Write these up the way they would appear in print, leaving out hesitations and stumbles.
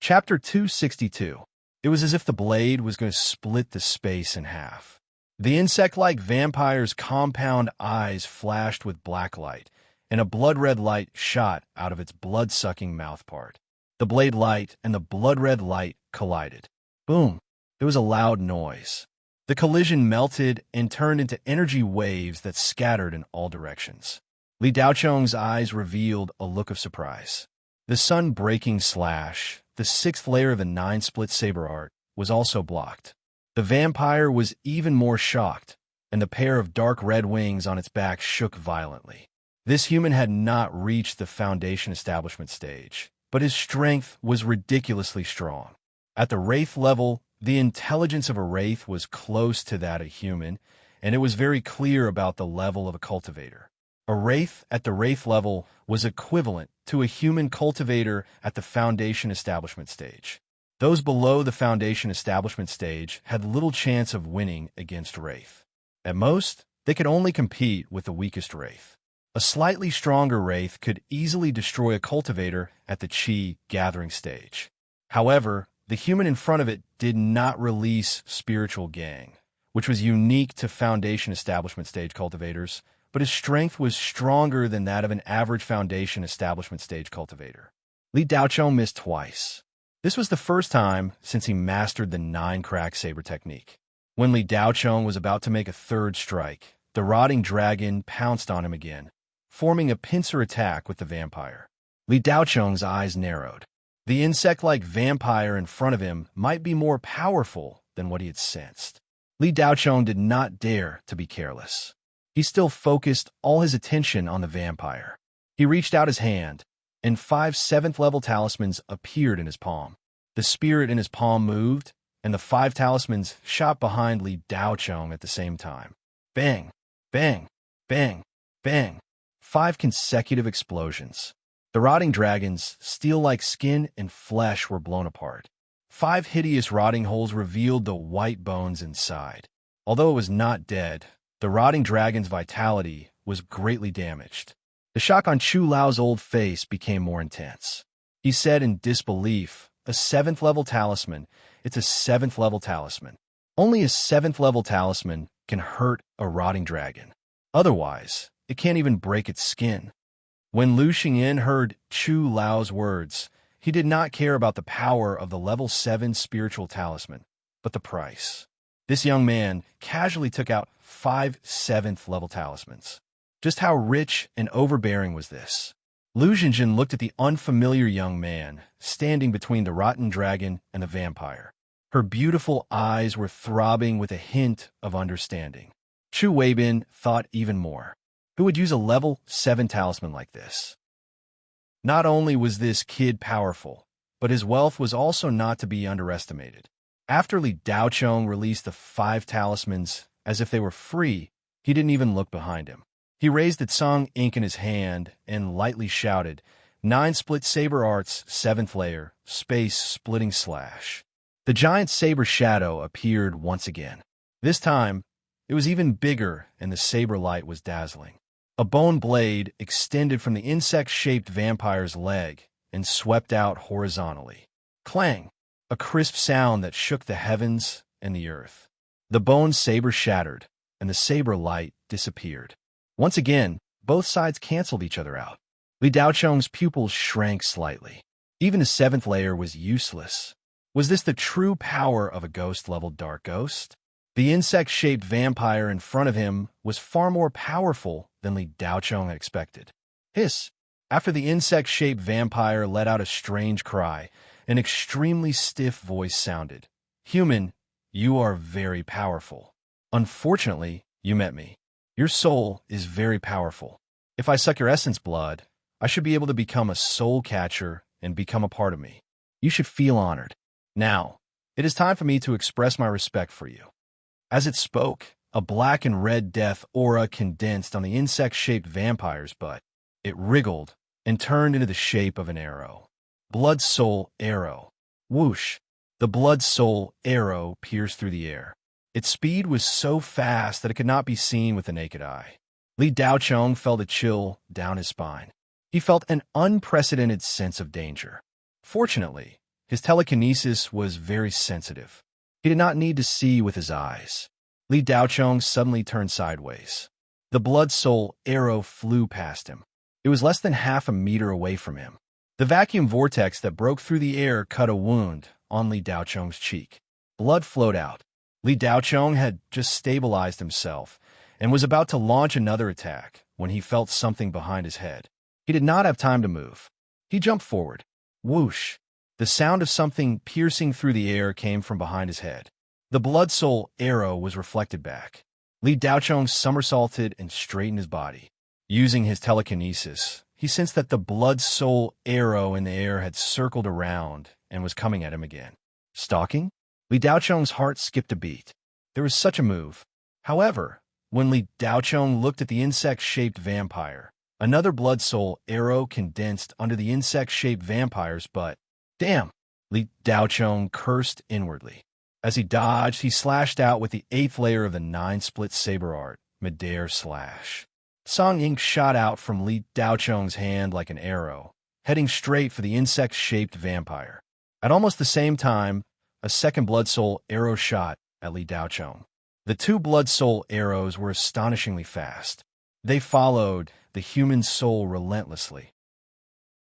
Chapter 262. It was as if the blade was going to split the space in half. The insect-like vampire's compound eyes flashed with black light, and a blood-red light shot out of its blood-sucking mouthpart. The blade light and the blood-red light collided. Boom! There was a loud noise. The collision melted and turned into energy waves that scattered in all directions. Li Daocheng's eyes revealed a look of surprise. The sun-breaking slash, the sixth layer of the nine-split saber art, was also blocked. The vampire was even more shocked, and the pair of dark red wings on its back shook violently. This human had not reached the foundation establishment stage, but his strength was ridiculously strong. At the wraith level, the intelligence of a wraith was close to that of a human, and it was very clear about the level of a cultivator. A wraith at the wraith level was equivalent to a human cultivator at the foundation establishment stage. Those below the foundation establishment stage had little chance of winning against wraith. At most, they could only compete with the weakest wraith. A slightly stronger wraith could easily destroy a cultivator at the chi gathering stage. However, the human in front of it did not release spiritual gang, which was unique to foundation establishment stage cultivators, but his strength was stronger than that of an average foundation establishment stage cultivator. Li Daocheng missed twice. This was the first time since he mastered the nine-crack saber technique. When Li Daocheng was about to make a third strike, the rotting dragon pounced on him again, forming a pincer attack with the vampire. Li Daocheng's eyes narrowed. The insect-like vampire in front of him might be more powerful than what he had sensed. Li Daocheng did not dare to be careless. He still focused all his attention on the vampire. He reached out his hand, and 5 7th-level talismans appeared in his palm. The spirit in his palm moved, and the 5 talismans shot behind Li Daocheng at the same time. Bang! Bang! Bang! Bang! 5 consecutive explosions. The rotting dragon's steel-like skin and flesh were blown apart. 5 hideous rotting holes revealed the white bones inside. Although it was not dead, the rotting dragon's vitality was greatly damaged. The shock on Chu Lao's old face became more intense. He said in disbelief, "A 7th-level talisman. It's a 7th-level talisman. Only a 7th-level talisman can hurt a rotting dragon. Otherwise, it can't even break its skin." When Lu Xingyan heard Chu Lao's words, he did not care about the power of the level 7 spiritual talisman, but the price. This young man casually took out 5 7th-level talismans. Just how rich and overbearing was this? Lu Xingyan looked at the unfamiliar young man, standing between the rotten dragon and the vampire. Her beautiful eyes were throbbing with a hint of understanding. Chu Weibin thought even more. Who would use a level 7 talisman like this? Not only was this kid powerful, but his wealth was also not to be underestimated. After Li Daocheng released the 5 talismans as if they were free, he didn't even look behind him. He raised the Tsang ink in his hand and lightly shouted, 9 split saber arts, 7th layer, space splitting slash. The giant saber shadow appeared once again. This time, it was even bigger and the saber light was dazzling. A bone blade extended from the insect-shaped vampire's leg and swept out horizontally. Clang! A crisp sound that shook the heavens and the earth. The bone saber shattered, and the saber light disappeared. Once again, both sides canceled each other out. Li Daocheng's pupils shrank slightly. Even the 7th layer was useless. Was this the true power of a ghost-level dark ghost? The insect-shaped vampire in front of him was far more powerful than Li Daocheng had expected. Hiss! After the insect-shaped vampire let out a strange cry, an extremely stiff voice sounded. "Human, you are very powerful. Unfortunately, you met me. Your soul is very powerful. If I suck your essence blood, I should be able to become a soul catcher and become a part of me. You should feel honored. Now, it is time for me to express my respect for you." As it spoke, a black and red death aura condensed on the insect-shaped vampire's butt. It wriggled and turned into the shape of an arrow. Blood Soul Arrow. Whoosh! The Blood Soul Arrow pierced through the air. Its speed was so fast that it could not be seen with the naked eye. Li Daocheng felt a chill down his spine. He felt an unprecedented sense of danger. Fortunately, His telekinesis was very sensitive. He did not need to see with his eyes. Li Daochong suddenly turned sideways. The blood soul arrow flew past him. It was less than half a meter away from him. The vacuum vortex that broke through the air cut a wound on Li Daochong's cheek. Blood flowed out. Li Daochong had just stabilized himself and was about to launch another attack when he felt something behind his head. He did not have time to move. He jumped forward. Whoosh! The sound of something piercing through the air came from behind his head. The blood soul arrow was reflected back. Li Daochong somersaulted and straightened his body. Using his telekinesis, he sensed that the blood soul arrow in the air had circled around and was coming at him again. Stalking? Li Daochong's heart skipped a beat. There was such a move. However, when Li Daochong looked at the insect-shaped vampire, another blood soul arrow condensed under the insect-shaped vampire's butt. Damn! Li Daochong cursed inwardly. As he dodged, he slashed out with the 8th layer of the 9-split saber art, Midair Slash. Song ink shot out from Li Daochong's hand like an arrow, heading straight for the insect-shaped vampire. At almost the same time, a second blood soul arrow shot at Li Daochong. The two blood soul arrows were astonishingly fast. They followed the human soul relentlessly.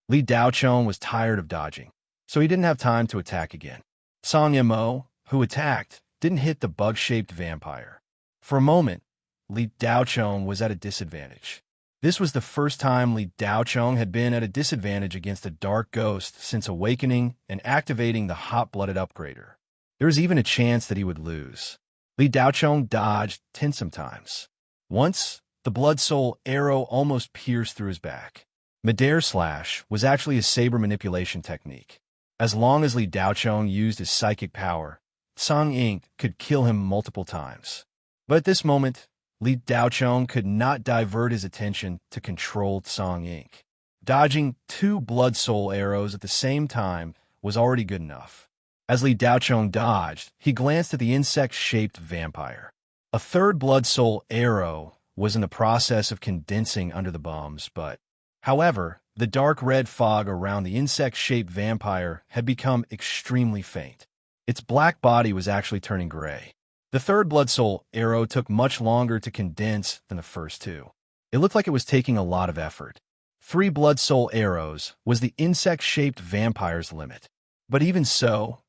Li Daochong was tired of dodging, so he didn't have time to attack again. Song Mo, who attacked, didn't hit the bug-shaped vampire. For a moment, Li Daochong was at a disadvantage. This was the first time Li Daochong had been at a disadvantage against a dark ghost since awakening and activating the hot-blooded upgrader. There was even a chance that he would lose. Li Daochong dodged 10 sometimes. Once, the blood soul arrow almost pierced through his back. Midair Slash was actually a saber manipulation technique. As long as Li Daochong used his psychic power, Song Ink could kill him multiple times. But at this moment, Li Daochong could not divert his attention to controlled Song Ink. Dodging 2 blood soul arrows at the same time was already good enough. As Li Daochong dodged, he glanced at the insect-shaped vampire. A 3rd blood soul arrow was in the process of condensing under the bums, but, however, the dark red fog around the insect-shaped vampire had become extremely faint. Its black body was actually turning gray. The 3rd blood soul arrow took much longer to condense than the first 2. It looked like it was taking a lot of effort. 3 blood soul arrows was the insect-shaped vampire's limit. But even so,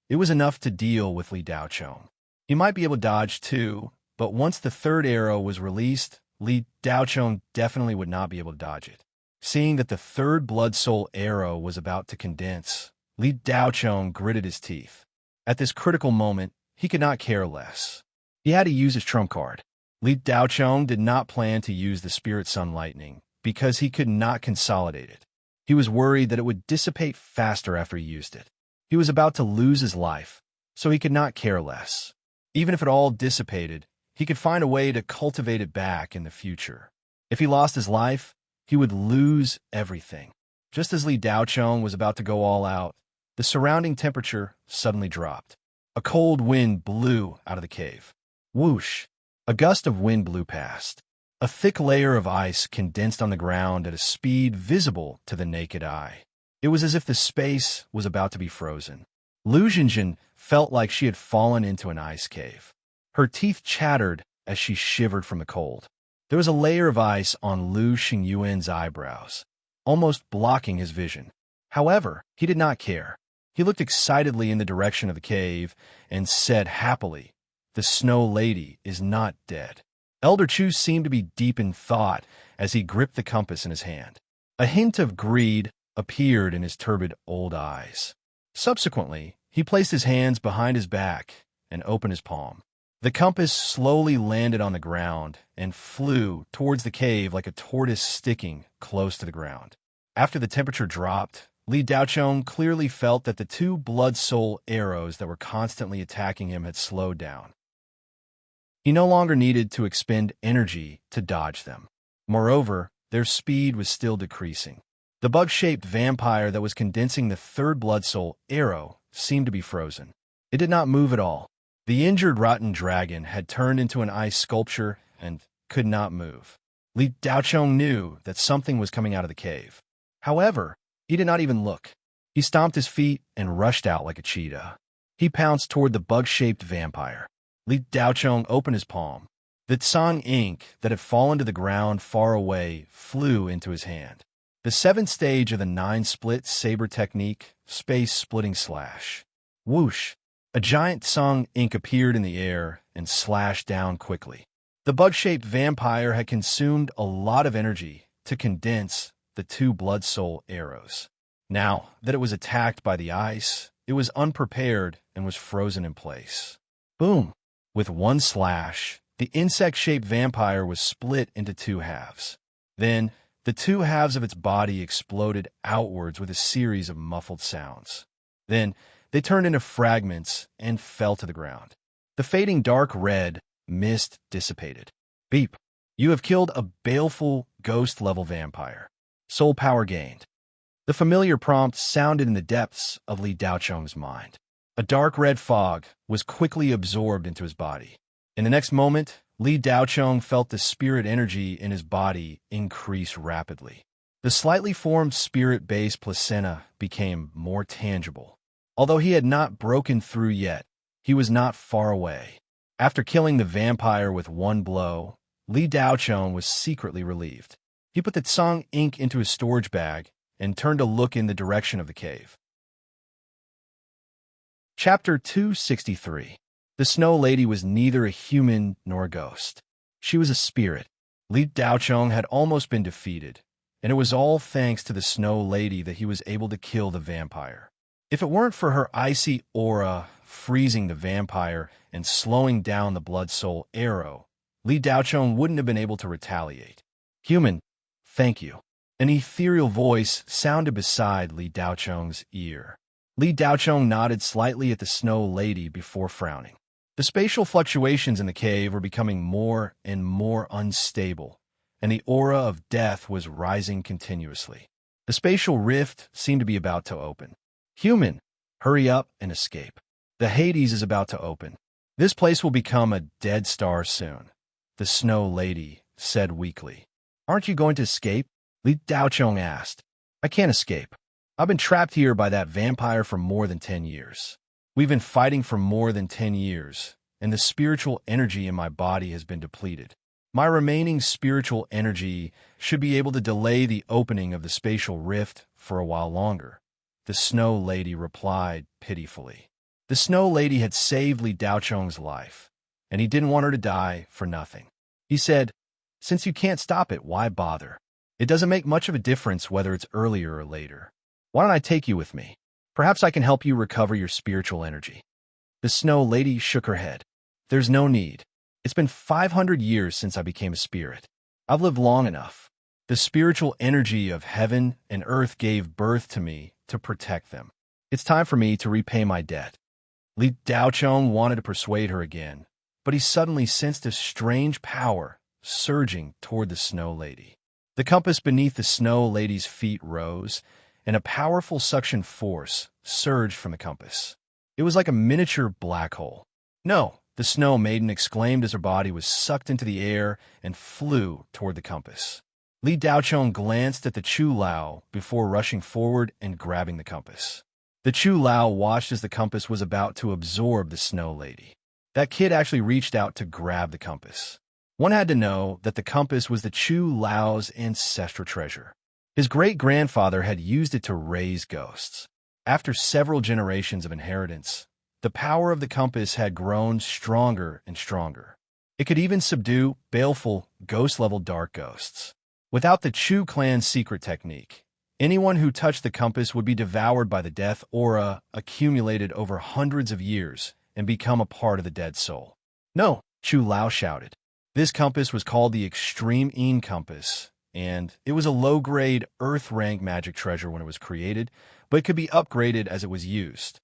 it was enough to deal with Li Daochong. He might be able to dodge 2, but once the 3rd arrow was released, Li Daochong definitely would not be able to dodge it. Seeing that the 3rd blood soul arrow was about to condense, Li Daochong gritted his teeth. At this critical moment, he could not care less. He had to use his trump card. Li Daochong did not plan to use the Spirit Sun Lightning because he could not consolidate it. He was worried that it would dissipate faster after he used it. He was about to lose his life, so he could not care less. Even if it all dissipated, he could find a way to cultivate it back in the future. If he lost his life, he would lose everything. Just as Li Daochong was about to go all out, the surrounding temperature suddenly dropped. A cold wind blew out of the cave. Whoosh! A gust of wind blew past. A thick layer of ice condensed on the ground at a speed visible to the naked eye. It was as if the space was about to be frozen. Lu Jinjin felt like she had fallen into an ice cave. Her teeth chattered as she shivered from the cold. There was a layer of ice on Lu Xingyuan's eyebrows, almost blocking his vision. However, he did not care. He looked excitedly in the direction of the cave and said happily, "The Snow Lady is not dead." Elder Chu seemed to be deep in thought as he gripped the compass in his hand. A hint of greed appeared in his turbid old eyes. Subsequently, he placed his hands behind his back and opened his palm. The compass slowly landed on the ground and flew towards the cave like a tortoise sticking close to the ground. After the temperature dropped, Li Daochong clearly felt that the 2 blood soul arrows that were constantly attacking him had slowed down. He no longer needed to expend energy to dodge them. Moreover, their speed was still decreasing. The bug-shaped vampire that was condensing the 3rd blood soul arrow seemed to be frozen. It did not move at all. The injured rotten dragon had turned into an ice sculpture and could not move. Li Daochong knew that something was coming out of the cave. However, he did not even look. He stomped his feet and rushed out like a cheetah. He pounced toward the bug-shaped vampire. Li Daochong opened his palm. The Tsang ink that had fallen to the ground far away flew into his hand. The seventh stage of the nine-split saber technique, space-splitting slash. Whoosh! A giant Tsang ink appeared in the air and slashed down quickly. The bug-shaped vampire had consumed a lot of energy to condense the two blood soul arrows. Now that it was attacked by the ice, it was unprepared and was frozen in place. Boom! With one slash, the insect-shaped vampire was split into two halves. Then, the two halves of its body exploded outwards with a series of muffled sounds. Then, they turned into fragments and fell to the ground. The fading dark red mist dissipated. Beep! You have killed a baleful, ghost-level vampire. Soul power gained. The familiar prompt sounded in the depths of Li Daochong's mind. A dark red fog was quickly absorbed into his body. In the next moment, Li Daochong felt the spirit energy in his body increase rapidly. The slightly formed spirit-based placenta became more tangible. Although he had not broken through yet, he was not far away. After killing the vampire with one blow, Li Daochong was secretly relieved. He put the Tsang ink into his storage bag and turned to look in the direction of the cave. Chapter 263. The Snow Lady was neither a human nor a ghost. She was a spirit. Li Daochong had almost been defeated, and it was all thanks to the Snow Lady that he was able to kill the vampire. If it weren't for her icy aura freezing the vampire and slowing down the blood soul arrow, Li Daochong wouldn't have been able to retaliate. Human, thank you. An ethereal voice sounded beside Li Daochong's ear. Li Daochong nodded slightly at the Snow Lady before frowning. The spatial fluctuations in the cave were becoming more and more unstable, and the aura of death was rising continuously. The spatial rift seemed to be about to open. Human, hurry up and escape. The Hades is about to open. This place will become a dead star soon, the Snow Lady said weakly. Aren't you going to escape? Li Daochong asked. I can't escape. I've been trapped here by that vampire for more than 10 years. We've been fighting for more than 10 years, and the spiritual energy in my body has been depleted. My remaining spiritual energy should be able to delay the opening of the spatial rift for a while longer, the Snow Lady replied pitifully. The Snow Lady had saved Li Daochong's life, and he didn't want her to die for nothing. He said, since you can't stop it, why bother? It doesn't make much of a difference whether it's earlier or later. Why don't I take you with me? Perhaps I can help you recover your spiritual energy. The Snow Lady shook her head. There's no need. It's been 500 years since I became a spirit. I've lived long enough. The spiritual energy of heaven and earth gave birth to me to protect them. It's time for me to repay my debt. Li Daochong wanted to persuade her again, but he suddenly sensed a strange power surging toward the Snow Lady. The compass beneath the Snow Lady's feet rose, and a powerful suction force surged from the compass. It was like a miniature black hole. No, the Snow Maiden exclaimed as her body was sucked into the air and flew toward the compass. Li Daochong glanced at the Chu Lao before rushing forward and grabbing the compass. The Chu Lao watched as the compass was about to absorb the Snow Lady. That kid actually reached out to grab the compass. One had to know that the compass was the Chu Lao's ancestral treasure. His great-grandfather had used it to raise ghosts. After several generations of inheritance, the power of the compass had grown stronger and stronger. It could even subdue baleful, ghost-level dark ghosts. Without the Chu clan's secret technique, anyone who touched the compass would be devoured by the death aura accumulated over hundreds of years and become a part of the dead soul. No, Chu Lao shouted. This compass was called the Extreme Een Compass, and it was a low-grade, Earth-rank magic treasure when it was created, but it could be upgraded as it was used.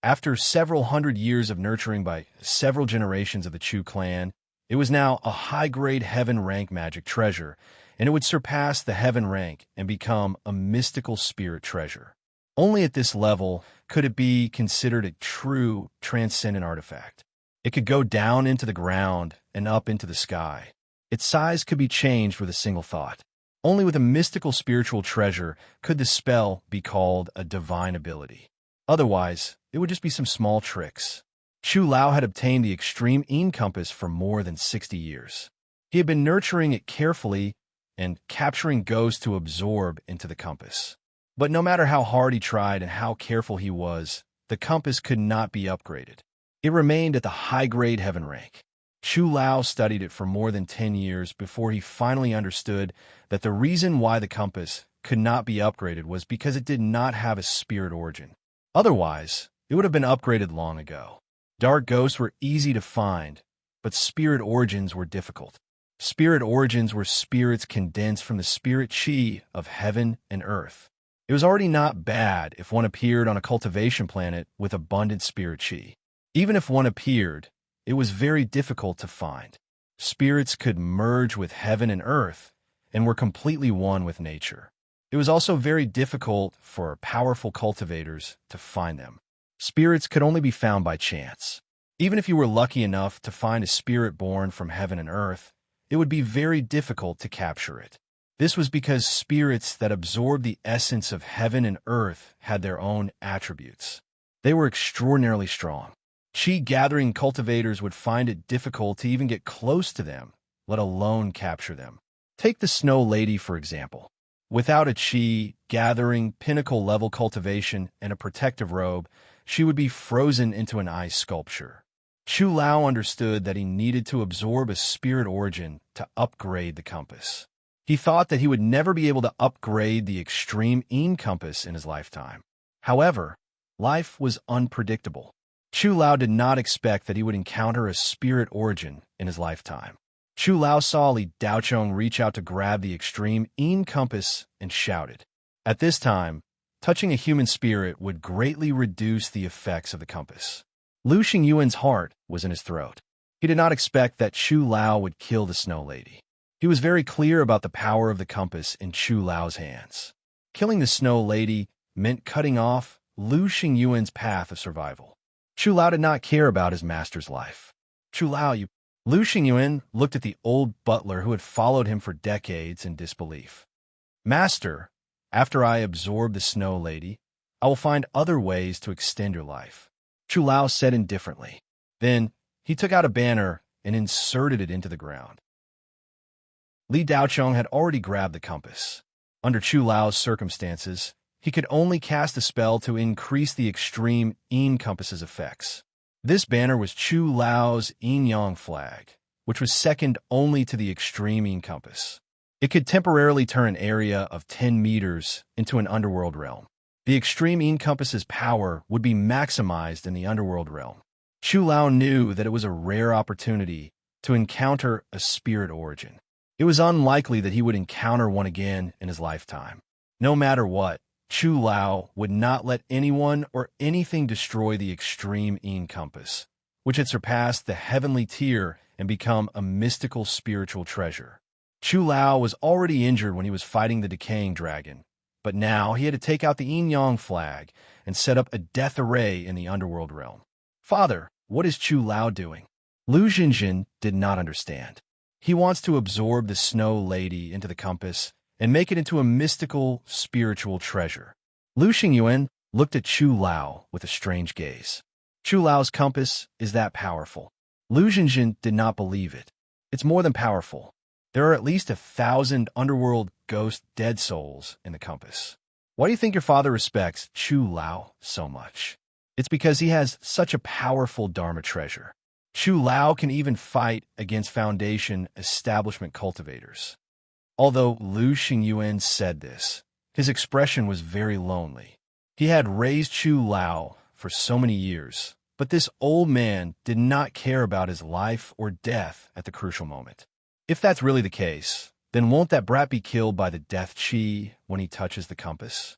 After several hundred years of nurturing by several generations of the Chu clan, it was now a high-grade heaven-rank magic treasure, and it would surpass the heaven rank and become a mystical spirit treasure. Only at this level could it be considered a true, transcendent artifact. It could go down into the ground and up into the sky. Its size could be changed with a single thought. Only with a mystical spiritual treasure could the spell be called a divine ability. Otherwise, it would just be some small tricks. Chu Lao had obtained the extreme compass for more than 60 years. He had been nurturing it carefully and capturing ghosts to absorb into the compass. But no matter how hard he tried and how careful he was, the compass could not be upgraded. It remained at the high-grade heaven rank. Chu Lao studied it for more than 10 years before he finally understood that the reason why the compass could not be upgraded was because it did not have a spirit origin. Otherwise, it would have been upgraded long ago. Dark ghosts were easy to find, but spirit origins were difficult. Spirit origins were spirits condensed from the spirit chi of heaven and earth. It was already not bad if one appeared on a cultivation planet with abundant spirit chi. Even if one appeared, it was very difficult to find. Spirits could merge with heaven and earth and were completely one with nature. It was also very difficult for powerful cultivators to find them. Spirits could only be found by chance. Even if you were lucky enough to find a spirit born from heaven and earth, it would be very difficult to capture it. This was because spirits that absorbed the essence of heaven and earth had their own attributes. They were extraordinarily strong. Chi-gathering cultivators would find it difficult to even get close to them, let alone capture them. Take the Snow Lady, for example. Without a Chi-gathering, pinnacle-level cultivation and a protective robe, she would be frozen into an ice sculpture. Chu Lao understood that he needed to absorb a spirit origin to upgrade the compass. He thought that he would never be able to upgrade the extreme compass in his lifetime. However, life was unpredictable. Chu Lao did not expect that he would encounter a spirit origin in his lifetime. Chu Lao saw Li Daochong reach out to grab the extreme compass and shouted. At this time, touching a human spirit would greatly reduce the effects of the compass. Lu Xingyuan's heart was in his throat. He did not expect that Chu Lao would kill the Snow Lady. He was very clear about the power of the compass in Chu Lao's hands. Killing the Snow Lady meant cutting off Lu Xingyuan's path of survival. Chu Lao did not care about his master's life. Chu Lao, you... Lu Xingyuan looked at the old butler who had followed him for decades in disbelief. Master, after I absorb the Snow Lady, I will find other ways to extend your life. Chu Lao said indifferently. Then, he took out a banner and inserted it into the ground. Li Daochong had already grabbed the compass. Under Chu Lao's circumstances, he could only cast a spell to increase the extreme compass's effects. This banner was Chu Lao's yin-yang flag, which was second only to the extreme compass. It could temporarily turn an area of 10 meters into an underworld realm. The extreme compass's power would be maximized in the underworld realm. Chu Lao knew that it was a rare opportunity to encounter a spirit origin. It was unlikely that he would encounter one again in his lifetime. No matter what, Chu Lao would not let anyone or anything destroy the extreme compass, which had surpassed the heavenly tier and become a mystical spiritual treasure. Chu Lao was already injured when he was fighting the decaying dragon, but now he had to take out the yin-yang flag and set up a death array in the underworld realm. Father, what is Chu Lao doing? Lu Xinjin did not understand. He wants to absorb the Snow Lady into the compass and make it into a mystical, spiritual treasure. Lu Xingyuan looked at Chu Lao with a strange gaze. Chu Lao's compass is that powerful. Lu Xinjin did not believe it. It's more than powerful. There are at least 1,000 underworld ghost dead souls in the compass. Why do you think your father respects Chu Lao so much? It's because he has such a powerful Dharma treasure. Chu Lao can even fight against Foundation establishment cultivators. Although Lu Xingyuan said this, his expression was very lonely. He had raised Chu Lao for so many years, but this old man did not care about his life or death at the crucial moment. If that's really the case, then won't that brat be killed by the death chi when he touches the compass?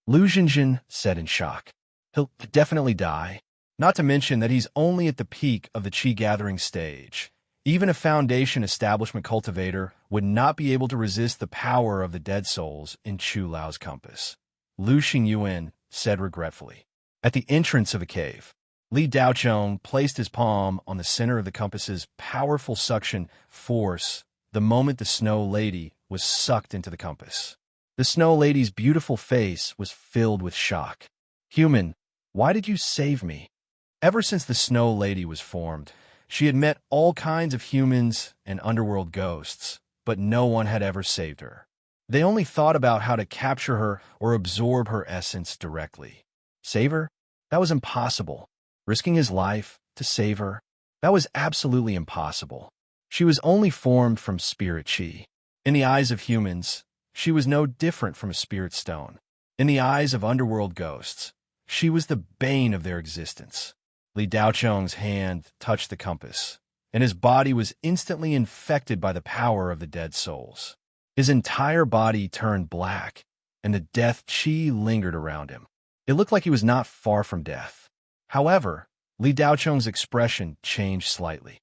Lu Xinjin said in shock. He'll definitely die. Not to mention that he's only at the peak of the chi-gathering stage. Even a Foundation establishment cultivator would not be able to resist the power of the dead souls in Chu Lao's compass. Lu Xingyuan said regretfully. At the entrance of a cave, Li Daochong placed his palm on the center of the compass's powerful suction force the moment the Snow Lady was sucked into the compass. The Snow Lady's beautiful face was filled with shock. "Human, why did you save me?" Ever since the Snow Lady was formed, she had met all kinds of humans and underworld ghosts, but no one had ever saved her. They only thought about how to capture her or absorb her essence directly. Save her? That was impossible. Risking his life to save her? That was absolutely impossible. She was only formed from spirit chi. In the eyes of humans, she was no different from a spirit stone. In the eyes of underworld ghosts, she was the bane of their existence. Li Daocheng's hand touched the compass, and his body was instantly infected by the power of the dead souls. His entire body turned black, and the death chi lingered around him. It looked like he was not far from death. However, Li Daocheng's expression changed slightly.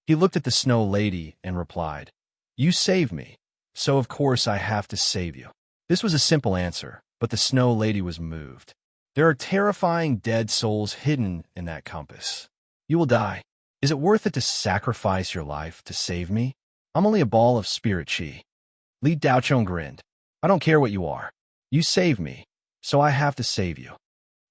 He looked at the Snow Lady and replied, "You saved me, so of course I have to save you." This was a simple answer, but the Snow Lady was moved. "There are terrifying dead souls hidden in that compass. You will die. Is it worth it to sacrifice your life to save me? I'm only a ball of spirit chi." Li Daocheng grinned. "I don't care what you are. You saved me, so I have to save you."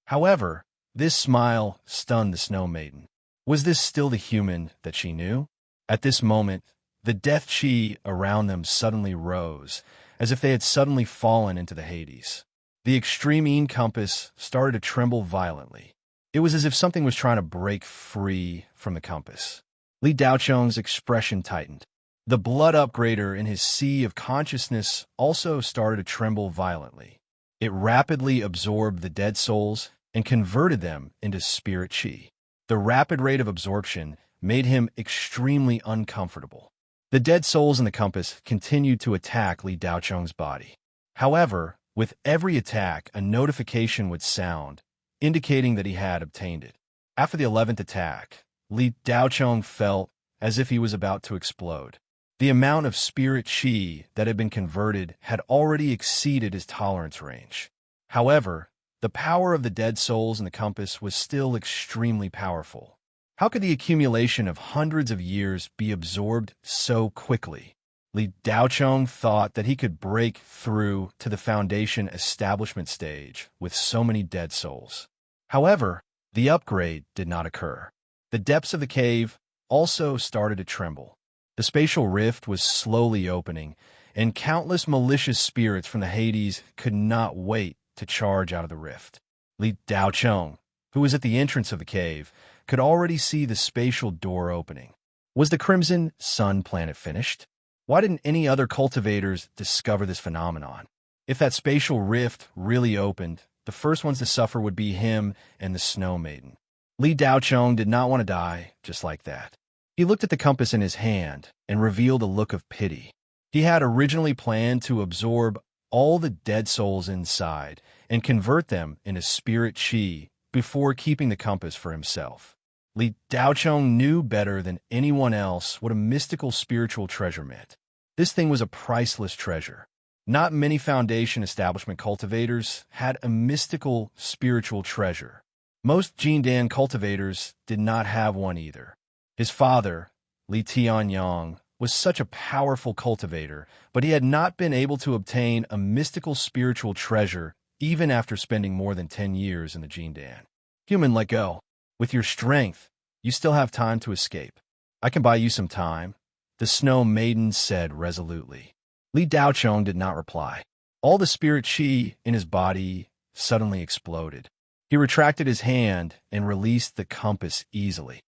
However, this smile stunned the Snow Maiden. Was this still the human that she knew? At this moment, the death chi around them suddenly rose, as if they had suddenly fallen into the Hades. The extreme compass started to tremble violently. It was as if something was trying to break free from the compass. Li Daocheng's expression tightened. The blood upgrader in his sea of consciousness also started to tremble violently. It rapidly absorbed the dead souls and converted them into spirit chi. The rapid rate of absorption made him extremely uncomfortable. The dead souls in the compass continued to attack Li Daocheng's body. However, with every attack, a notification would sound, indicating that he had obtained it. After the 11th attack, Li Daocheng felt as if he was about to explode. The amount of spirit chi that had been converted had already exceeded his tolerance range. However, the power of the dead souls in the compass was still extremely powerful. How could the accumulation of hundreds of years be absorbed so quickly? Li Daocheng thought that he could break through to the foundation establishment stage with so many dead souls. However, the upgrade did not occur. The depths of the cave also started to tremble. The spatial rift was slowly opening, and countless malicious spirits from the Hades could not wait to charge out of the rift. Li Daocheng, who was at the entrance of the cave, could already see the spatial door opening. Was the Crimson Sun planet finished? Why didn't any other cultivators discover this phenomenon? If that spatial rift really opened, the first ones to suffer would be him and the Snow Maiden. Li Daocheng did not want to die just like that. He looked at the compass in his hand and revealed a look of pity. He had originally planned to absorb all the dead souls inside and convert them into spirit chi before keeping the compass for himself. Li Daocheng knew better than anyone else what a mystical spiritual treasure meant. This thing was a priceless treasure. Not many Foundation establishment cultivators had a mystical spiritual treasure. Most Jindan cultivators did not have one either. His father, Li Tianyang, was such a powerful cultivator, but he had not been able to obtain a mystical spiritual treasure even after spending more than 10 years in the Jindan. "Human, let go. With your strength, you still have time to escape. I can buy you some time," the Snow Maiden said resolutely. Li Daocheng did not reply. All the spirit chi in his body suddenly exploded. He retracted his hand and released the compass easily.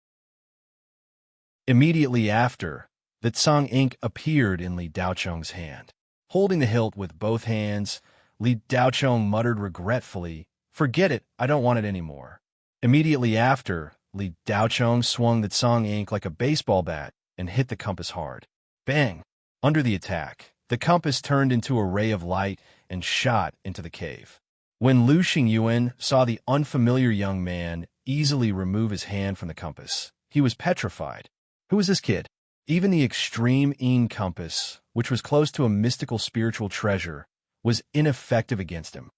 Immediately after, the Tsang ink appeared in Li Daocheng's hand. Holding the hilt with both hands, Li Daocheng muttered regretfully, "Forget it, I don't want it anymore." Immediately after, Li Daocheng swung the Tsang ink like a baseball bat and hit the compass hard. Bang! Under the attack, the compass turned into a ray of light and shot into the cave. When Lu Xingyuan saw the unfamiliar young man easily remove his hand from the compass, he was petrified. Who was this kid? Even the extreme compass, which was close to a mystical spiritual treasure, was ineffective against him.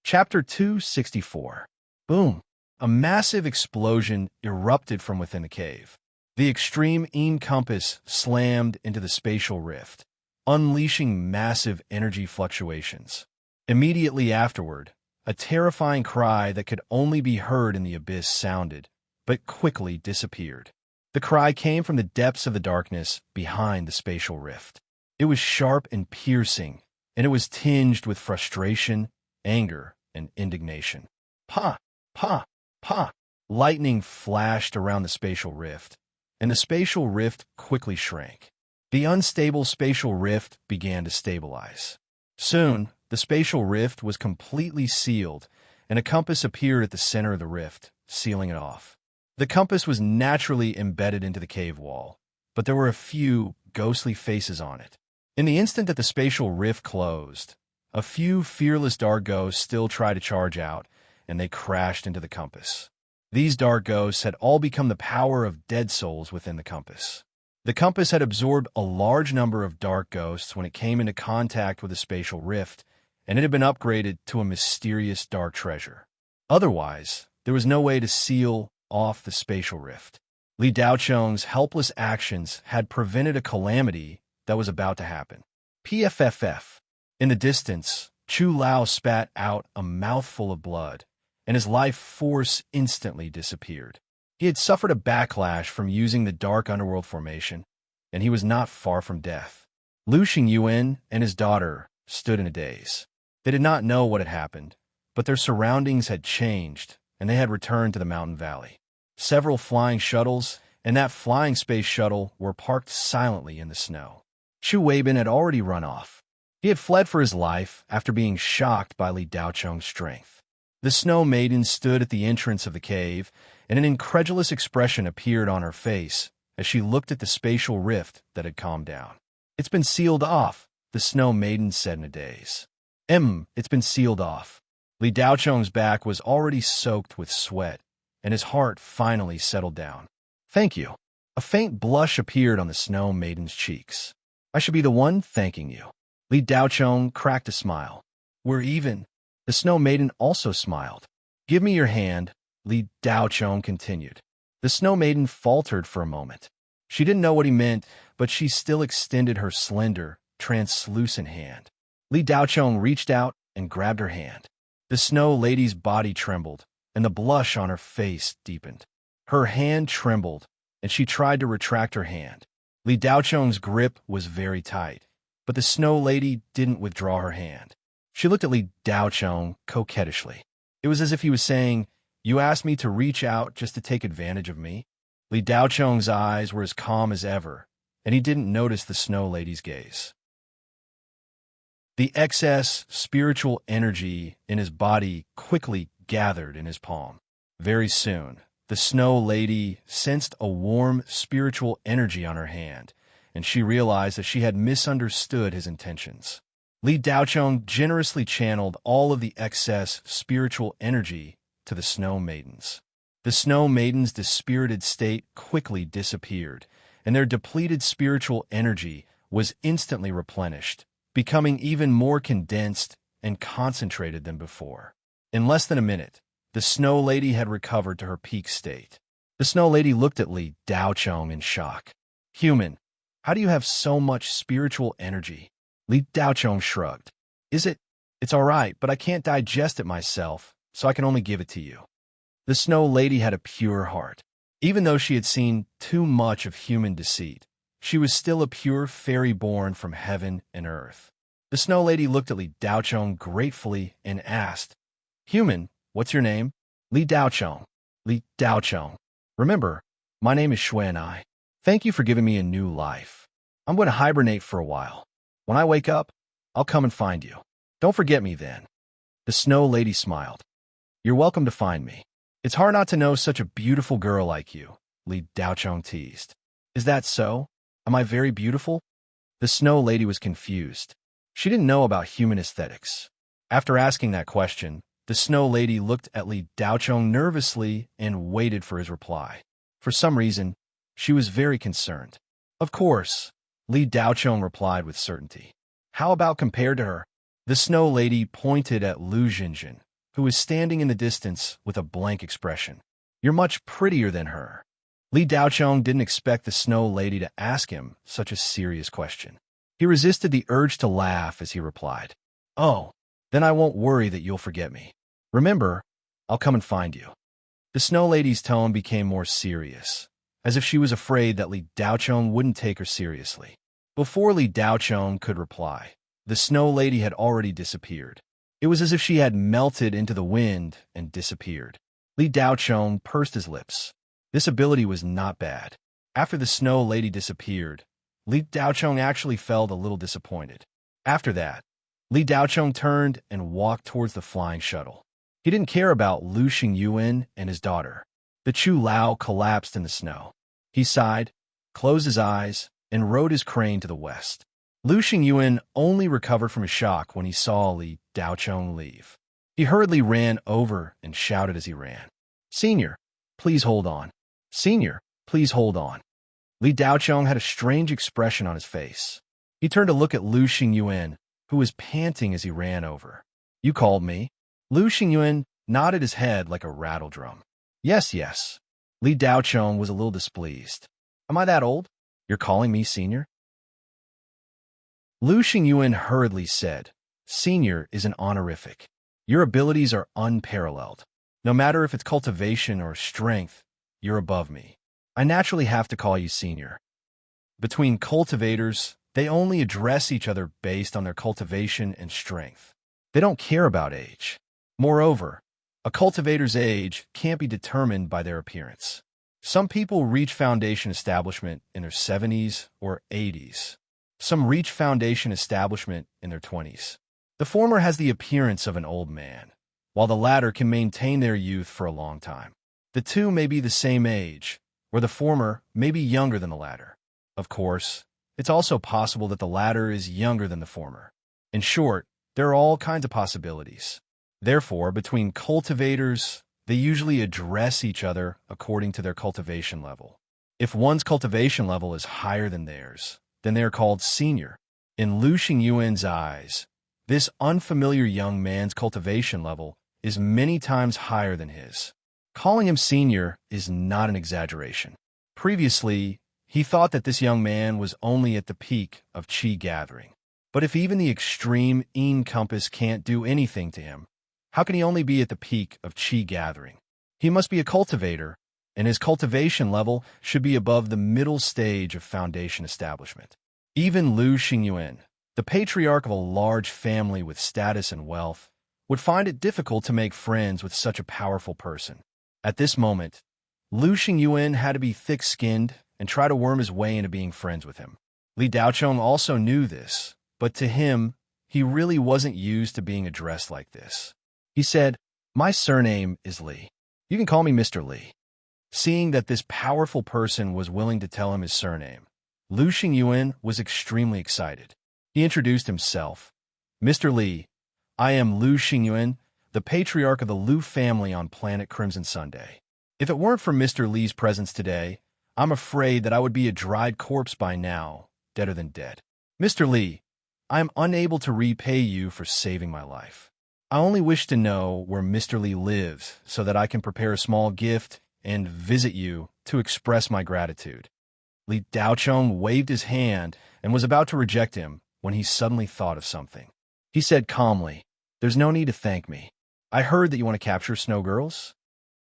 Chapter 264. Boom! A massive explosion erupted from within the cave. The extreme compass slammed into the spatial rift, unleashing massive energy fluctuations. Immediately afterward, a terrifying cry that could only be heard in the abyss sounded, but quickly disappeared. The cry came from the depths of the darkness behind the spatial rift. It was sharp and piercing, and it was tinged with frustration, anger, and indignation. Pa! Pa! Pa! Lightning flashed around the spatial rift, and the spatial rift quickly shrank. The unstable spatial rift began to stabilize. Soon, the spatial rift was completely sealed, and a compass appeared at the center of the rift, sealing it off. The compass was naturally embedded into the cave wall, but there were a few ghostly faces on it. In the instant that the spatial rift closed, a few fearless dark ghosts still tried to charge out, and they crashed into the compass. These dark ghosts had all become the power of dead souls within the compass. The compass had absorbed a large number of dark ghosts when it came into contact with the spatial rift, and it had been upgraded to a mysterious dark treasure. Otherwise, there was no way to seal off the spatial rift. Li Daocheng's helpless actions had prevented a calamity that was about to happen. PFFF. In the distance, Chu Lao spat out a mouthful of blood, and his life force instantly disappeared. He had suffered a backlash from using the dark underworld formation, and he was not far from death. Lu Xingyuan and his daughter stood in a daze. They did not know what had happened, but their surroundings had changed, and they had returned to the mountain valley. Several flying shuttles and that flying space shuttle were parked silently in the snow. Chu Weibin had already run off. He had fled for his life after being shocked by Li Daocheng's strength. The Snow Maiden stood at the entrance of the cave, and an incredulous expression appeared on her face as she looked at the spatial rift that had calmed down. "It's been sealed off," the Snow Maiden said in a daze. It's been sealed off." Li Daocheng's back was already soaked with sweat, and his heart finally settled down. "Thank you." A faint blush appeared on the Snow Maiden's cheeks. "I should be the one thanking you." Li Daocheng cracked a smile. "We're even." The Snow Maiden also smiled. "Give me your hand," Li Daocheng continued. The Snow Maiden faltered for a moment. She didn't know what he meant, but she still extended her slender, translucent hand. Li Daocheng reached out and grabbed her hand. The Snow Lady's body trembled, and the blush on her face deepened. Her hand trembled, and she tried to retract her hand. Li Daocheng's grip was very tight, but the Snow Lady didn't withdraw her hand. She looked at Li Daocheng coquettishly. It was as if he was saying, "You asked me to reach out just to take advantage of me?" Li Daocheng's eyes were as calm as ever, and he didn't notice the Snow Lady's gaze. The excess spiritual energy in his body quickly gathered in his palm. Very soon, the Snow Lady sensed a warm spiritual energy on her hand, and she realized that she had misunderstood his intentions. Li Daocheng generously channeled all of the excess spiritual energy to the Snow Maidens. The Snow Maidens' dispirited state quickly disappeared, and their depleted spiritual energy was instantly replenished, becoming even more condensed and concentrated than before. In less than a minute, the Snow Lady had recovered to her peak state. The Snow Lady looked at Li Daocheng in shock. "Human, how do you have so much spiritual energy?" Li Daocheng shrugged. It's all right, but I can't digest it myself, so I can only give it to you." The Snow Lady had a pure heart. Even though she had seen too much of human deceit, she was still a pure fairy born from heaven and earth. The Snow Lady looked at Li Daocheng gratefully and asked, "Human, what's your name?" "Li Daocheng." "Li Daocheng. Remember, my name is Xuanai. Thank you for giving me a new life. I'm going to hibernate for a while. When I wake up, I'll come and find you. Don't forget me then." The Snow Lady smiled. "You're welcome to find me. It's hard not to know such a beautiful girl like you," Li Daocheng teased. "Is that so? Am I very beautiful?" The Snow Lady was confused. She didn't know about human aesthetics. After asking that question, the Snow Lady looked at Li Daocheng nervously and waited for his reply. For some reason, she was very concerned. "Of course," Li Daocheng replied with certainty. "How about compared to her?" The Snow Lady pointed at Lu Xinjin, who was standing in the distance with a blank expression. "You're much prettier than her." Li Daochong didn't expect the Snow Lady to ask him such a serious question. He resisted the urge to laugh as he replied, "Oh, then I won't worry that you'll forget me. Remember, I'll come and find you." The Snow Lady's tone became more serious, as if she was afraid that Li Daochong wouldn't take her seriously. Before Li Daochong could reply, the Snow Lady had already disappeared. It was as if she had melted into the wind and disappeared. Li Daochong pursed his lips. This ability was not bad. After the Snow Lady disappeared, Li Daochong actually felt a little disappointed. After that, Li Daochong turned and walked towards the flying shuttle. He didn't care about Lu Xingyuan and his daughter. The Chu Lao collapsed in the snow. He sighed, closed his eyes, and rode his crane to the west. Lu Xingyuan only recovered from his shock when he saw Li Daochong leave. He hurriedly ran over and shouted as he ran, "Senior, please hold on. Senior, please hold on." Li Daochong had a strange expression on his face. He turned to look at Lu Xingyuan, who was panting as he ran over. "You called me?" Lu Xingyuan nodded his head like a rattle drum. Yes, yes." Li Daochong was a little displeased. "Am I that old? You're calling me senior?" Lu Xingyuan hurriedly said, "Senior is an honorific. Your abilities are unparalleled. No matter if it's cultivation or strength, you're above me. I naturally have to call you senior." Between cultivators, they only address each other based on their cultivation and strength. They don't care about age. Moreover, a cultivator's age can't be determined by their appearance. Some people reach foundation establishment in their 70s or 80s. Some reach foundation establishment in their 20s. The former has the appearance of an old man, while the latter can maintain their youth for a long time. The two may be the same age, or the former may be younger than the latter. Of course, it's also possible that the latter is younger than the former. In short, there are all kinds of possibilities. Therefore, between cultivators, they usually address each other according to their cultivation level. If one's cultivation level is higher than theirs, then they are called senior. In Lu Xingyuan's eyes, this unfamiliar young man's cultivation level is many times higher than his. Calling him senior is not an exaggeration. Previously, he thought that this young man was only at the peak of qi gathering. But if even the extreme Yin compass can't do anything to him, how can he only be at the peak of qi gathering? He must be a cultivator, and his cultivation level should be above the middle stage of foundation establishment. Even Lu Xingyuan, the patriarch of a large family with status and wealth, would find it difficult to make friends with such a powerful person. At this moment, Lu Xingyuan had to be thick-skinned and try to worm his way into being friends with him. Li Daochong also knew this, but to him, he really wasn't used to being addressed like this. He said, "My surname is Li. You can call me Mr. Li." Seeing that this powerful person was willing to tell him his surname, Lu Xingyuan was extremely excited. He introduced himself. "Mr. Li, I am Lu Xingyuan, the patriarch of the Lu family on planet Crimson Sunday. If it weren't for Mr. Li's presence today, I'm afraid that I would be a dried corpse by now, deader than dead. Mr. Li, I am unable to repay you for saving my life. I only wish to know where Mr. Li lives so that I can prepare a small gift and visit you to express my gratitude." Li Daochong waved his hand and was about to reject him when he suddenly thought of something. He said calmly, "There's no need to thank me. I heard that you want to capture snow girls?"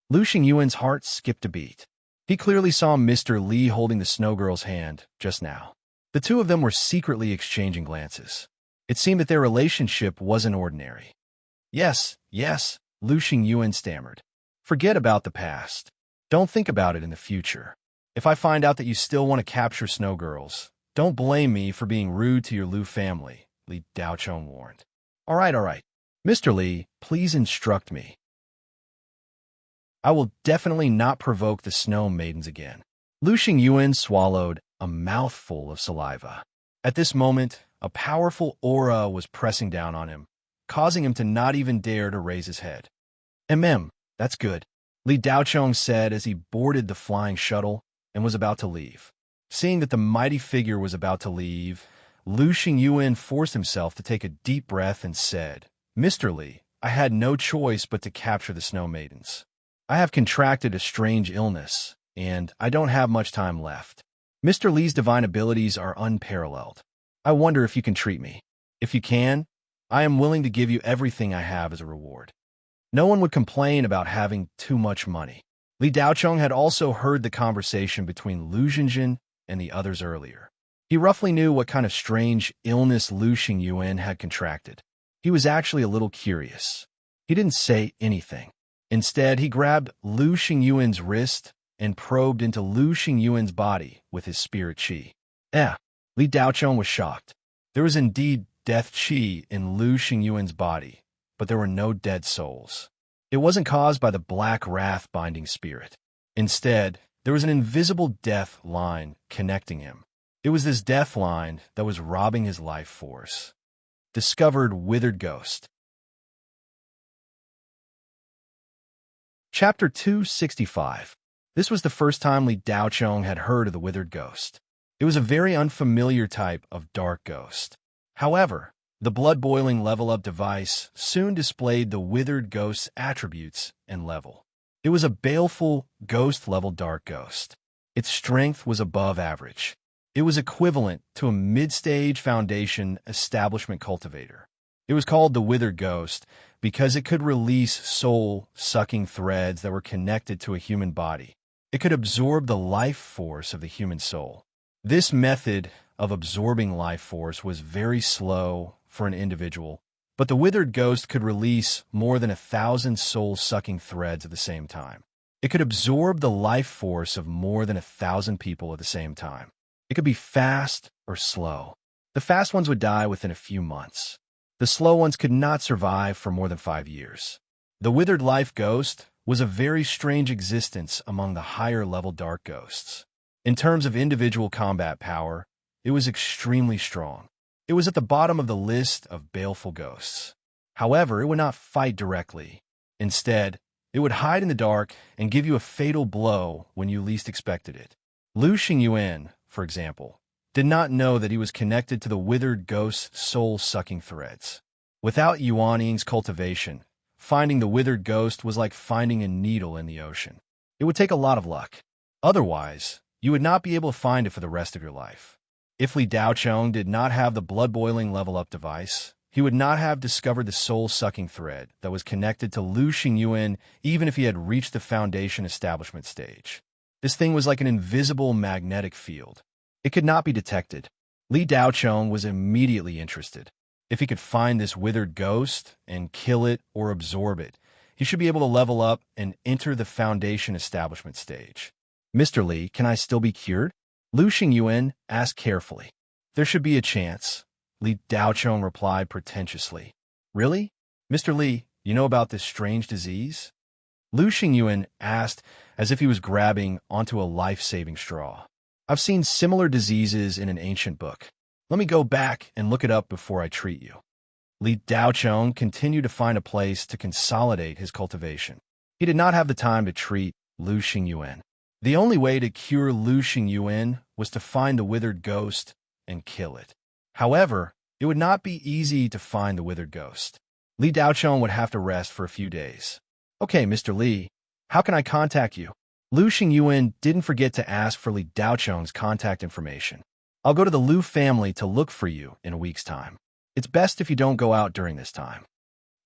Lu Xingyuan's heart skipped a beat. He clearly saw Mr. Li holding the snow girl's hand just now. The two of them were secretly exchanging glances. It seemed that their relationship wasn't ordinary. Yes, Lu Xingyuan stammered. "Forget about the past. Don't think about it in the future. If I find out that you still want to capture snow girls, don't blame me for being rude to your Lu family," Li Daochong warned. All right. Mr. Li, please instruct me. I will definitely not provoke the snow maidens again." Lu Xingyuan swallowed a mouthful of saliva. At this moment, a powerful aura was pressing down on him, causing him to not even dare to raise his head. That's good," Li Daochong said as he boarded the flying shuttle and was about to leave. Seeing that the mighty figure was about to leave, Lu Xingyuan forced himself to take a deep breath and said, "Mr. Li, I had no choice but to capture the snow maidens. I have contracted a strange illness, and I don't have much time left. Mr. Lee's divine abilities are unparalleled. I wonder if you can treat me. If you can, I am willing to give you everything I have as a reward. No one would complain about having too much money. Li Daocheng had also heard the conversation between Lu Jinjin and the others earlier. He roughly knew what kind of strange illness Lu Xingyuan had contracted. He was actually a little curious. He didn't say anything. Instead, he grabbed Lu Xingyuan's wrist and probed into Lu Xingyuan's body with his spirit qi. Li Daocheng was shocked. There was indeed death qi in Lu Xingyuan's body, but there were no dead souls. It wasn't caused by the black wrath binding spirit. Instead, there was an invisible death line connecting him. It was this death line that was robbing his life force. Discovered Withered Ghost. Chapter 265. This was the first time Li Daocheng had heard of the Withered Ghost. It was a very unfamiliar type of dark ghost. However, the blood-boiling level-up device soon displayed the Withered Ghost's attributes and level. It was a baleful, ghost-level dark ghost. Its strength was above average. It was equivalent to a mid-stage foundation establishment cultivator. It was called the Withered Ghost because it could release soul-sucking threads that were connected to a human body. It could absorb the life force of the human soul. This method of absorbing life force was very slow for an individual, but the Withered Ghost could release more than 1,000 soul-sucking threads at the same time. It could absorb the life force of more than 1,000 people at the same time. It could be fast or slow. The fast ones would die within a few months. The slow ones could not survive for more than 5 years. The Withered Life Ghost was a very strange existence among the higher-level dark ghosts. In terms of individual combat power, it was extremely strong. It was at the bottom of the list of baleful ghosts. However, it would not fight directly. Instead, it would hide in the dark and give you a fatal blow when you least expected it. Lu Xingyuan, for example, did not know that he was connected to the Withered Ghost's soul-sucking threads. Without Yuaning's cultivation, finding the Withered Ghost was like finding a needle in the ocean. It would take a lot of luck. Otherwise, you would not be able to find it for the rest of your life. If Li Daocheng did not have the blood-boiling level-up device, he would not have discovered the soul-sucking thread that was connected to Lu Xingyuan even if he had reached the foundation establishment stage. This thing was like an invisible magnetic field. It could not be detected. Li Daocheng was immediately interested. If he could find this Withered Ghost and kill it or absorb it, he should be able to level up and enter the foundation establishment stage. Mr. Li, can I still be cured? Lu Xingyuan asked carefully. There should be a chance, Li Daocheng replied pretentiously. Really? Mr. Li, you know about this strange disease? Lu Xingyuan asked as if he was grabbing onto a life-saving straw. I've seen similar diseases in an ancient book. Let me go back and look it up before I treat you. Li Daocheng continued to find a place to consolidate his cultivation. He did not have the time to treat Lu Xingyuan. The only way to cure Lu Xingyuan was to find the Withered Ghost and kill it. However, it would not be easy to find the Withered Ghost. Li Daocheng would have to rest for a few days. Okay, Mr. Li, how can I contact you? Lu Xingyuan didn't forget to ask for Li Daocheng's contact information. I'll go to the Lu family to look for you in a week's time. It's best if you don't go out during this time.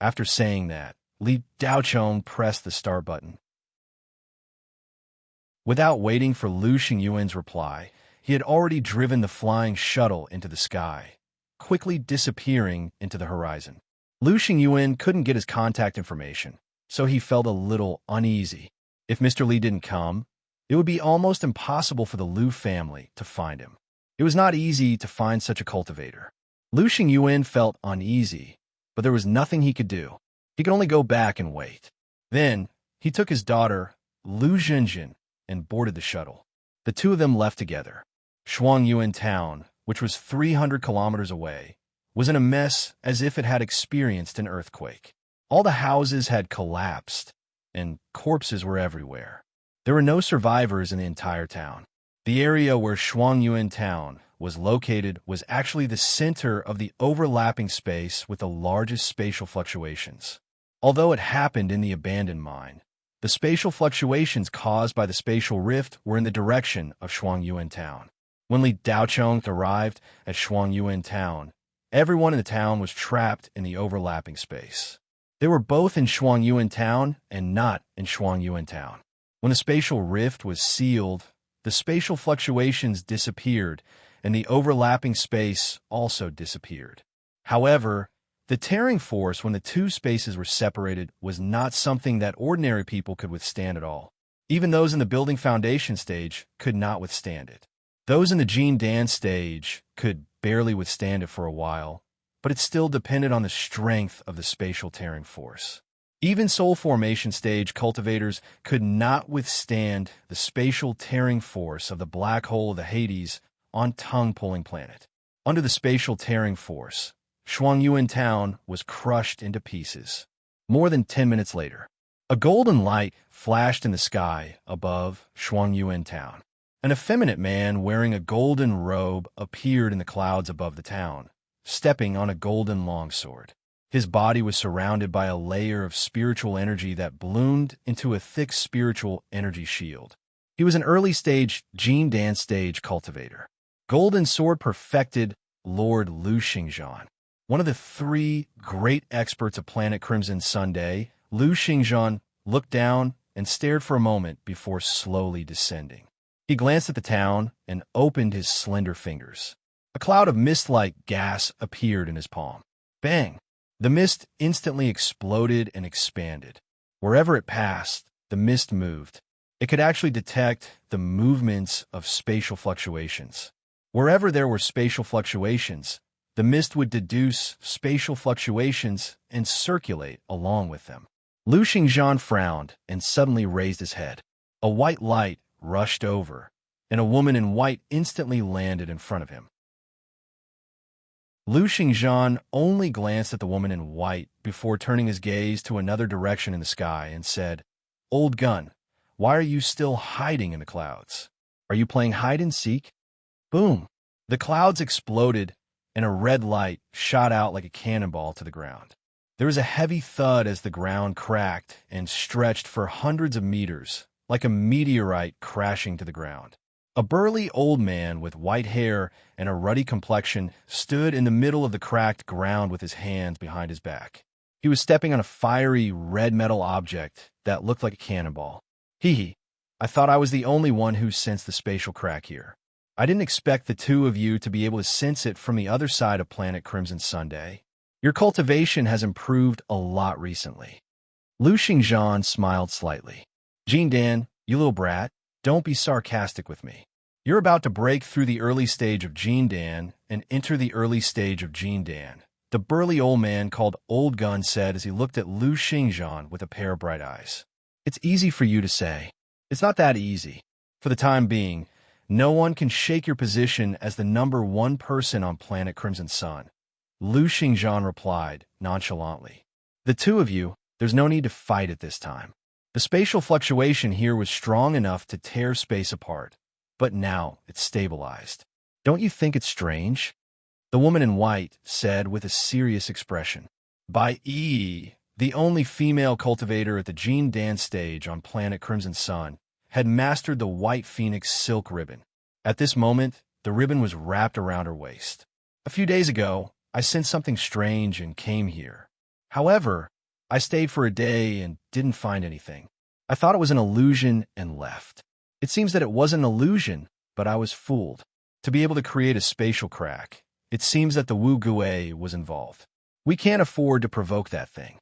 After saying that, Li Daocheng pressed the start button. Without waiting for Lu Xingyuan's reply, he had already driven the flying shuttle into the sky, quickly disappearing into the horizon. Lu Xingyuan couldn't get his contact information, so he felt a little uneasy. If Mr. Li didn't come, it would be almost impossible for the Lu family to find him. It was not easy to find such a cultivator. Lu Xingyuan felt uneasy, but there was nothing he could do. He could only go back and wait. Then, he took his daughter, Lu Jinjin, and boarded the shuttle. The two of them left together. Shuangyuan town, which was 300 kilometers away, was in a mess as if it had experienced an earthquake. All the houses had collapsed, and corpses were everywhere. There were no survivors in the entire town. The area where Shuangyuan town was located was actually the center of the overlapping space with the largest spatial fluctuations. Although it happened in the abandoned mine, The spatial fluctuations caused by the spatial rift were in the direction of Shuangyuan Town. When Li Daocheng arrived at Shuangyuan Town, everyone in the town was trapped in the overlapping space. They were both in Shuangyuan Town and not in Shuangyuan Town. When the spatial rift was sealed, the spatial fluctuations disappeared, and the overlapping space also disappeared. However, the tearing force when the two spaces were separated was not something that ordinary people could withstand at all. Even those in the building foundation stage could not withstand it. Those in the Jin Dan stage could barely withstand it for a while, but it still depended on the strength of the spatial tearing force. Even soul formation stage cultivators could not withstand the spatial tearing force of the black hole of the Hades on tongue-pulling planet. Under the spatial tearing force, Shuangyuan Town was crushed into pieces. More than 10 minutes later, a golden light flashed in the sky above Shuangyuan Town. An effeminate man wearing a golden robe appeared in the clouds above the town, stepping on a golden longsword. His body was surrounded by a layer of spiritual energy that bloomed into a thick spiritual energy shield. He was an early-stage Jin Dan stage cultivator. Golden Sword perfected Lord Lu Xingzhan. One of the three great experts of Planet Crimson Sunday, Lu Xingzhan looked down and stared for a moment before slowly descending. He glanced at the town and opened his slender fingers. A cloud of mist-like gas appeared in his palm. Bang! The mist instantly exploded and expanded. Wherever it passed, the mist moved. It could actually detect the movements of spatial fluctuations. Wherever there were spatial fluctuations, the mist would deduce spatial fluctuations and circulate along with them. Lu Xingzhan frowned and suddenly raised his head. A white light rushed over, and a woman in white instantly landed in front of him. Lu Xingzhan only glanced at the woman in white before turning his gaze to another direction in the sky and said, "Old gun, why are you still hiding in the clouds? Are you playing hide-and-seek?" Boom! The clouds exploded, and a red light shot out like a cannonball to the ground. There was a heavy thud as the ground cracked and stretched for hundreds of meters, like a meteorite crashing to the ground. A burly old man with white hair and a ruddy complexion stood in the middle of the cracked ground with his hands behind his back. He was stepping on a fiery red metal object that looked like a cannonball. Hee, I thought I was the only one who sensed the spatial crack here. I didn't expect the two of you to be able to sense it from the other side of Planet Crimson Sunday. Your cultivation has improved a lot recently. Lu Xingzhan smiled slightly. Jin Dan, you little brat, don't be sarcastic with me. You're about to break through the early stage of Jin Dan and enter the early stage of Jin Dan, the burly old man called Old Gun said as he looked at Lu Xingzhan with a pair of bright eyes. It's easy for you to say. It's not that easy. For the time being, no one can shake your position as the #1 person on Planet Crimson Sun. Lu Xingzhan replied nonchalantly. The two of you, there's no need to fight at this time. The spatial fluctuation here was strong enough to tear space apart, but now it's stabilized. Don't you think it's strange? The woman in white said with a serious expression. By the only female cultivator at the Jin Dan stage on Planet Crimson Sun, had mastered the white phoenix silk ribbon. At this moment, the ribbon was wrapped around her waist. A few days ago, I sensed something strange and came here. However, I stayed for a day and didn't find anything. I thought it was an illusion and left. It seems that it wasn't an illusion, but I was fooled. To be able to create a spatial crack, it seems that the Wu Gui was involved. We can't afford to provoke that thing.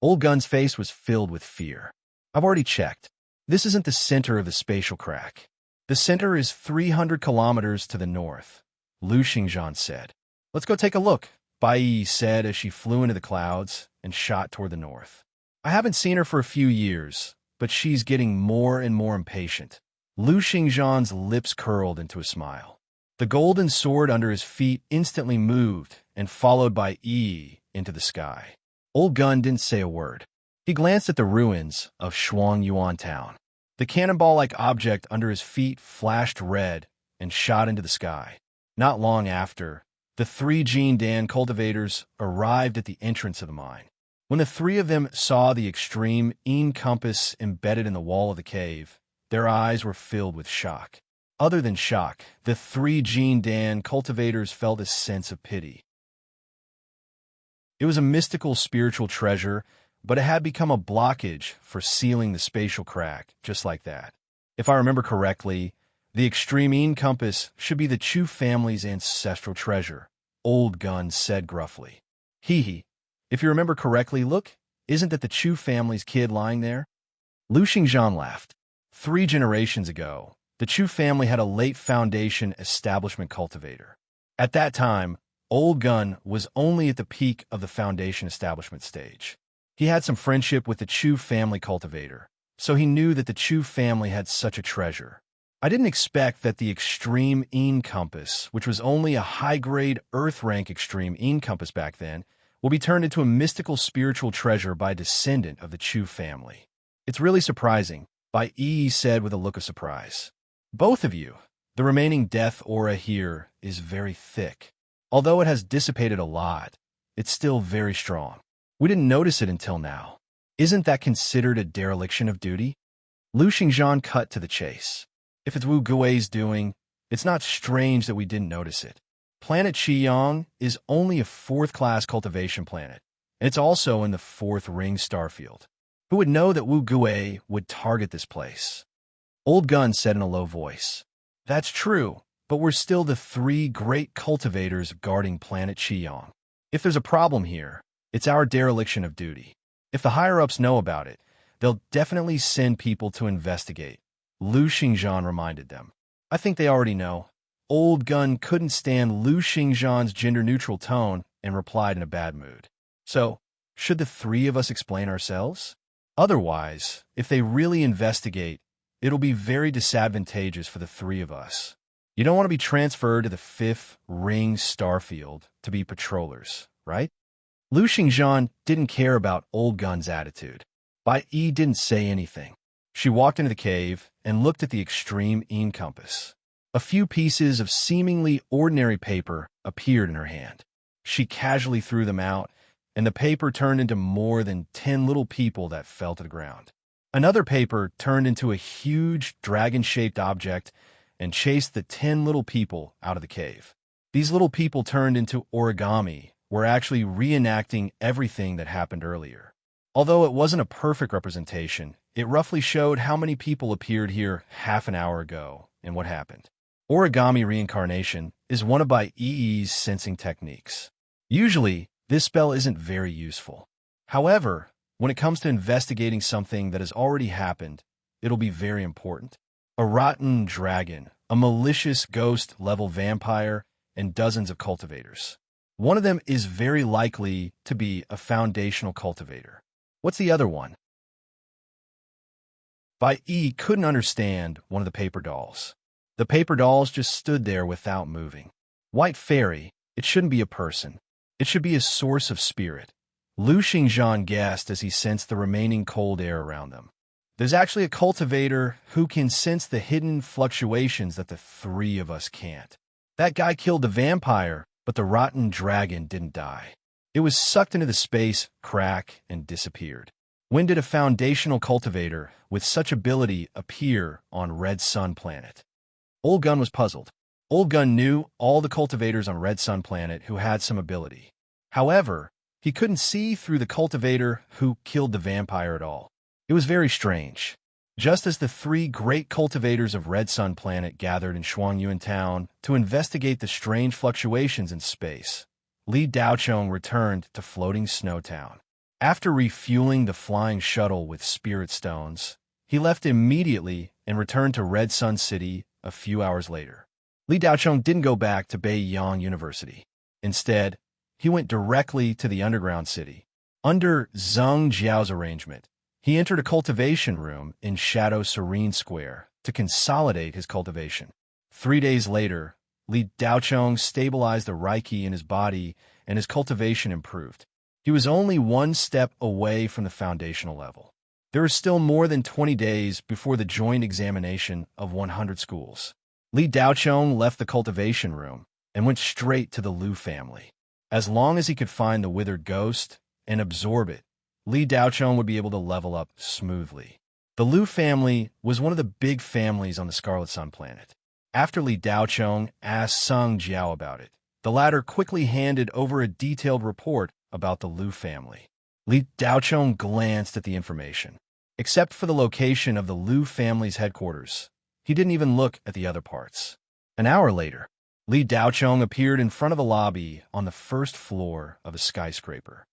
Old Gun's face was filled with fear. I've already checked. This isn't the center of the spatial crack. The center is 300 kilometers to the north, Lu Xingzhan said. Let's go take a look, Bai said as she flew into the clouds and shot toward the north. I haven't seen her for a few years, but she's getting more and more impatient. Lu Xingzhan's lips curled into a smile. The golden sword under his feet instantly moved and followed by into the sky. Old Gun didn't say a word. He glanced at the ruins of Shuangyuan Town. The cannonball-like object under his feet flashed red and shot into the sky. Not long after, the three Jin Dan cultivators arrived at the entrance of the mine. When the three of them saw the extreme compass embedded in the wall of the cave, their eyes were filled with shock. Other than shock, the three Jean Dan cultivators felt a sense of pity. It was a mystical spiritual treasure, but it had become a blockage for sealing the spatial crack, just like that. If I remember correctly, the extreme compass should be the Chu family's ancestral treasure, Old Gun said gruffly. Hee. If you remember correctly, look, isn't that the Chu family's kid lying there? Lu Xingjian laughed. 3 generations ago, the Chu family had a late Foundation establishment cultivator. At that time, Old Gun was only at the peak of the Foundation establishment stage. He had some friendship with the Chu family cultivator, so he knew that the Chu family had such a treasure. I didn't expect that the extreme compass, which was only a high-grade Earth rank extreme compass back then, will be turned into a mystical spiritual treasure by a descendant of the Chu family. It's really surprising, Bai Yi said with a look of surprise. Both of you. The remaining death aura here is very thick. Although it has dissipated a lot, it's still very strong. We didn't notice it until now. Isn't that considered a dereliction of duty? Lu Xingjian cut to the chase. If it's Wu Gui's doing, it's not strange that we didn't notice it. Planet Qiyang is only a 4th-class cultivation planet, and it's also in the 4th ring starfield. Who would know that Wu Gui would target this place? Old Gun said in a low voice. That's true, but we're still the 3 great cultivators guarding planet Qiyang. If there's a problem here, it's our dereliction of duty. If the higher-ups know about it, they'll definitely send people to investigate, Lu Xingjian reminded them. I think they already know. Old Gun couldn't stand Lu Xingjian's gender-neutral tone and replied in a bad mood. So, should the 3 of us explain ourselves? Otherwise, if they really investigate, it'll be very disadvantageous for the 3 of us. You don't want to be transferred to the 5th ring starfield to be patrollers, right? Lu Xingjian didn't care about Old Gun's attitude. Bai Yi didn't say anything. She walked into the cave and looked at the extreme compass. A few pieces of seemingly ordinary paper appeared in her hand. She casually threw them out, and the paper turned into more than 10 little people that fell to the ground. Another paper turned into a huge dragon-shaped object and chased the 10 little people out of the cave. These little people turned into origami, were actually reenacting everything that happened earlier. Although it wasn't a perfect representation, it roughly showed how many people appeared here half an hour ago and what happened. Origami reincarnation is one of Bai Yi's sensing techniques. Usually, this spell isn't very useful. However, when it comes to investigating something that has already happened, it'll be very important. A rotten dragon, a malicious ghost-level vampire, and dozens of cultivators. One of them is very likely to be a foundational cultivator. What's the other one? Bai Yi couldn't understand one of the paper dolls. The paper dolls just stood there without moving. White fairy, it shouldn't be a person. It should be a source of spirit. Lu Xingjian guessed as he sensed the remaining cold air around them. There's actually a cultivator who can sense the hidden fluctuations that the 3 of us can't. That guy killed the vampire, but the rotten dragon didn't die. It was sucked into the space crack and disappeared. When did a foundational cultivator with such ability appear on Red Sun Planet? Old Gun was puzzled. Old Gun knew all the cultivators on Red Sun Planet who had some ability. However, he couldn't see through the cultivator who killed the vampire at all. It was very strange. Just as the 3 great cultivators of Red Sun Planet gathered in Shuangyuan Town to investigate the strange fluctuations in space, Li Daochong returned to Floating Snow Town. After refueling the flying shuttle with spirit stones, he left immediately and returned to Red Sun City a few hours later. Li Daochong didn't go back to Beiyang University. Instead, he went directly to the underground city. Under Zheng Jiao's arrangement, he entered a cultivation room in Shadow Serene Square to consolidate his cultivation. 3 days later, Li Daochong stabilized the Reiki in his body and his cultivation improved. He was only 1 step away from the foundational level. There were still more than 20 days before the joint examination of 100 schools. Li Daochong left the cultivation room and went straight to the Lu family. As long as he could find the withered ghost and absorb it, Li Daochong would be able to level up smoothly. The Lu family was one of the big families on the Scarlet Sun planet. After Li Daochong asked Sung Jiao about it, the latter quickly handed over a detailed report about the Lu family. Li Daochong glanced at the information. Except for the location of the Lu family's headquarters, he didn't even look at the other parts. An hour later, Li Daochong appeared in front of a lobby on the first floor of a skyscraper.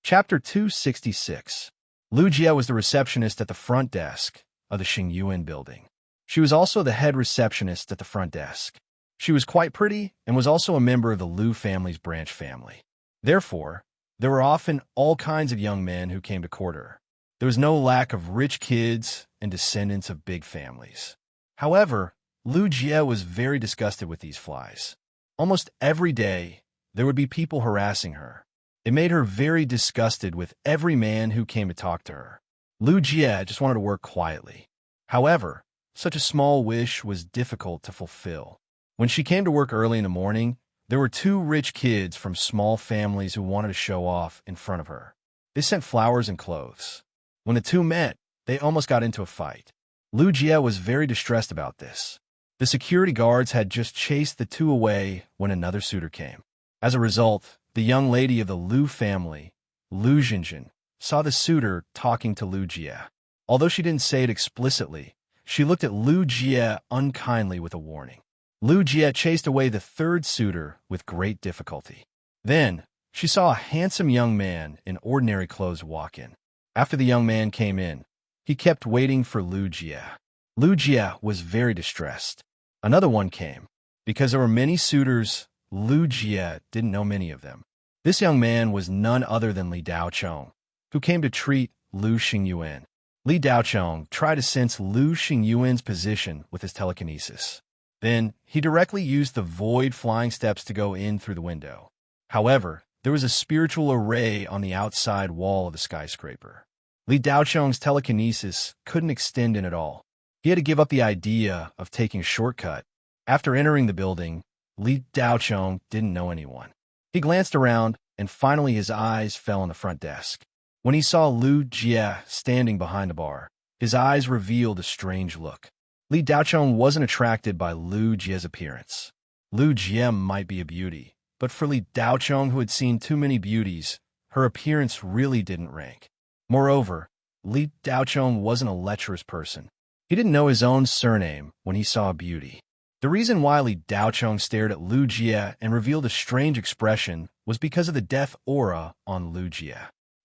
Chapter 266. Lu Jie was the receptionist at the front desk of the Xingyuan building. She was also the head receptionist at the front desk. She was quite pretty and was also a member of the Lu family's branch family. Therefore, there were often all kinds of young men who came to court her. There was no lack of rich kids and descendants of big families. However, Lu Jie was very disgusted with these flies. Almost every day, there would be people harassing her. It made her very disgusted with every man who came to talk to her. Lu Jie just wanted to work quietly. However, such a small wish was difficult to fulfill. When she came to work early in the morning, there were two rich kids from small families who wanted to show off in front of her. They sent flowers and clothes. When the two met, they almost got into a fight. Lu Jie was very distressed about this. The security guards had just chased the two away when another suitor came. As a result, the young lady of the Lu family, Lu Jinjin, saw the suitor talking to Lu Jie. Although she didn't say it explicitly, she looked at Lu Jie unkindly with a warning. Lu Jie chased away the third suitor with great difficulty. Then, she saw a handsome young man in ordinary clothes walk in. After the young man came in, he kept waiting for Lu Jie. Lu Jie was very distressed. Another one came. Because there were many suitors, Lu Jie didn't know many of them. This young man was none other than Li Daochong, who came to treat Lu Xingyuan. Li Daochong tried to sense Lu Xingyuan's position with his telekinesis. Then, he directly used the void flying steps to go in through the window. However, there was a spiritual array on the outside wall of the skyscraper. Li Daochong's telekinesis couldn't extend in at all. He had to give up the idea of taking a shortcut. After entering the building, Li Daochong didn't know anyone. He glanced around, and finally his eyes fell on the front desk. When he saw Lu Jie standing behind the bar, his eyes revealed a strange look. Li Daochong wasn't attracted by Lu Jie's appearance. Lu Jie might be a beauty, but for Li Daochong, who had seen too many beauties, her appearance really didn't rank. Moreover, Li Daochong wasn't a lecherous person. He didn't know his own surname when he saw a beauty. The reason why Li Daochong stared at Lu Jie and revealed a strange expression was because of the death aura on Lu Jie.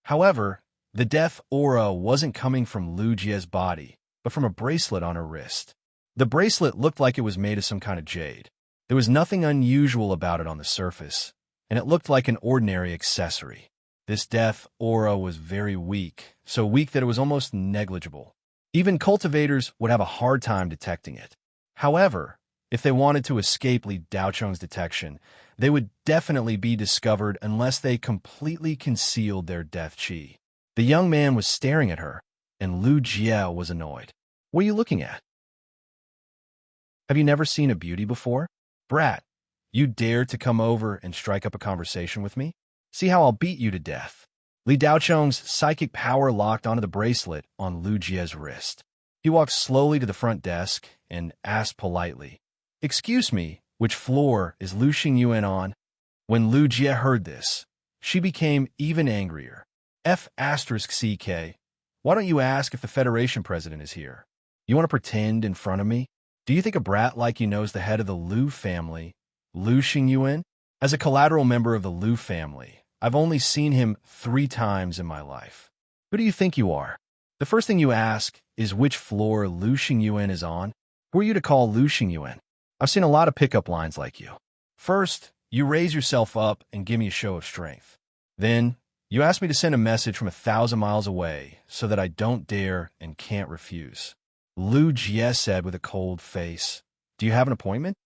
However, the death aura wasn't coming from Lu Jie's body, but from a bracelet on her wrist. The bracelet looked like it was made of some kind of jade. There was nothing unusual about it on the surface, and it looked like an ordinary accessory. This death aura was very weak, so weak that it was almost negligible. Even cultivators would have a hard time detecting it. However, if they wanted to escape Li Daochong's detection, they would definitely be discovered unless they completely concealed their death chi. The young man was staring at her, and Lu Jie was annoyed. What are you looking at? Have you never seen a beauty before? Brat, you dare to come over and strike up a conversation with me? See how I'll beat you to death. Li Daochong's psychic power locked onto the bracelet on Lu Jie's wrist. He walked slowly to the front desk and asked politely, "Excuse me, which floor is Lu Xingyuan on?" When Lu Jie heard this, she became even angrier. F***CK, why don't you ask if the Federation president is here? You want to pretend in front of me? Do you think a brat like you knows the head of the Lu family, Lu Xingyuan? As a collateral member of the Lu family, I've only seen him 3 times in my life. Who do you think you are? The first thing you ask is which floor Lu Xingyuan is on. Who are you to call Lu Xingyuan? I've seen a lot of pickup lines like you. First, you raise yourself up and give me a show of strength. Then, you ask me to send a message from 1,000 miles away so that I don't dare and can't refuse. Lu Jie said with a cold face, "Do you have an appointment?"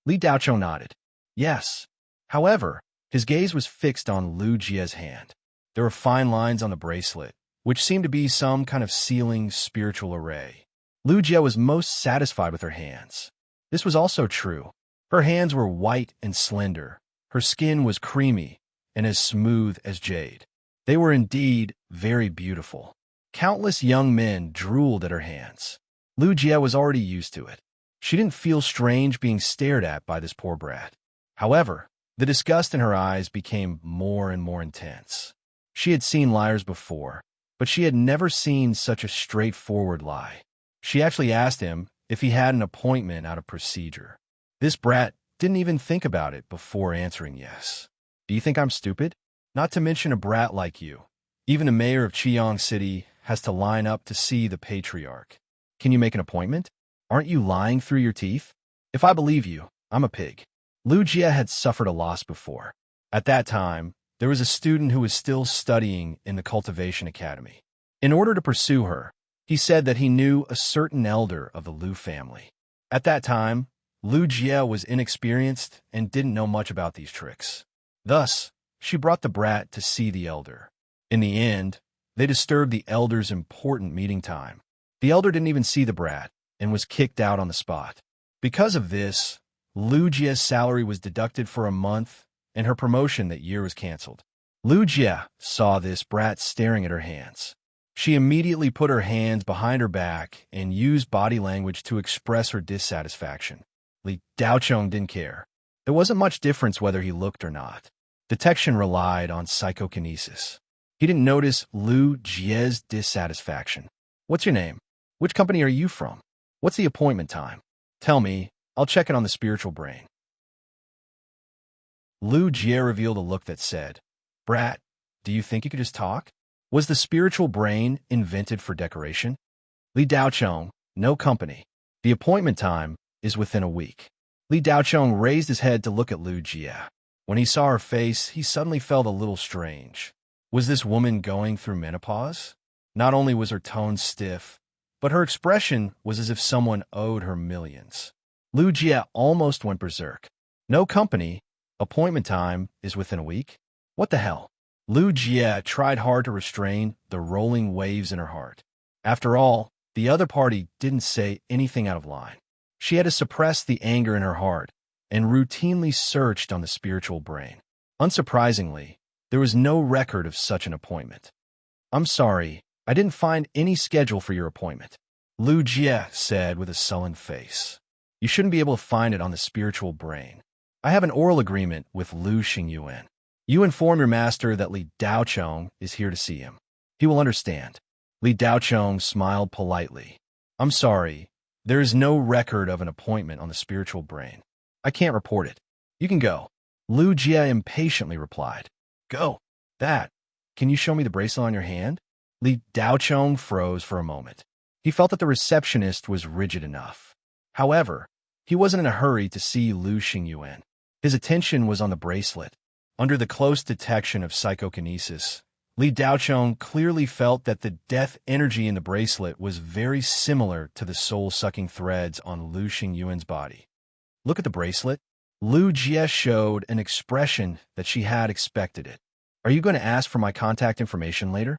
Li Daochong nodded. Yes. However, his gaze was fixed on Lu Jie's hand. There were fine lines on the bracelet, which seemed to be some kind of sealing spiritual array. Lu Jie was most satisfied with her hands. This was also true. Her hands were white and slender, her skin was creamy, and as smooth as jade. They were indeed very beautiful. Countless young men drooled at her hands. Lu Jie was already used to it. She didn't feel strange being stared at by this poor brat. However, the disgust in her eyes became more and more intense. She had seen liars before, but she had never seen such a straightforward lie. She actually asked him if he had an appointment out of procedure. This brat didn't even think about it before answering yes. Do you think I'm stupid? Not to mention a brat like you. Even the mayor of Chiang City has to line up to see the patriarch. Can you make an appointment? Aren't you lying through your teeth? If I believe you, I'm a pig. Lu Jie had suffered a loss before. At that time, there was a student who was still studying in the Cultivation Academy. In order to pursue her, he said that he knew a certain elder of the Lu family. At that time, Lu Jie was inexperienced and didn't know much about these tricks. Thus, she brought the brat to see the elder. In the end, they disturbed the elder's important meeting time. The elder didn't even see the brat and was kicked out on the spot. Because of this, Lu Jie's salary was deducted for a month and her promotion that year was canceled. Lu Jie saw this brat staring at her hands. She immediately put her hands behind her back and used body language to express her dissatisfaction. Li Daocheng didn't care. There wasn't much difference whether he looked or not. Detection relied on psychokinesis. He didn't notice Lu Jie's dissatisfaction. What's your name? Which company are you from? What's the appointment time? Tell me, I'll check it on the spiritual brain. Lu Jie revealed a look that said, Brat, do you think you could just talk? Was the spiritual brain invented for decoration? Li Daocheng, no company. The appointment time is within a week. Li Daocheng raised his head to look at Lu Jie. When he saw her face, he suddenly felt a little strange. Was this woman going through menopause? Not only was her tone stiff, but her expression was as if someone owed her millions. Lu Jie almost went berserk. No company. Appointment time is within a week? What the hell? Lu Jie tried hard to restrain the rolling waves in her heart. After all, the other party didn't say anything out of line. She had to suppress the anger in her heart and routinely searched on the spiritual brain. Unsurprisingly, there was no record of such an appointment. I'm sorry, I didn't find any schedule for your appointment, Lu Jie said with a sullen face. You shouldn't be able to find it on the spiritual brain. I have an oral agreement with Lu Xingyuan. You inform your master that Li Daocheng is here to see him. He will understand. Li Daocheng smiled politely. I'm sorry, there is no record of an appointment on the spiritual brain. I can't report it. You can go. Lu Jie impatiently replied. Go. That. Can you show me the bracelet on your hand? Li Daocheng froze for a moment. He felt that the receptionist was rigid enough. However, he wasn't in a hurry to see Lu Xingyuan. His attention was on the bracelet. Under the close detection of psychokinesis, Li Daocheng clearly felt that the death energy in the bracelet was very similar to the soul-sucking threads on Lu Xingyuan's body. Look at the bracelet. Lu Jie showed an expression that she had expected it. Are you going to ask for my contact information later?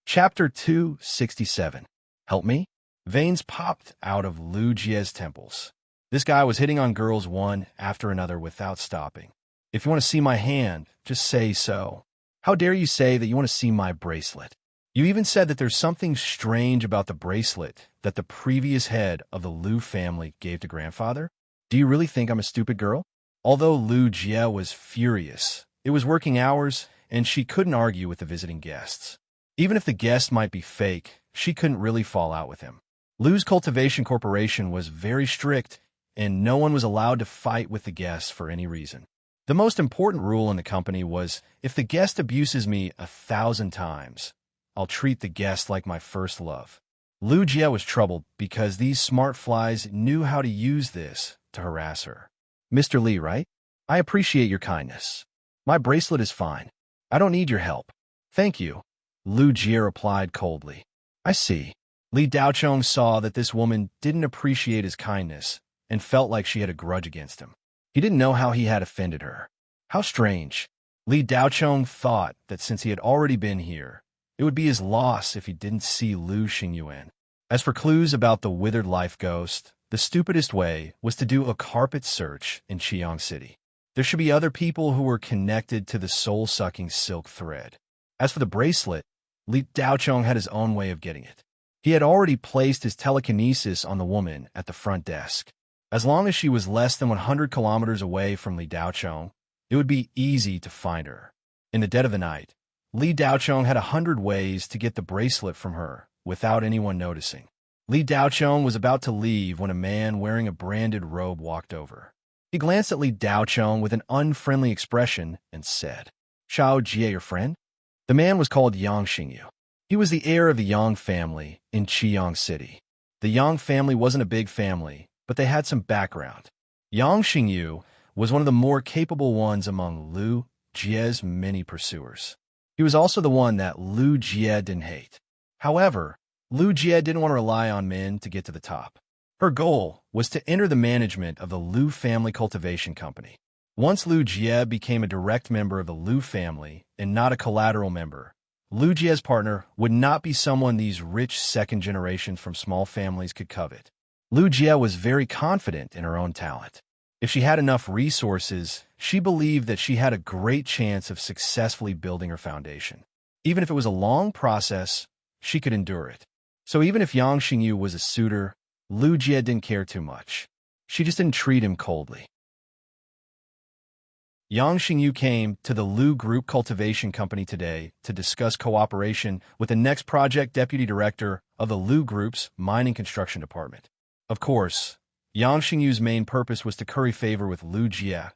Chapter 267. Help me? Veins popped out of Lu Jie's temples. This guy was hitting on girls one after another without stopping. If you want to see my hand, just say so. How dare you say that you want to see my bracelet? You even said that there's something strange about the bracelet that the previous head of the Lu family gave to grandfather? Do you really think I'm a stupid girl? Although Lu Jie was furious, it was working hours, and she couldn't argue with the visiting guests. Even if the guest might be fake, she couldn't really fall out with him. Lu's Cultivation Corporation was very strict, and no one was allowed to fight with the guests for any reason. The most important rule in the company was, if the guest abuses me 1,000 times, I'll treat the guest like my first love. Lu Jie was troubled because these smart flies knew how to use this to harass her. Mr. Li, right? I appreciate your kindness. My bracelet is fine. I don't need your help. Thank you, Lu Jie replied coldly. I see. Li Daocheng saw that this woman didn't appreciate his kindness and felt like she had a grudge against him. He didn't know how he had offended her. How strange. Li Daocheng thought that since he had already been here, it would be his loss if he didn't see Lu Xingyuan. As for clues about the withered life ghost, The stupidest way was to do a carpet search in Chiang City. There should be other people who were connected to the soul-sucking silk thread. As for the bracelet, Li Daochong had his own way of getting it. He had already placed his telekinesis on the woman at the front desk. As long as she was less than 100 kilometers away from Li Daochong, it would be easy to find her. In the dead of the night, Li Daochong had 100 ways to get the bracelet from her without anyone noticing. Li Daochong was about to leave when a man wearing a branded robe walked over. He glanced at Li Daochong with an unfriendly expression and said, "Xiao Jie, your friend?" The man was called Yang Xingyu. He was the heir of the Yang family in Chiang City. The Yang family wasn't a big family, but they had some background. Yang Xingyu was one of the more capable ones among Lu Jie's many pursuers. He was also the one that Lu Jie didn't hate. However, Lu Jie didn't want to rely on men to get to the top. Her goal was to enter the management of the Lu family cultivation company. Once Lu Jie became a direct member of the Lu family and not a collateral member, Lu Jie's partner would not be someone these rich second generations from small families could covet. Lu Jie was very confident in her own talent. If she had enough resources, she believed that she had a great chance of successfully building her foundation. Even if it was a long process, she could endure it. So even if Yang Xingyu was a suitor, Lu Jie didn't care too much. She just didn't treat him coldly. Yang Xingyu came to the Lu Group Cultivation Company today to discuss cooperation with the next project deputy director of the Lu Group's mining construction department. Of course, Yang Xingyu's main purpose was to curry favor with Lu Jie,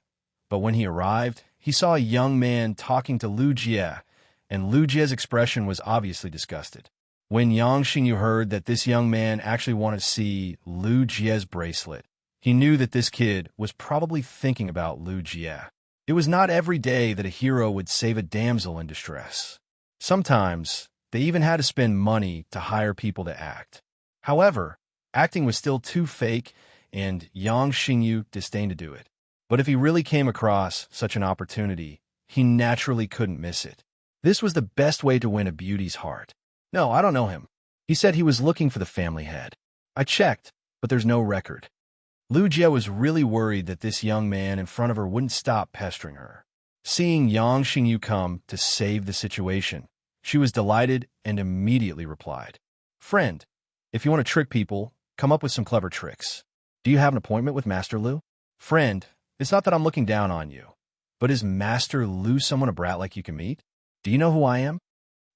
but when he arrived, he saw a young man talking to Lu Jie, and Lu Jie's expression was obviously disgusted. When Yang Xingyu heard that this young man actually wanted to see Lu Jie's bracelet, he knew that this kid was probably thinking about Lu Jie. It was not every day that a hero would save a damsel in distress. Sometimes, they even had to spend money to hire people to act. However, acting was still too fake, and Yang Xingyu disdained to do it. But if he really came across such an opportunity, he naturally couldn't miss it. This was the best way to win a beauty's heart. "No, I don't know him. He said he was looking for the family head. I checked, but there's no record." Lu Jie was really worried that this young man in front of her wouldn't stop pestering her. Seeing Yang Xingyu come to save the situation, she was delighted and immediately replied, "Friend, if you want to trick people, come up with some clever tricks. Do you have an appointment with Master Lu?" "Friend, it's not that I'm looking down on you, but is Master Lu someone a brat like you can meet? Do you know who I am?"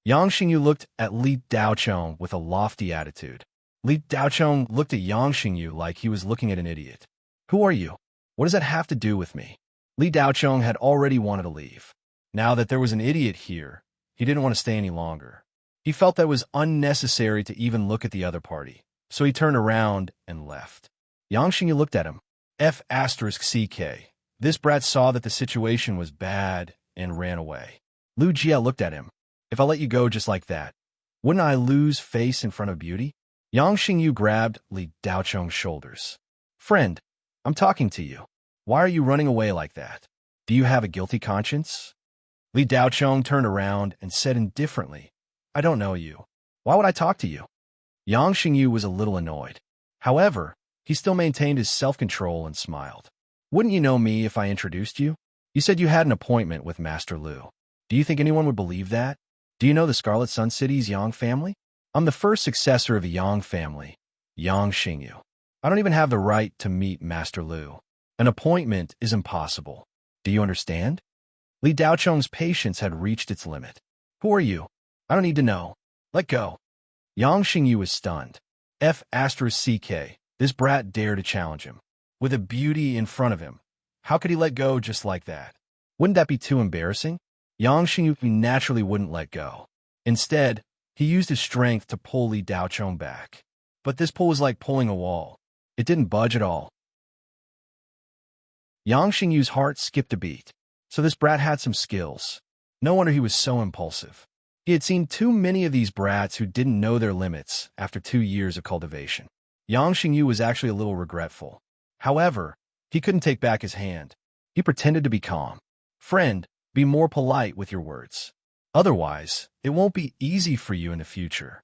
Yang Xingyu looked at Li Daochong with a lofty attitude. Li Daochong looked at Yang Xingyu like he was looking at an idiot. "Who are you? What does that have to do with me?" Li Daochong had already wanted to leave. Now that there was an idiot here, he didn't want to stay any longer. He felt that it was unnecessary to even look at the other party, so he turned around and left. Yang Xingyu looked at him. F***CK. This brat saw that the situation was bad and ran away. Lu Jie looked at him. "If I let you go just like that, wouldn't I lose face in front of beauty?" Yang Xingyu grabbed Li Daochong's shoulders. "Friend, I'm talking to you. Why are you running away like that? Do you have a guilty conscience?" Li Daochong turned around and said indifferently, "I don't know you. Why would I talk to you?" Yang Xingyu was a little annoyed. However, he still maintained his self-control and smiled. "Wouldn't you know me if I introduced you? You said you had an appointment with Master Lu. Do you think anyone would believe that? Do you know the Scarlet Sun City's Yang family? I'm the first successor of the Yang family, Yang Xingyu. I don't even have the right to meet Master Lu. An appointment is impossible. Do you understand?" Li Daochong's patience had reached its limit. "Who are you? I don't need to know. Let go." Yang Xingyu was stunned. F***CK. This brat dared to challenge him. With a beauty in front of him, how could he let go just like that? Wouldn't that be too embarrassing? Yang Xingyu naturally wouldn't let go. Instead, he used his strength to pull Li Daochong back. But this pull was like pulling a wall. It didn't budge at all. Yang Xingyu's heart skipped a beat. So this brat had some skills. No wonder he was so impulsive. He had seen too many of these brats who didn't know their limits after 2 years of cultivation. Yang Xingyu was actually a little regretful. However, he couldn't take back his hand. He pretended to be calm. "Friend, be more polite with your words. Otherwise, it won't be easy for you in the future."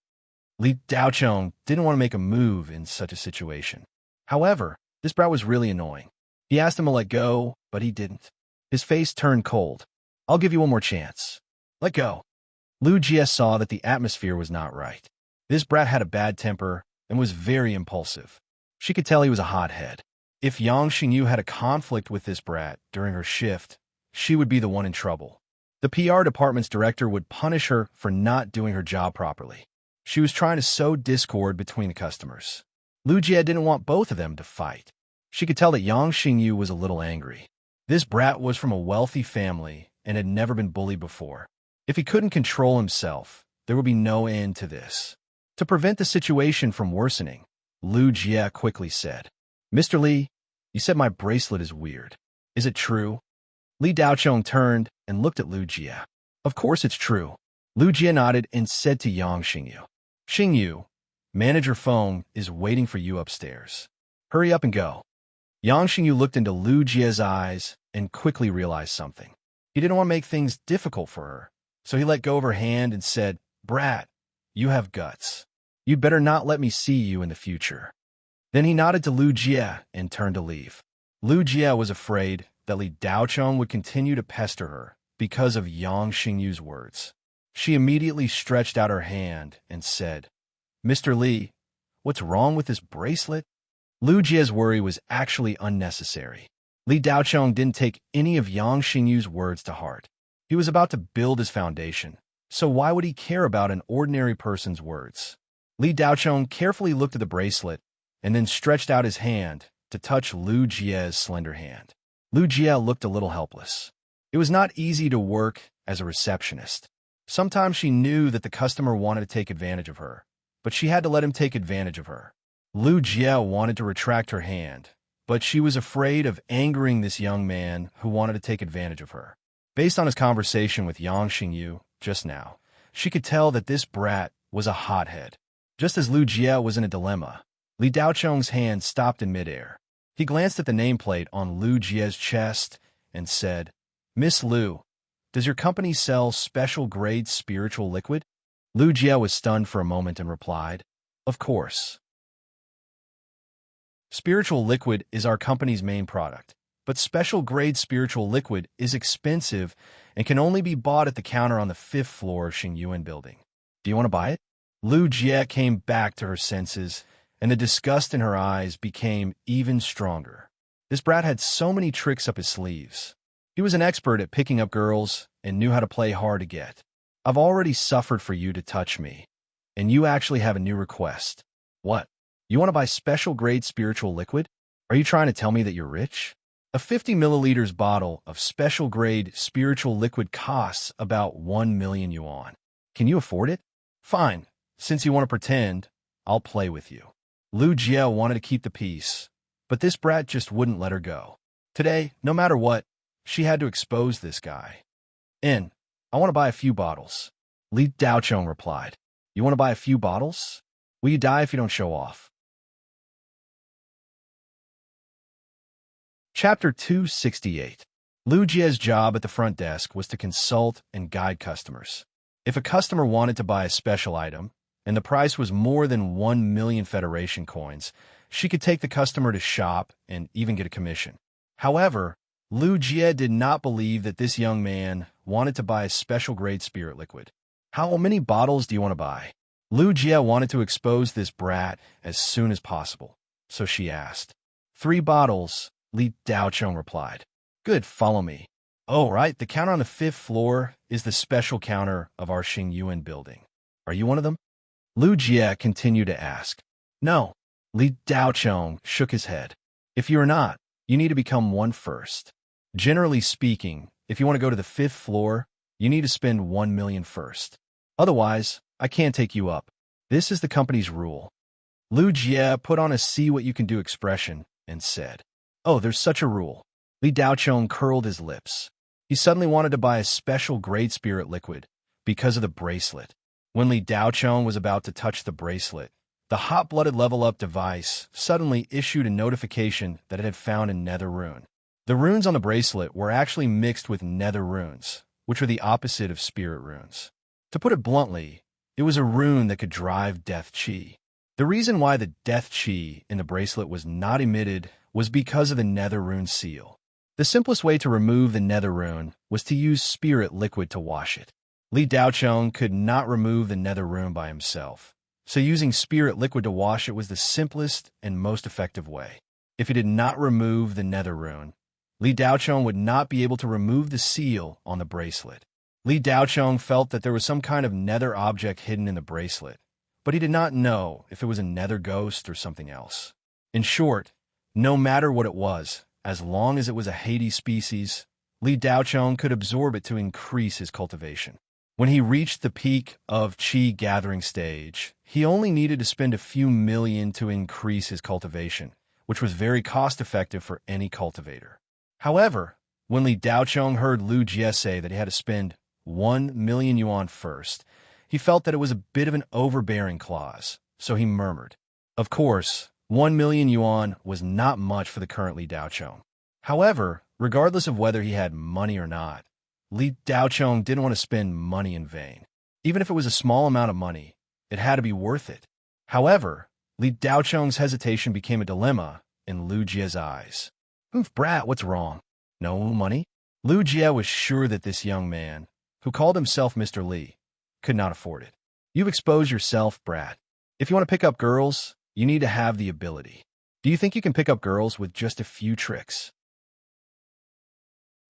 Li Daochong didn't want to make a move in such a situation. However, this brat was really annoying. He asked him to let go, but he didn't. His face turned cold. I'll give you one more chance. Let go. Lu Jie saw that the atmosphere was not right. This brat had a bad temper and was very impulsive. She could tell he was a hothead. If Yang Xingyu had a conflict with this brat during her shift, she would be the one in trouble. The PR department's director would punish her for not doing her job properly. She was trying to sow discord between the customers. Lu Jie didn't want both of them to fight. She could tell that Yang Xingyu was a little angry. This brat was from a wealthy family and had never been bullied before. If he couldn't control himself, there would be no end to this. To prevent the situation from worsening, Lu Jie quickly said, "Mr. Li, you said my bracelet is weird. Is it true?" Li Daochong turned and looked at Lu Jie. "Of course it's true." Lu Jie nodded and said to Yang Xingyu, "Xingyu, manager phone is waiting for you upstairs. Hurry up and go." Yang Xingyu looked into Lu Jie's eyes and quickly realized something. He didn't want to make things difficult for her, so he let go of her hand and said, "Brat, you have guts. You'd better not let me see you in the future." Then he nodded to Lu Jie and turned to leave. Lu Jie was afraid that Li Daochong would continue to pester her because of Yang Xingyu's words. She immediately stretched out her hand and said, "Mr. Li, what's wrong with this bracelet?" Lu Jie's worry was actually unnecessary. Li Daochong didn't take any of Yang Xingyu's words to heart. He was about to build his foundation, so why would he care about an ordinary person's words? Li Daochong carefully looked at the bracelet and then stretched out his hand to touch Lu Jie's slender hand. Lu Jie looked a little helpless. It was not easy to work as a receptionist. Sometimes she knew that the customer wanted to take advantage of her, but she had to let him take advantage of her. Lu Jie wanted to retract her hand, but she was afraid of angering this young man who wanted to take advantage of her. Based on his conversation with Yang Xingyu just now, she could tell that this brat was a hothead. Just as Lu Jie was in a dilemma, Li Daochong's hand stopped in midair. He glanced at the nameplate on Lu Jie's chest and said, "Miss Lu, does your company sell special grade spiritual liquid?" Lu Jie was stunned for a moment and replied, "Of course. Spiritual liquid is our company's main product, but special grade spiritual liquid is expensive and can only be bought at the counter on the 5th floor of Xingyuan building. Do you want to buy it?" Lu Jie came back to her senses, and the disgust in her eyes became even stronger. This brat had so many tricks up his sleeves. He was an expert at picking up girls and knew how to play hard to get. "I've already suffered for you to touch me, and you actually have a new request." "What? You want to buy special grade spiritual liquid? Are you trying to tell me that you're rich?" A 50 milliliters bottle of special grade spiritual liquid costs about 1 million yuan. Can you afford it? Fine. Since you want to pretend, I'll play with you. Lu Jie wanted to keep the peace, but this brat just wouldn't let her go. Today, no matter what, she had to expose this guy. "I want to buy a few bottles." Li Daochong replied. "You want to buy a few bottles? Will you die if you don't show off?" Chapter 268. Lu Jie's job at the front desk was to consult and guide customers. If a customer wanted to buy a special item, and the price was more than 1 million Federation coins, she could take the customer to shop and even get a commission. However, Lu Jie did not believe that this young man wanted to buy a special grade spirit liquid. "How many bottles do you want to buy?" Lu Jie wanted to expose this brat as soon as possible, so she asked. 3 bottles, Li Daochong replied. "Good, follow me." "Oh, right, the counter on the 5th floor is the special counter of our Xingyuan building. Are you one of them?" Lu Jie continued to ask. "No." Li Daochong shook his head. "If you are not, you need to become one first. Generally speaking, if you want to go to the 5th floor, you need to spend 1 million first. Otherwise, I can't take you up. This is the company's rule." Lu Jie put on a see-what-you-can-do expression and said, "Oh, there's such a rule." Li Daochong curled his lips. He suddenly wanted to buy a special grade spirit liquid because of the bracelet. When Li Daochong was about to touch the bracelet, the hot-blooded level-up device suddenly issued a notification that it had found a nether rune. The runes on the bracelet were actually mixed with nether runes, which are the opposite of spirit runes. To put it bluntly, it was a rune that could drive death chi. The reason why the death chi in the bracelet was not emitted was because of the nether rune seal. The simplest way to remove the nether rune was to use spirit liquid to wash it. Li Daocheng could not remove the nether rune by himself, so using spirit liquid to wash it was the simplest and most effective way. If he did not remove the nether rune, Li Daocheng would not be able to remove the seal on the bracelet. Li Daocheng felt that there was some kind of nether object hidden in the bracelet, but he did not know if it was a nether ghost or something else. In short, no matter what it was, as long as it was a Hades species, Li Daocheng could absorb it to increase his cultivation. When he reached the peak of Qi gathering stage, he only needed to spend a few million to increase his cultivation, which was very cost-effective for any cultivator. However, when Li Daocheng heard Lu Jie say that he had to spend 1 million yuan first, he felt that it was a bit of an overbearing clause, so he murmured. Of course, 1 million yuan was not much for the current Li Daocheng. However, regardless of whether he had money or not, Li Daocheng didn't want to spend money in vain. Even if it was a small amount of money, it had to be worth it. However, Li Daocheng's hesitation became a dilemma in Lu Jie's eyes. Oof, brat, what's wrong? No money? Lu Jie was sure that this young man, who called himself Mr. Li, could not afford it. You've exposed yourself, brat. If you want to pick up girls, you need to have the ability. Do you think you can pick up girls with just a few tricks?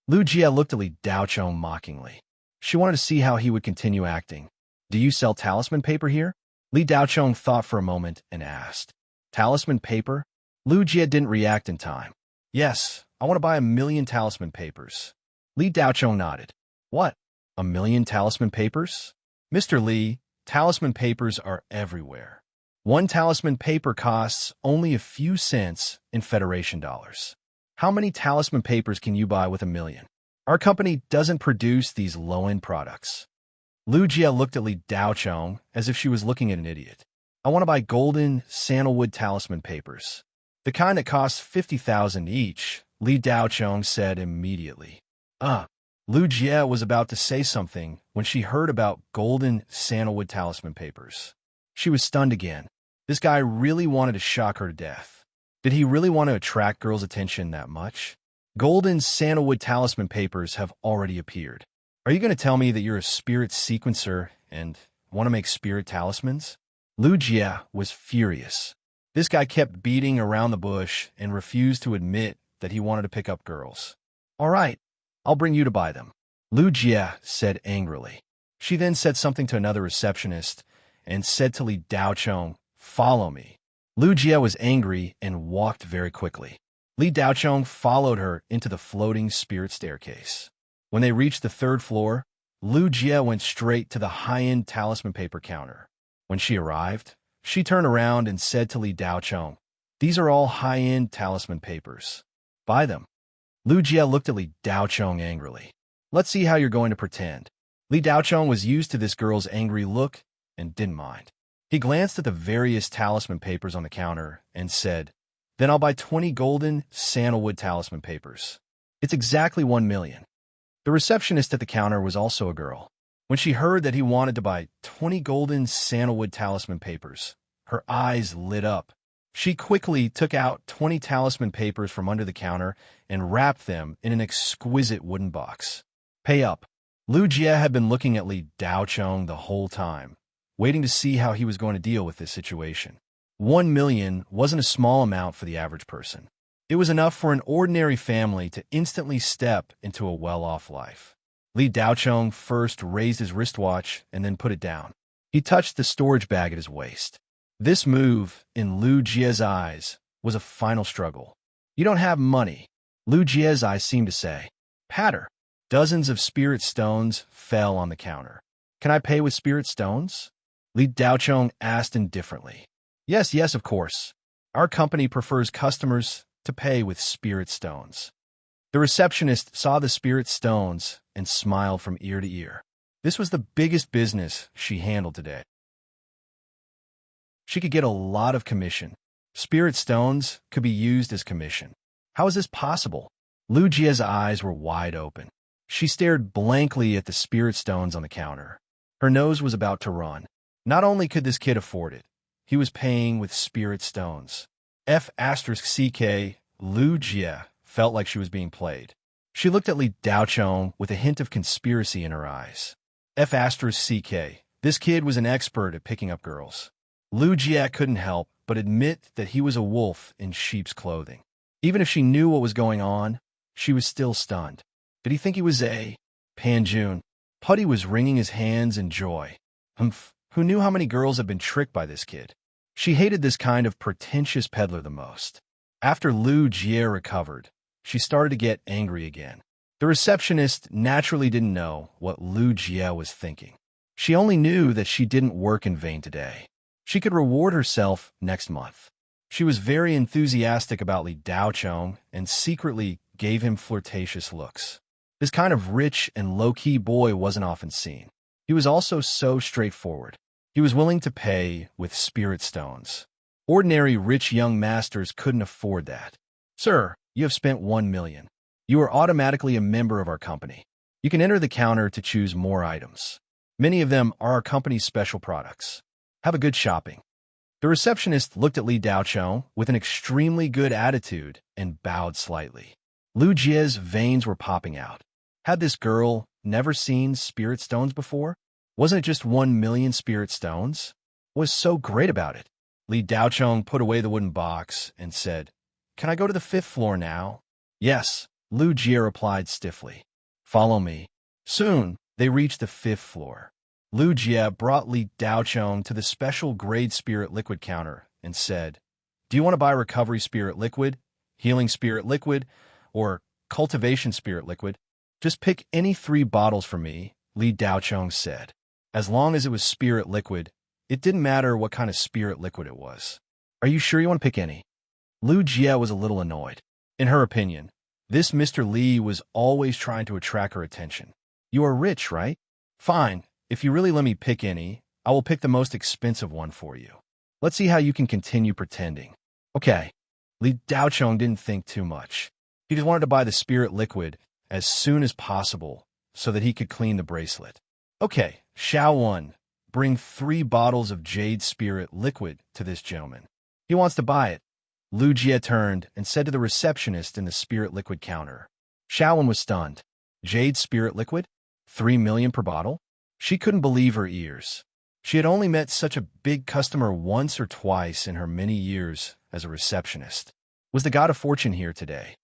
Lu Jie looked at Li Daocheng mockingly. She wanted to see how he would continue acting. Do you sell talisman paper here? Li Daocheng thought for a moment and asked. Talisman paper? Lu Jie didn't react in time. Yes, I want to buy 1 million talisman papers. Li Daocheng nodded. What? 1 million talisman papers? Mr. Li, talisman papers are everywhere. One talisman paper costs only a few cents in Federation dollars. How many talisman papers can you buy with 1 million? Our company doesn't produce these low-end products. Lu Jie looked at Li Daocheng as if she was looking at an idiot. I want to buy golden sandalwood talisman papers. The kind that costs 50,000 each, Li Daocheng said immediately. Lu Jie was about to say something when she heard about golden sandalwood talisman papers. She was stunned again. This guy really wanted to shock her to death. Did he really want to attract girls' attention that much? Golden sandalwood talisman papers have already appeared. Are you going to tell me that you're a spirit sequencer and want to make spirit talismans? Lu Jie was furious. This guy kept beating around the bush and refused to admit that he wanted to pick up girls. All right, I'll bring you to buy them, Lu Jie said angrily. She then said something to another receptionist and said to Li Daocheng, follow me. Lu Jie was angry and walked very quickly. Li Daocheng followed her into the floating spirit staircase. When they reached the 3rd floor, Lu Jie went straight to the high-end talisman paper counter. When she arrived, she turned around and said to Li Daocheng, these are all high-end talisman papers. Buy them. Lu Jie looked at Li Daocheng angrily. Let's see how you're going to pretend. Li Daocheng was used to this girl's angry look and didn't mind. He glanced at the various talisman papers on the counter and said, then I'll buy 20 golden sandalwood talisman papers. It's exactly 1 million. The receptionist at the counter was also a girl. When she heard that he wanted to buy 20 golden sandalwood talisman papers, her eyes lit up. She quickly took out 20 talisman papers from under the counter and wrapped them in an exquisite wooden box. Pay up. Lu Jie had been looking at Li Daocheng the whole time, waiting to see how he was going to deal with this situation. 1 million wasn't a small amount for the average person. It was enough for an ordinary family to instantly step into a well-off life. Li Daocheng first raised his wristwatch and then put it down. He touched the storage bag at his waist. This move, in Lu Jie's eyes, was a final struggle. You don't have money, Lu Jie's eyes seemed to say. Patter. Dozens of spirit stones fell on the counter. Can I pay with spirit stones? Li Daocheng asked indifferently. Yes, of course. Our company prefers customers to pay with spirit stones. The receptionist saw the spirit stones and smiled from ear to ear. This was the biggest business she handled today. She could get a lot of commission. Spirit stones could be used as commission. How is this possible? Lu Jie's eyes were wide open. She stared blankly at the spirit stones on the counter. Her nose was about to run. Not only could this kid afford it, he was paying with spirit stones. F***CK, Lu Jie felt like she was being played. She looked at Li Daochong with a hint of conspiracy in her eyes. F***CK, this kid was an expert at picking up girls. Lu Jie couldn't help but admit that he was a wolf in sheep's clothing. Even if she knew what was going on, she was still stunned. Did he think he was a Panjun? Putty was wringing his hands in joy. Who knew how many girls had been tricked by this kid? She hated this kind of pretentious peddler the most. After Lu Jie recovered, she started to get angry again. The receptionist naturally didn't know what Lu Jie was thinking. She only knew that she didn't work in vain today. She could reward herself next month. She was very enthusiastic about Li Daochong and secretly gave him flirtatious looks. This kind of rich and low-key boy wasn't often seen. He was also so straightforward. He was willing to pay with spirit stones. Ordinary rich young masters couldn't afford that. Sir, you have spent 1 million. You are automatically a member of our company. You can enter the counter to choose more items. Many of them are our company's special products. Have a good shopping. The receptionist looked at Li Daochong with an extremely good attitude and bowed slightly. Lu Jie's veins were popping out. Had this girl never seen spirit stones before? Wasn't it just 1 million spirit stones? What was so great about it? Li Daochong put away the wooden box and said, "Can I go to the 5th floor now?" "Yes," Lu Jie replied stiffly. "Follow me." Soon, they reached the 5th floor. Lu Jie brought Li Daochong to the special grade spirit liquid counter and said, "Do you want to buy recovery spirit liquid, healing spirit liquid, or cultivation spirit liquid? Just pick any 3 bottles for me," Li Daochong said. As long as it was spirit liquid, it didn't matter what kind of spirit liquid it was. "Are you sure you want to pick any?" Lu Jie was a little annoyed. In her opinion, this Mr. Li was always trying to attract her attention. "You are rich, right? Fine. If you really let me pick any, I will pick the most expensive one for you. Let's see how you can continue pretending." Okay. Li Daochong didn't think too much. He just wanted to buy the spirit liquid as soon as possible so that he could clean the bracelet. "Okay, Xiao 1, bring 3 bottles of jade spirit liquid to this gentleman. He wants to buy it." Lu Jie turned and said to the receptionist in the spirit liquid counter. Xiao 1 was stunned. Jade spirit liquid? 3 million per bottle? She couldn't believe her ears. She had only met such a big customer once or twice in her many years as a receptionist. Was the god of fortune here today?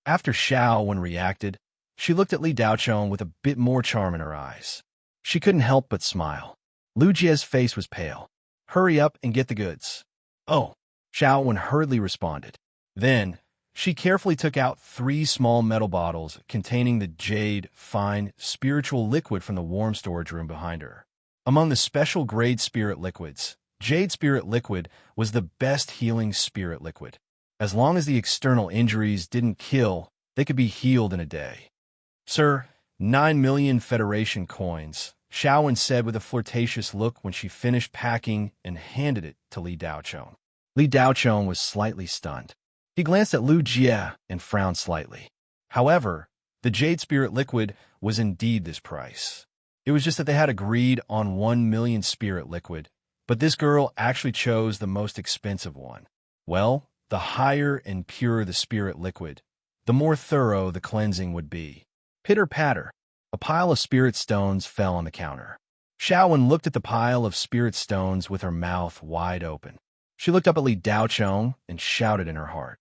After Xiao Wen reacted, she looked at Li Daochong with a bit more charm in her eyes. She couldn't help but smile. Lu Jie's face was pale. "Hurry up and get the goods." "Oh," Xiao Wen hurriedly responded. Then, she carefully took out 3 small metal bottles containing the jade, fine, spiritual liquid from the warm storage room behind her. Among the special grade spirit liquids, jade spirit liquid was the best healing spirit liquid. As long as the external injuries didn't kill, they could be healed in a day. "Sir, 9 million Federation coins," Xiao Wen said with a flirtatious look when she finished packing and handed it to Li Daochong. Li Daochong was slightly stunned. He glanced at Lu Jie and frowned slightly. However, the jade spirit liquid was indeed this price. It was just that they had agreed on 1 million spirit liquid, but this girl actually chose the most expensive one. Well, the higher and purer the spirit liquid, the more thorough the cleansing would be. Pitter-patter. A pile of spirit stones fell on the counter. Xiao Wen looked at the pile of spirit stones with her mouth wide open. She looked up at Li Daochong and shouted in her heart.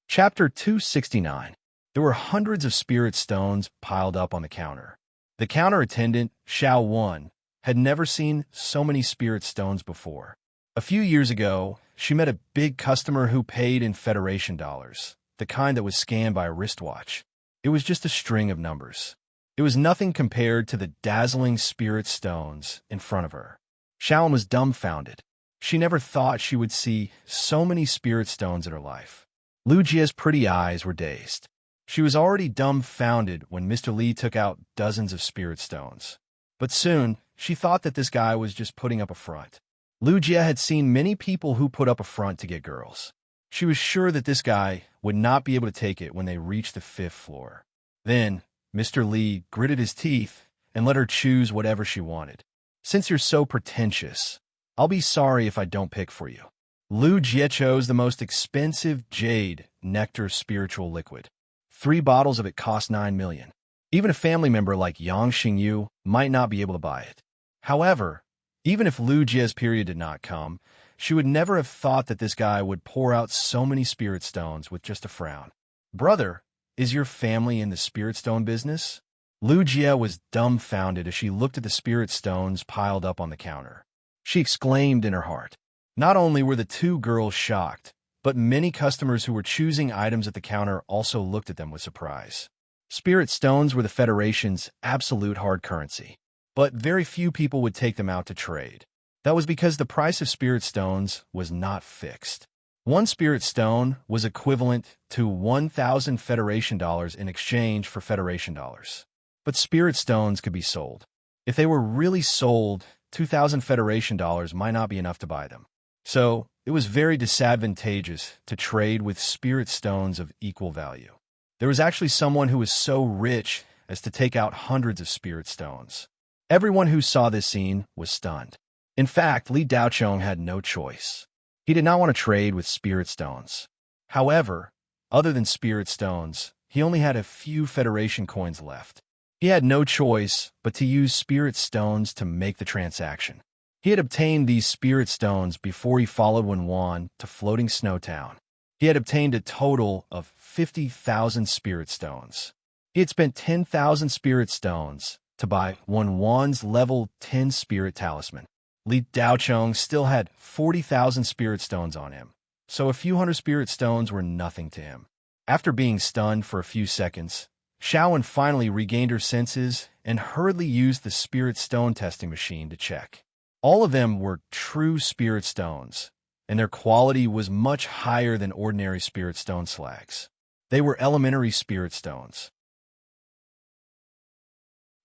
Chapter 269. There were hundreds of spirit stones piled up on the counter. The counter attendant, Xiao Wen, had never seen so many spirit stones before. A few years ago, she met a big customer who paid in Federation dollars, the kind that was scanned by a wristwatch. It was just a string of numbers. It was nothing compared to the dazzling spirit stones in front of her. Xiao Wen was dumbfounded. She never thought she would see so many spirit stones in her life. Lu Jie's pretty eyes were dazed. She was already dumbfounded when Mr. Li took out dozens of spirit stones. But soon, she thought that this guy was just putting up a front. Lu Jie had seen many people who put up a front to get girls. She was sure that this guy would not be able to take it when they reached the 5th floor. Then, Mr. Li gritted his teeth and let her choose whatever she wanted. Since you're so pretentious, I'll be sorry if I don't pick for you. Lu Jie chose the most expensive jade nectar spiritual liquid. 3 bottles of it cost 9 million. Even a family member like Yang Xingyu might not be able to buy it. However, even if Lu Jie's period did not come, she would never have thought that this guy would pour out so many spirit stones with just a frown. Brother, is your family in the spirit stone business? Lu Jie was dumbfounded as she looked at the spirit stones piled up on the counter. She exclaimed in her heart. Not only were the 2 girls shocked, but many customers who were choosing items at the counter also looked at them with surprise. Spirit stones were the Federation's absolute hard currency, but very few people would take them out to trade. That was because the price of spirit stones was not fixed. 1 spirit stone was equivalent to 1,000 Federation dollars in exchange for Federation dollars. But spirit stones could be sold. If they were really sold, 2,000 Federation dollars might not be enough to buy them. So, it was very disadvantageous to trade with spirit stones of equal value. There was actually someone who was so rich as to take out hundreds of spirit stones. Everyone who saw this scene was stunned. In fact, Li Daochong had no choice. He did not want to trade with spirit stones. However, other than spirit stones, he only had a few Federation coins left. He had no choice but to use spirit stones to make the transaction. He had obtained these spirit stones before he followed Wenwan to Floating Snow Town. He had obtained a total of 50,000 spirit stones. He had spent 10,000 spirit stones to buy Wenwan's level 10 spirit talisman. Li Daochong still had 40,000 spirit stones on him, so a few hundred spirit stones were nothing to him. After being stunned for a few seconds, Xiaowen finally regained her senses and hurriedly used the spirit stone testing machine to check. All of them were true spirit stones, and their quality was much higher than ordinary spirit stone slags. They were elementary spirit stones.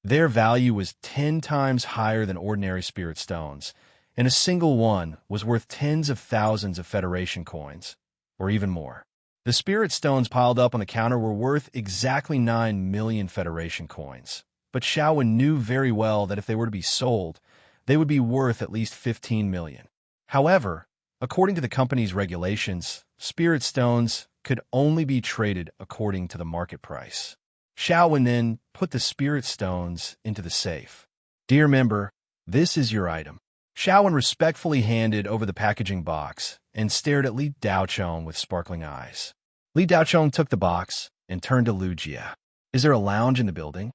Their value was 10 times higher than ordinary spirit stones, and a single one was worth tens of thousands of Federation coins, or even more. The spirit stones piled up on the counter were worth exactly 9 million Federation coins, but Xiaowen knew very well that if they were to be sold, they would be worth at least 15 million. However, according to the company's regulations, spirit stones could only be traded according to the market price. Xiaowen then put the spirit stones into the safe. Dear member, this is your item. Xiaowen respectfully handed over the packaging box and stared at Li Daochong with sparkling eyes. Li Daochong took the box and turned to Lu Jie. Is there a lounge in the building?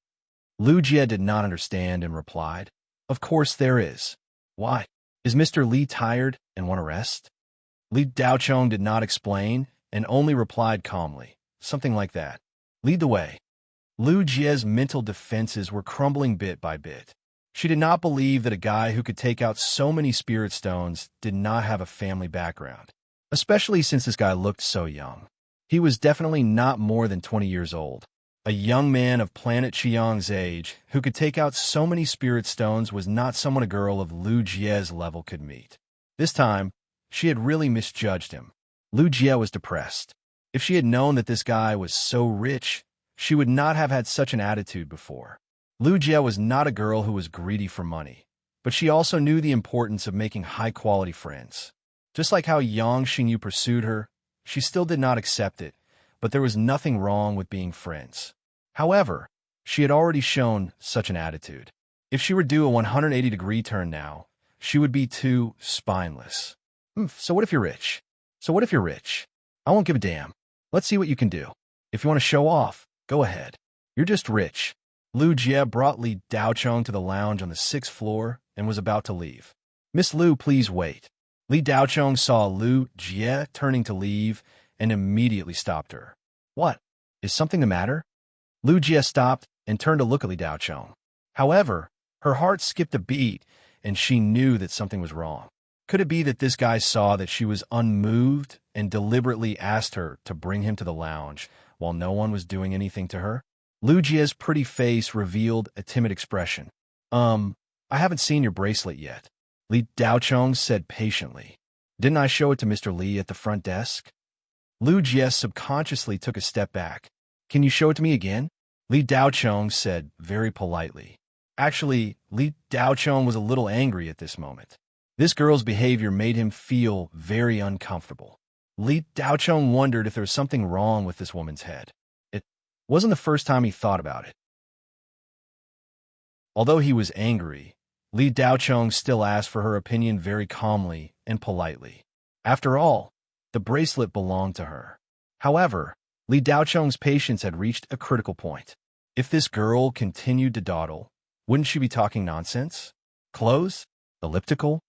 Lu Jie did not understand and replied, Of course there is. Why? Is Mr. Li tired and want to rest? Li Daochong did not explain and only replied calmly, something like that. Lead the way. Lu Jie's mental defenses were crumbling bit by bit. She did not believe that a guy who could take out so many spirit stones did not have a family background, especially since this guy looked so young. He was definitely not more than 20 years old. A young man of planet Qiang's age who could take out so many spirit stones was not someone a girl of Lu Jie's level could meet. This time, she had really misjudged him. Lu Jie was depressed. If she had known that this guy was so rich, she would not have had such an attitude before. Lu Jie was not a girl who was greedy for money, but she also knew the importance of making high-quality friends. Just like how Yang Xingyu pursued her, she still did not accept it, but there was nothing wrong with being friends. However, she had already shown such an attitude. If she were due a 180-degree turn now, she would be too spineless. So what if you're rich? So what if you're rich? I won't give a damn. Let's see what you can do. If you want to show off, go ahead. You're just rich. Lu Jie brought Li Daochong to the lounge on the 6th floor and was about to leave. Miss Lu, please wait. Li Daochong saw Lu Jie turning to leave and immediately stopped her. What? Is something the matter? Lu Jie stopped and turned to look at Li Daochong. However, her heart skipped a beat and she knew that something was wrong. Could it be that this guy saw that she was unmoved and deliberately asked her to bring him to the lounge while no one was doing anything to her? Lu Jie's pretty face revealed a timid expression. I haven't seen your bracelet yet, Li Daochong said patiently. Didn't I show it to Mr. Li at the front desk? Lu Jie subconsciously took a step back. Can you show it to me again? Li Daochong said very politely. Actually, Li Daochong was a little angry at this moment. This girl's behavior made him feel very uncomfortable. Li Daochong wondered if there was something wrong with this woman's head. It wasn't the first time he thought about it. Although he was angry, Li Daochong still asked for her opinion very calmly and politely. After all, the bracelet belonged to her. However, Li Daochong's patience had reached a critical point. If this girl continued to dawdle, wouldn't she be talking nonsense? Clothes? Elliptical?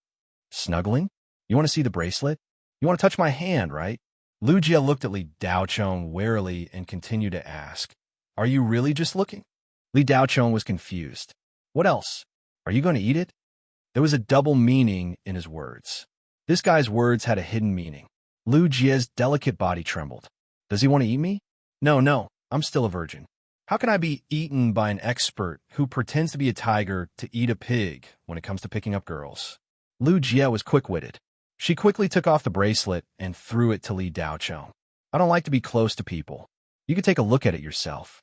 Snuggling? You want to see the bracelet? You want to touch my hand, right? Lu Jie looked at Li Daochong warily and continued to ask, "Are you really just looking?" Li Daochong was confused. "What else? Are you going to eat it?" There was a double meaning in his words. This guy's words had a hidden meaning. Lu Jie's delicate body trembled. Does he want to eat me? No, I'm still a virgin. How can I be eaten by an expert who pretends to be a tiger to eat a pig when it comes to picking up girls? Lu Jie was quick-witted. She quickly took off the bracelet and threw it to Li Daochong. "I don't like to be close to people. You can take a look at it yourself."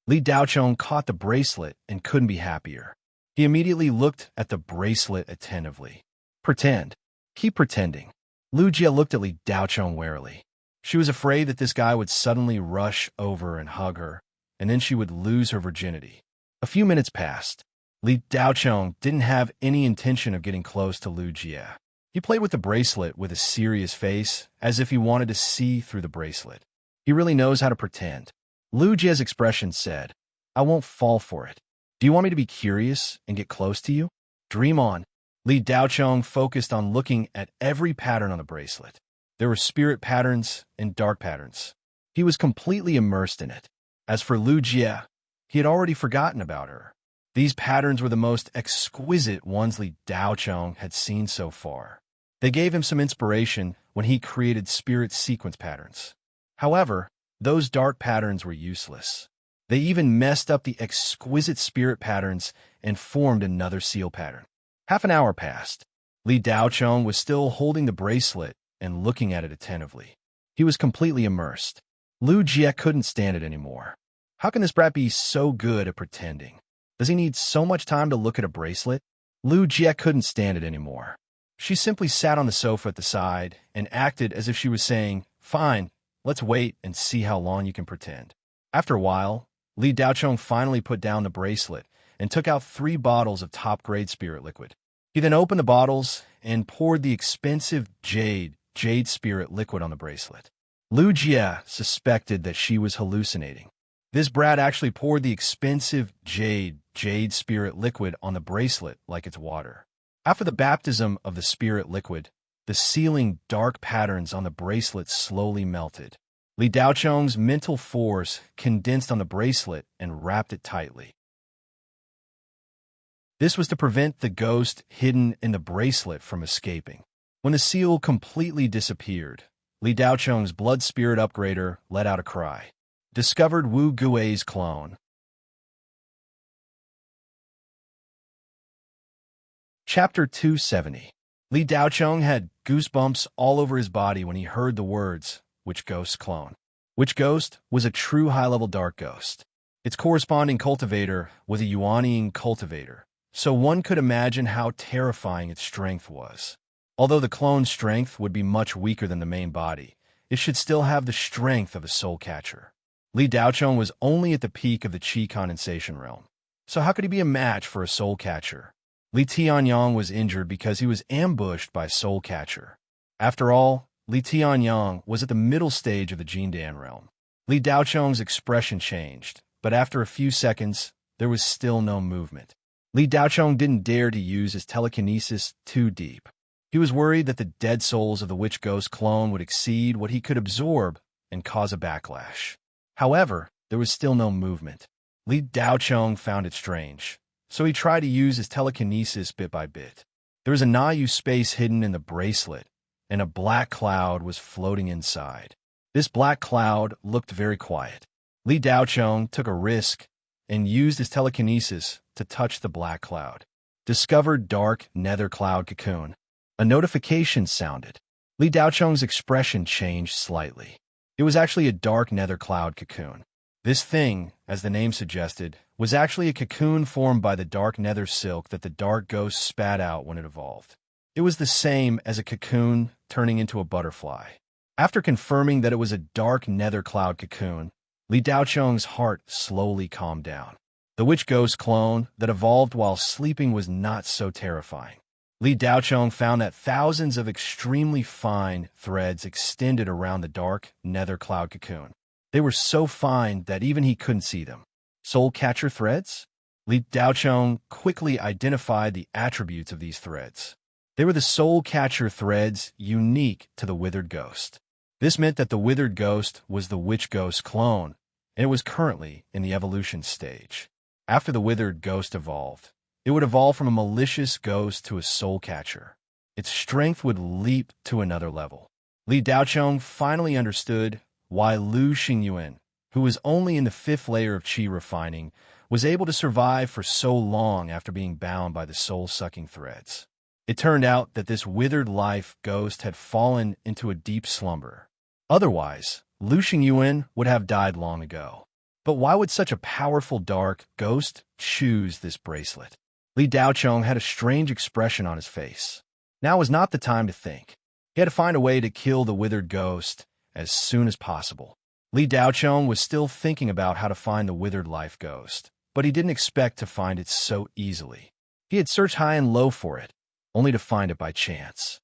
Li Daochong caught the bracelet and couldn't be happier. He immediately looked at the bracelet attentively. "Pretend. Keep pretending." Lu Jie looked at Li Daochong warily. She was afraid that this guy would suddenly rush over and hug her, and then she would lose her virginity. A few minutes passed. Li Daochong didn't have any intention of getting close to Lu Jie. He played with the bracelet with a serious face, as if he wanted to see through the bracelet. He really knows how to pretend. Lu Jie's expression said, "I won't fall for it. Do you want me to be curious and get close to you? Dream on." Li Daochong focused on looking at every pattern on the bracelet. There were spirit patterns and dark patterns. He was completely immersed in it. As for Lu Jie, he had already forgotten about her. These patterns were the most exquisite ones Li Daochong had seen so far. They gave him some inspiration when he created spirit sequence patterns. However, those dark patterns were useless. They even messed up the exquisite spirit patterns and formed another seal pattern. Half an hour passed. Li Daochong was still holding the bracelet and looking at it attentively. He was completely immersed. Lu Jie couldn't stand it anymore. How can this brat be so good at pretending? Does he need so much time to look at a bracelet? Lu Jie couldn't stand it anymore. She simply sat on the sofa at the side and acted as if she was saying, "Fine, let's wait and see how long you can pretend." After a while, Li Daochong finally put down the bracelet and took out 3 bottles of top-grade spirit liquid. He then opened the bottles and poured the expensive jade spirit liquid on the bracelet. Lu Jie suspected that she was hallucinating. This brat actually poured the expensive jade spirit liquid on the bracelet like it's water. After the baptism of the spirit liquid, the sealing dark patterns on the bracelet slowly melted. Li Daochong's mental force condensed on the bracelet and wrapped it tightly. This was to prevent the ghost hidden in the bracelet from escaping. When the seal completely disappeared, Li Daochong's blood spirit upgrader let out a cry. Discovered Wu Gui's clone. Chapter 270. Li Daochong had goosebumps all over his body when he heard the words, "Which ghost's clone?" Which ghost was a true high-level dark ghost. Its corresponding cultivator was a Yuaniing cultivator, so one could imagine how terrifying its strength was. Although the clone's strength would be much weaker than the main body, it should still have the strength of a soul catcher. Li Daochong was only at the peak of the qi condensation realm, so how could he be a match for a soul catcher? Li Tianyang was injured because he was ambushed by Soul Catcher. After all, Li Tianyang was at the middle stage of the Jindan realm. Li Daochong's expression changed, but after a few seconds, there was still no movement. Li Daochong didn't dare to use his telekinesis too deep. He was worried that the dead souls of the Witch Ghost clone would exceed what he could absorb and cause a backlash. However, there was still no movement. Li Daochong found it strange, so he tried to use his telekinesis bit by bit. There was a Nayu space hidden in the bracelet, and a black cloud was floating inside. This black cloud looked very quiet. Li Daochong took a risk and used his telekinesis to touch the black cloud. Discovered dark nether cloud cocoon. A notification sounded. Li Daochong's expression changed slightly. It was actually a dark nether cloud cocoon. This thing, as the name suggested, was actually a cocoon formed by the dark nether silk that the dark ghost spat out when it evolved. It was the same as a cocoon turning into a butterfly. After confirming that it was a dark nether cloud cocoon, Li Daocheng's heart slowly calmed down. The witch ghost clone that evolved while sleeping was not so terrifying. Li Daocheng found that thousands of extremely fine threads extended around the dark nether cloud cocoon. They were so fine that even he couldn't see them. Soul catcher threads? Li Daocheng quickly identified the attributes of these threads. They were the soul catcher threads unique to the withered ghost. This meant that the withered ghost was the witch ghost clone, and it was currently in the evolution stage. After the withered ghost evolved, it would evolve from a malicious ghost to a soul catcher. Its strength would leap to another level. Li Daocheng finally understood why Lu Xingyuan, who was only in the 5th layer of qi refining, was able to survive for so long after being bound by the soul-sucking threads. It turned out that this withered life ghost had fallen into a deep slumber. Otherwise, Lu Xingyuan would have died long ago. But why would such a powerful dark ghost choose this bracelet? Li Daocheng had a strange expression on his face. Now was not the time to think. He had to find a way to kill the withered ghost as soon as possible. Li Daocheng was still thinking about how to find the withered life ghost, but he didn't expect to find it so easily. He had searched high and low for it, only to find it by chance.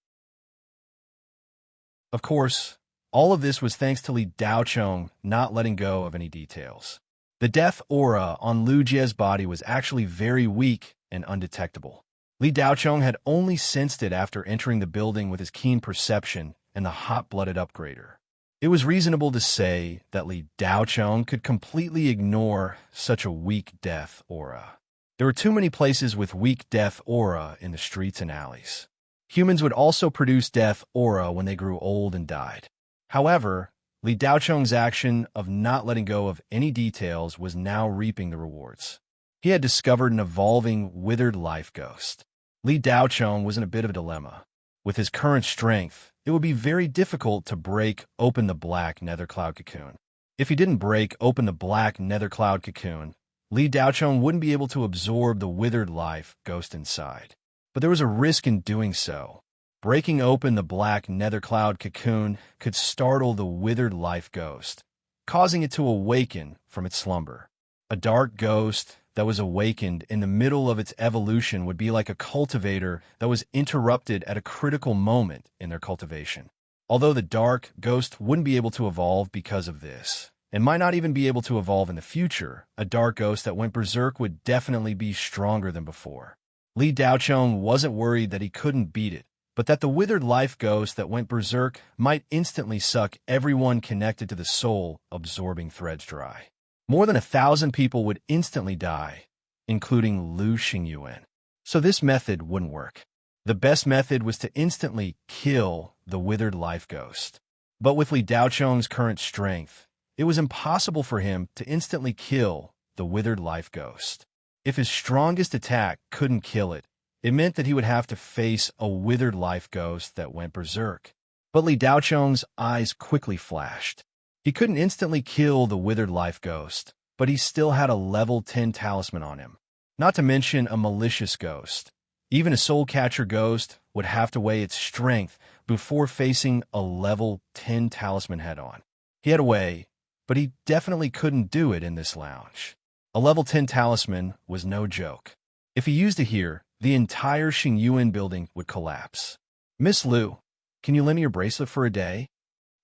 Of course, all of this was thanks to Li Daocheng not letting go of any details. The death aura on Lu Jie's body was actually very weak and undetectable. Li Daocheng had only sensed it after entering the building with his keen perception and the hot-blooded upgrader. It was reasonable to say that Li Daocheng could completely ignore such a weak death aura. There were too many places with weak death aura in the streets and alleys. Humans would also produce death aura when they grew old and died. However, Li Daocheng's action of not letting go of any details was now reaping the rewards. He had discovered an evolving, withered life ghost. Li Daocheng was in a bit of a dilemma. With his current strength, it would be very difficult to break open the black nether cloud cocoon. If he didn't break open the black nether cloud cocoon, Li Daocheng wouldn't be able to absorb the withered life ghost inside. But there was a risk in doing so. Breaking open the black nether cloud cocoon could startle the withered life ghost, causing it to awaken from its slumber. A dark ghost that was awakened in the middle of its evolution would be like a cultivator that was interrupted at a critical moment in their cultivation. Although the dark ghost wouldn't be able to evolve because of this, and might not even be able to evolve in the future, a dark ghost that went berserk would definitely be stronger than before. Li Daocheng wasn't worried that he couldn't beat it, but that the withered life ghost that went berserk might instantly suck everyone connected to the soul-absorbing threads dry. More than 1,000 people would instantly die, including Lu Xingyuan. So this method wouldn't work. The best method was to instantly kill the withered life ghost. But with Li Daocheng's current strength, it was impossible for him to instantly kill the withered life ghost. If his strongest attack couldn't kill it, it meant that he would have to face a withered life ghost that went berserk. But Li Daocheng's eyes quickly flashed. He couldn't instantly kill the withered life ghost, but he still had a level 10 talisman on him. Not to mention a malicious ghost. Even a soul catcher ghost would have to weigh its strength before facing a level 10 talisman head-on. He had a way, but he definitely couldn't do it in this lounge. A level 10 talisman was no joke. If he used it here, the entire Xingyuan building would collapse. "Miss Lu, can you lend me your bracelet for a day?"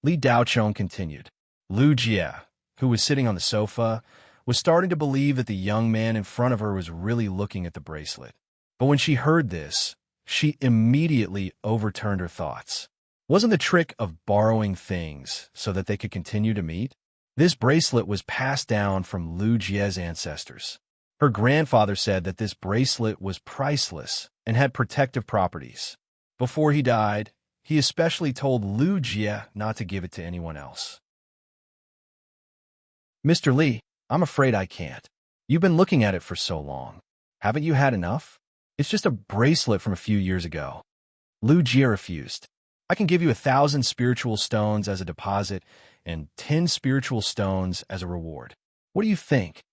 Li Daocheng continued. Lu Jie, who was sitting on the sofa, was starting to believe that the young man in front of her was really looking at the bracelet. But when she heard this, she immediately overturned her thoughts. Wasn't the trick of borrowing things so that they could continue to meet? This bracelet was passed down from Lu Jie's ancestors. Her grandfather said that this bracelet was priceless and had protective properties. Before he died, he especially told Lu Jie not to give it to anyone else. "Mr. Li, I'm afraid I can't. You've been looking at it for so long. Haven't you had enough? It's just a bracelet from a few years ago." Lu Jie refused. "I can give you 1,000 spiritual stones as a deposit and 10 spiritual stones as a reward. What do you think?"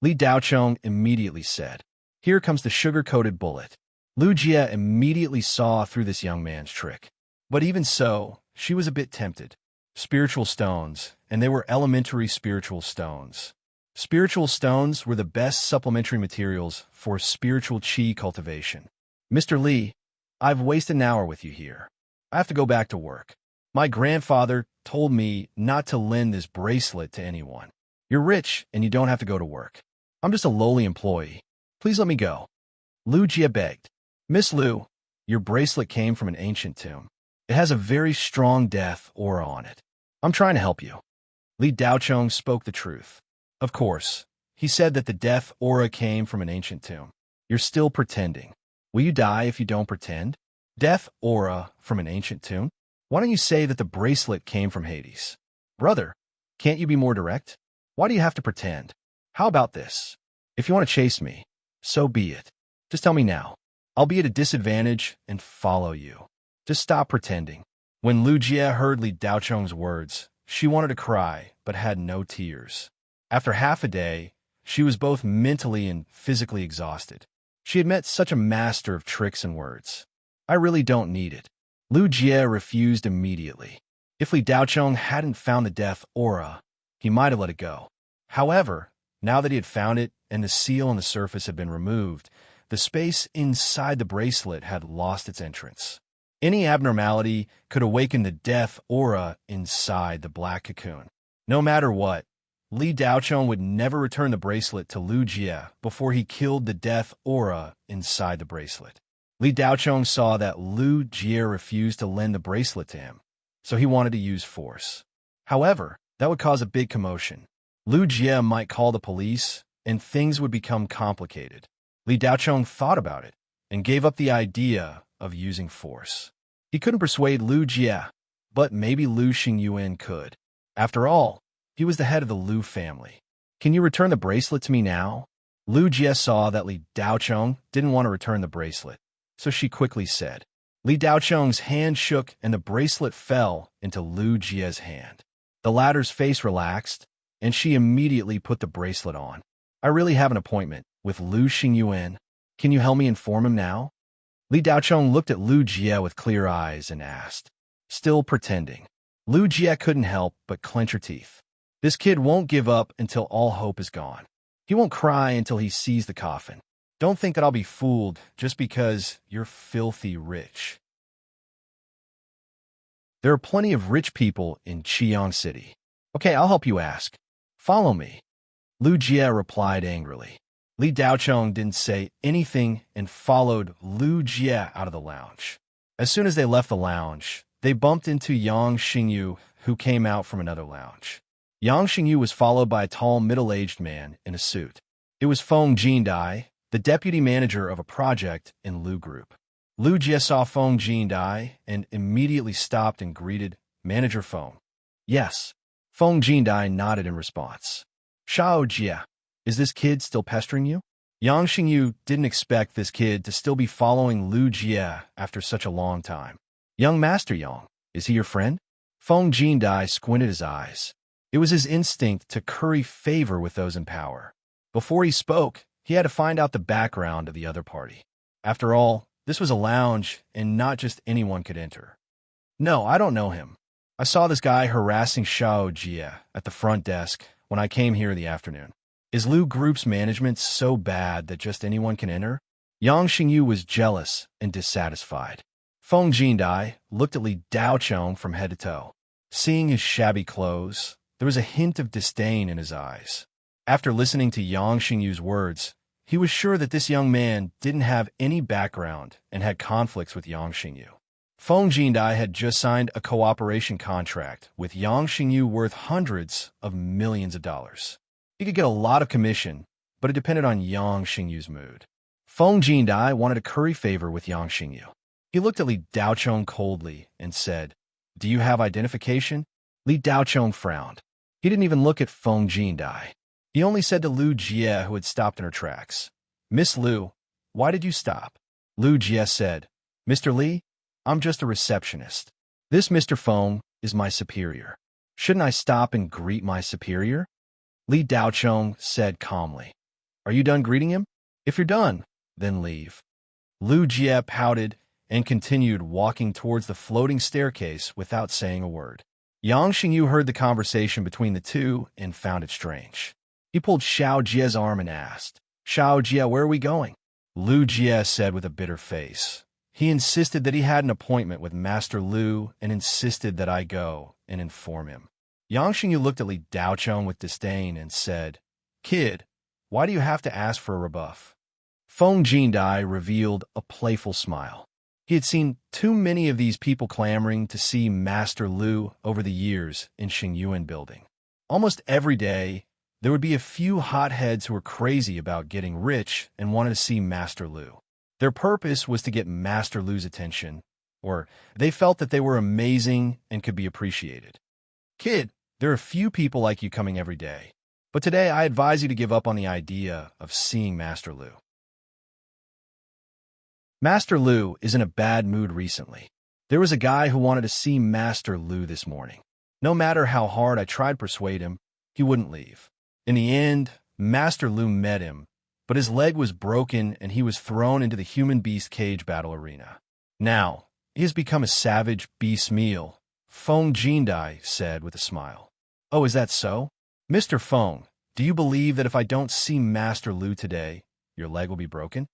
Li Daocheng immediately said. Here comes the sugar-coated bullet. Lu Jie immediately saw through this young man's trick. But even so, she was a bit tempted. Spiritual stones, and they were elementary spiritual stones. Spiritual stones were the best supplementary materials for spiritual qi cultivation. Mr. Li, I've wasted an hour with you here. I have to go back to work. My grandfather told me not to lend this bracelet to anyone. You're rich and you don't have to go to work. I'm just a lowly employee. Please let me go. Lu Jie begged. Miss Lu, your bracelet came from an ancient tomb. It has a very strong death aura on it. I'm trying to help you. Li Daocheng spoke the truth. Of course, he said that the death aura came from an ancient tomb. You're still pretending. Will you die if you don't pretend? Death aura from an ancient tomb? Why don't you say that the bracelet came from Hades? Brother, can't you be more direct? Why do you have to pretend? How about this? If you want to chase me, so be it. Just tell me now. I'll be at a disadvantage and follow you. Just stop pretending. When Lu Jie heard Li Daocheng's words, she wanted to cry, but had no tears. After half a day, she was both mentally and physically exhausted. She had met such a master of tricks and words. I really don't need it. Lu Jie refused immediately. If Li Daocheng hadn't found the death aura, he might have let it go. However, now that he had found it and the seal on the surface had been removed, the space inside the bracelet had lost its entrance. Any abnormality could awaken the death aura inside the black cocoon. No matter what, Li Daocheng would never return the bracelet to Lu Jie before he killed the death aura inside the bracelet. Li Daocheng saw that Lu Jie refused to lend the bracelet to him, so he wanted to use force. However, that would cause a big commotion. Lu Jie might call the police, and things would become complicated. Li Daocheng thought about it and gave up the idea of using force. He couldn't persuade Lu Jie, but maybe Lu Xingyuan could. After all, he was the head of the Lu family. Can you return the bracelet to me now? Lu Jie saw that Li Daocheng didn't want to return the bracelet, so she quickly said. Li Daocheng's hand shook and the bracelet fell into Lu Jie's hand. The latter's face relaxed, and she immediately put the bracelet on. I really have an appointment with Lu Xingyuan. Can you help me inform him now? Li Daocheng looked at Lu Jie with clear eyes and asked, still pretending. Lu Jie couldn't help but clench her teeth. This kid won't give up until all hope is gone. He won't cry until he sees the coffin. Don't think that I'll be fooled just because you're filthy rich. There are plenty of rich people in Qiang City. Okay, I'll help you ask. Follow me. Lu Jie replied angrily. Li Daocheng didn't say anything and followed Lu Jie out of the lounge. As soon as they left the lounge, they bumped into Yang Xingyu, who came out from another lounge. Yang Xingyu was followed by a tall, middle-aged man in a suit. It was Feng Jindai, the deputy manager of a project in Lu Group. Lu Jie saw Feng Jindai and immediately stopped and greeted Manager Feng. Yes. Feng Jindai nodded in response. Shao Jie, is this kid still pestering you? Yang Xingyu didn't expect this kid to still be following Lu Jie after such a long time. Young Master Yang, is he your friend? Feng Jindai squinted his eyes. It was his instinct to curry favor with those in power. Before he spoke, he had to find out the background of the other party. After all, this was a lounge, and not just anyone could enter. No, I don't know him. I saw this guy harassing Shao Jie at the front desk when I came here in the afternoon. Is Lu Group's management so bad that just anyone can enter? Yang Xingyu was jealous and dissatisfied. Feng Jindai looked at Li Daocheng from head to toe. Seeing his shabby clothes, there was a hint of disdain in his eyes. After listening to Yang Xingyu's words, he was sure that this young man didn't have any background and had conflicts with Yang Xingyu. Feng Jindai had just signed a cooperation contract with Yang Xingyu worth hundreds of millions of dollars. He could get a lot of commission, but it depended on Yang Xingyu's mood. Feng Jindai wanted to curry favor with Yang Xingyu. He looked at Li Daocheng coldly and said, Do you have identification? Li Daocheng frowned. He didn't even look at Feng Jindai. He only said to Lu Jie, who had stopped in her tracks, Miss Lu, why did you stop? Lu Jie said, Mr. Li, I'm just a receptionist. This Mr. Feng is my superior. Shouldn't I stop and greet my superior? Li Daocheng said calmly. Are you done greeting him? If you're done, then leave. Lu Jie pouted and continued walking towards the floating staircase without saying a word. Yang Xingyu heard the conversation between the two and found it strange. He pulled Xiao Jie's arm and asked, "Xiao Jie, where are we going?" Lu Jie said with a bitter face. He insisted that he had an appointment with Master Lu and insisted that I go and inform him. Yang Xingyu looked at Li Daocheng with disdain and said, "Kid, why do you have to ask for a rebuff?" Feng Jindai revealed a playful smile. He had seen too many of these people clamoring to see Master Lu over the years in Xingyuan building. Almost every day, there would be a few hotheads who were crazy about getting rich and wanted to see Master Lu. Their purpose was to get Master Lu's attention, or they felt that they were amazing and could be appreciated. Kid, there are few people like you coming every day, but today I advise you to give up on the idea of seeing Master Lu. Master Lu is in a bad mood recently. There was a guy who wanted to see Master Lu this morning. No matter how hard I tried to persuade him, he wouldn't leave. In the end, Master Lu met him, but his leg was broken and he was thrown into the human-beast cage battle arena. Now, he has become a savage beast meal, Feng Jindai said with a smile. Oh, is that so? Mr. Feng, do you believe that if I don't see Master Lu today, your leg will be broken?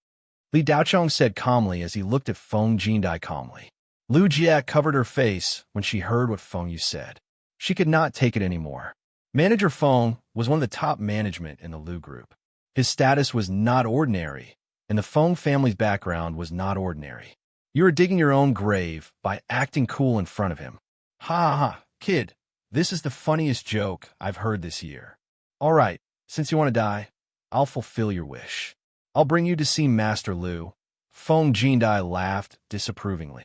Li Daocheng said calmly as he looked at Feng Jindai calmly. Lu Jie covered her face when she heard what Feng Yu said. She could not take it anymore. Manager Feng was one of the top management in the Lu group. His status was not ordinary, and the Feng family's background was not ordinary. You are digging your own grave by acting cool in front of him. Ha ha, kid, this is the funniest joke I've heard this year. All right, since you want to die, I'll fulfill your wish. I'll bring you to see Master Lu. Feng Jindai laughed disapprovingly.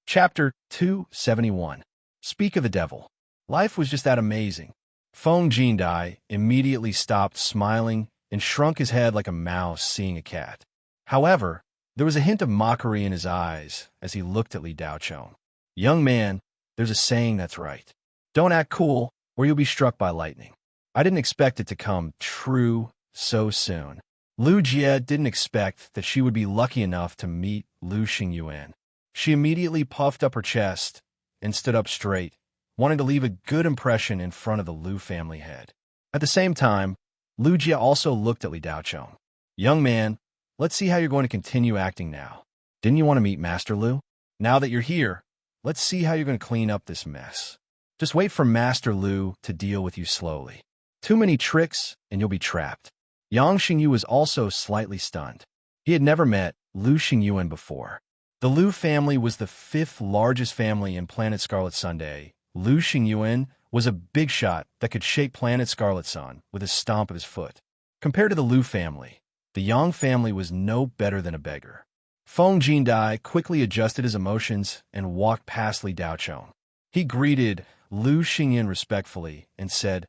Chapter 271. Speak of the Devil. Life was just that amazing. Feng Jindai immediately stopped smiling and shrunk his head like a mouse seeing a cat. However, there was a hint of mockery in his eyes as he looked at Li Daocheng. Young man, there's a saying that's right. Don't act cool, or you'll be struck by lightning. I didn't expect it to come true so soon. Lu Jie didn't expect that she would be lucky enough to meet Lu Xingyuan. She immediately puffed up her chest and stood up straight, wanting to leave a good impression in front of the Lu family head. At the same time, Lu Jie also looked at Li Daocheng. Young man, let's see how you're going to continue acting now. Didn't you want to meet Master Lu? Now that you're here, let's see how you're going to clean up this mess. Just wait for Master Lu to deal with you slowly. Too many tricks, and you'll be trapped. Yang Xingyu was also slightly stunned. He had never met Lu Xingyuan before. The Lu family was the 5th largest family in Planet Scarlet Sunday. Lu Xingyuan was a big shot that could shake Planet Scarlet Sun with a stomp of his foot. Compared to the Lu family, the Yang family was no better than a beggar. Feng Jindai quickly adjusted his emotions and walked past Li Daocheng. He greeted Lu Xingyuan respectfully and said,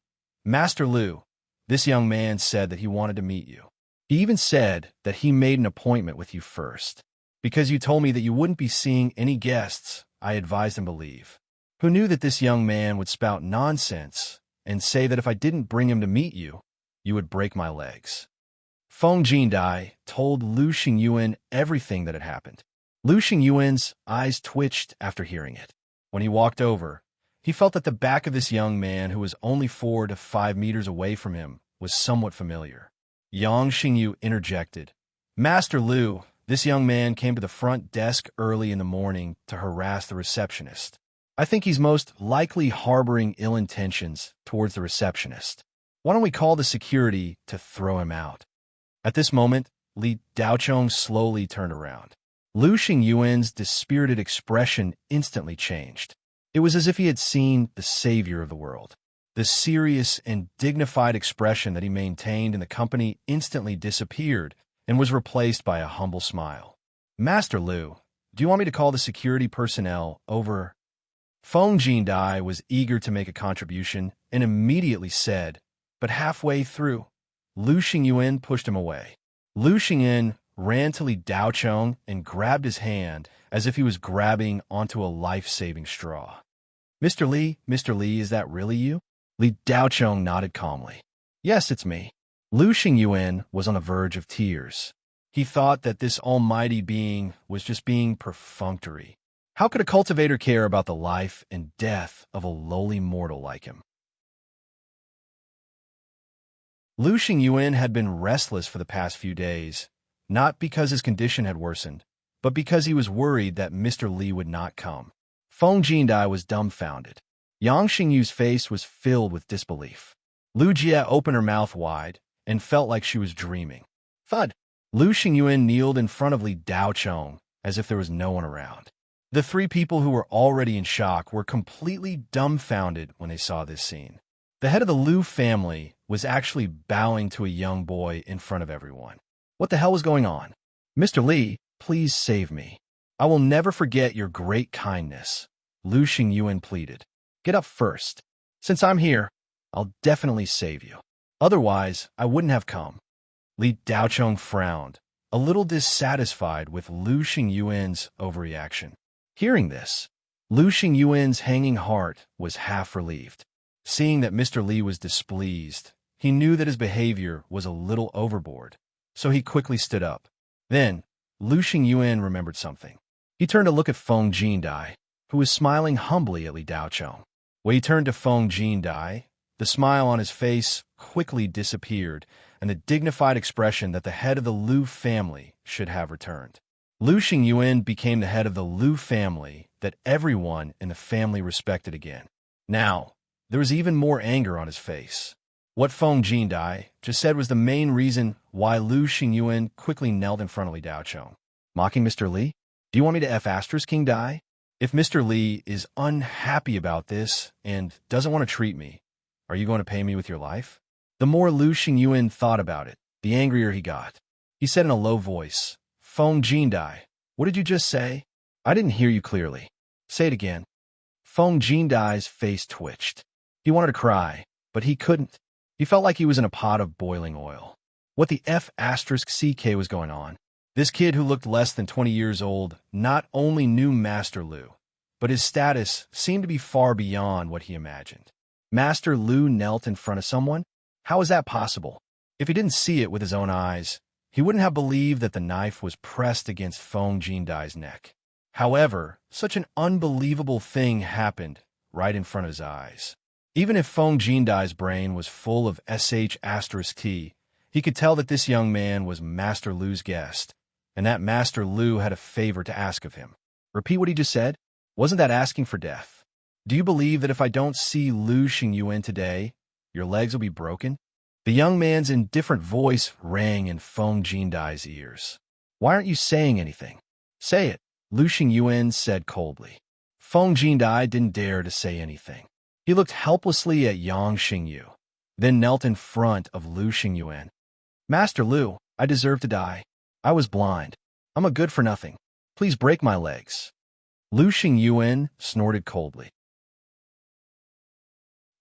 Master Lu, this young man said that he wanted to meet you. He even said that he made an appointment with you first. Because you told me that you wouldn't be seeing any guests, I advised him to leave. Who knew that this young man would spout nonsense and say that if I didn't bring him to meet you, you would break my legs? Feng Jindai told Lu Xingyuan everything that had happened. Lu Xingyuan's eyes twitched after hearing it. When he walked over, he felt that the back of this young man, who was only 4 to 5 meters away from him, was somewhat familiar. Yang Xingyu interjected. Master Lu, this young man came to the front desk early in the morning to harass the receptionist. I think he's most likely harboring ill intentions towards the receptionist. Why don't we call the security to throw him out? At this moment, Li Daocheng slowly turned around. Lu Xingyuan's dispirited expression instantly changed. It was as if he had seen the savior of the world. The serious and dignified expression that he maintained in the company instantly disappeared and was replaced by a humble smile. Master Lu, do you want me to call the security personnel over? Feng Jindai was eager to make a contribution and immediately said, but halfway through, Lu Xingyuan pushed him away. Lu Xingyuan ran to Li Daocheng and grabbed his hand as if he was grabbing onto a life-saving straw. Mr. Li, is that really you? Li Daochong nodded calmly. Yes, it's me. Lu Xingyuan was on the verge of tears. He thought that this almighty being was just being perfunctory. How could a cultivator care about the life and death of a lowly mortal like him? Lu Xingyuan had been restless for the past few days, not because his condition had worsened, but because he was worried that Mr. Li would not come. Feng Jindai was dumbfounded. Yang Xingyu's face was filled with disbelief. Lu Jie opened her mouth wide and felt like she was dreaming. Thud! Lu Xingyuan kneeled in front of Li Daochong as if there was no one around. The three people who were already in shock were completely dumbfounded when they saw this scene. The head of the Lu family was actually bowing to a young boy in front of everyone. What the hell was going on? Mr. Li, please save me. I will never forget your great kindness, Lu Xingyuan pleaded. Get up first. Since I'm here, I'll definitely save you. Otherwise, I wouldn't have come. Li Daochong frowned, a little dissatisfied with Lu Xingyuan's overreaction. Hearing this, Lu Xingyuan's hanging heart was half relieved. Seeing that Mr. Li was displeased, he knew that his behavior was a little overboard, so he quickly stood up. Then, Lu Xingyuan remembered something. He turned to look at Feng Jindai, who was smiling humbly at Li Daochong. When he turned to Feng Jindai, the smile on his face quickly disappeared, and the dignified expression that the head of the Lu family should have returned. Lu Xingyuan became the head of the Lu family that everyone in the family respected again. Now, there was even more anger on his face. What Feng Jindai just said was the main reason why Lu Xingyuan quickly knelt in front of Li Daochong. Mocking Mr. Li? Do you want me to F** King die? If Mr. Li is unhappy about this and doesn't want to treat me, are you going to pay me with your life? The more Lu Xingyuan thought about it, the angrier he got. He said in a low voice, Feng Jindai, what did you just say? I didn't hear you clearly. Say it again. Feng Jindai's face twitched. He wanted to cry, but he couldn't. He felt like he was in a pot of boiling oil. What the F*** was going on? This kid who looked less than 20 years old not only knew Master Lu, but his status seemed to be far beyond what he imagined. Master Lu knelt in front of someone? How was that possible? If he didn't see it with his own eyes, he wouldn't have believed that the knife was pressed against Feng Jindai's neck. However, such an unbelievable thing happened right in front of his eyes. Even if Feng Jindai's brain was full of **T, he could tell that this young man was Master Lu's guest, and that Master Lu had a favor to ask of him. Repeat what he just said? Wasn't that asking for death? Do you believe that if I don't see Lu Xingyuan today, your legs will be broken? The young man's indifferent voice rang in Feng Jindai's ears. Why aren't you saying anything? Say it, Lu Xingyuan said coldly. Feng Jindai didn't dare to say anything. He looked helplessly at Yang Xingyu, then knelt in front of Lu Xingyuan. Master Lu, I deserve to die. I was blind. I'm a good for nothing. Please break my legs. Lu Xingyuan snorted coldly.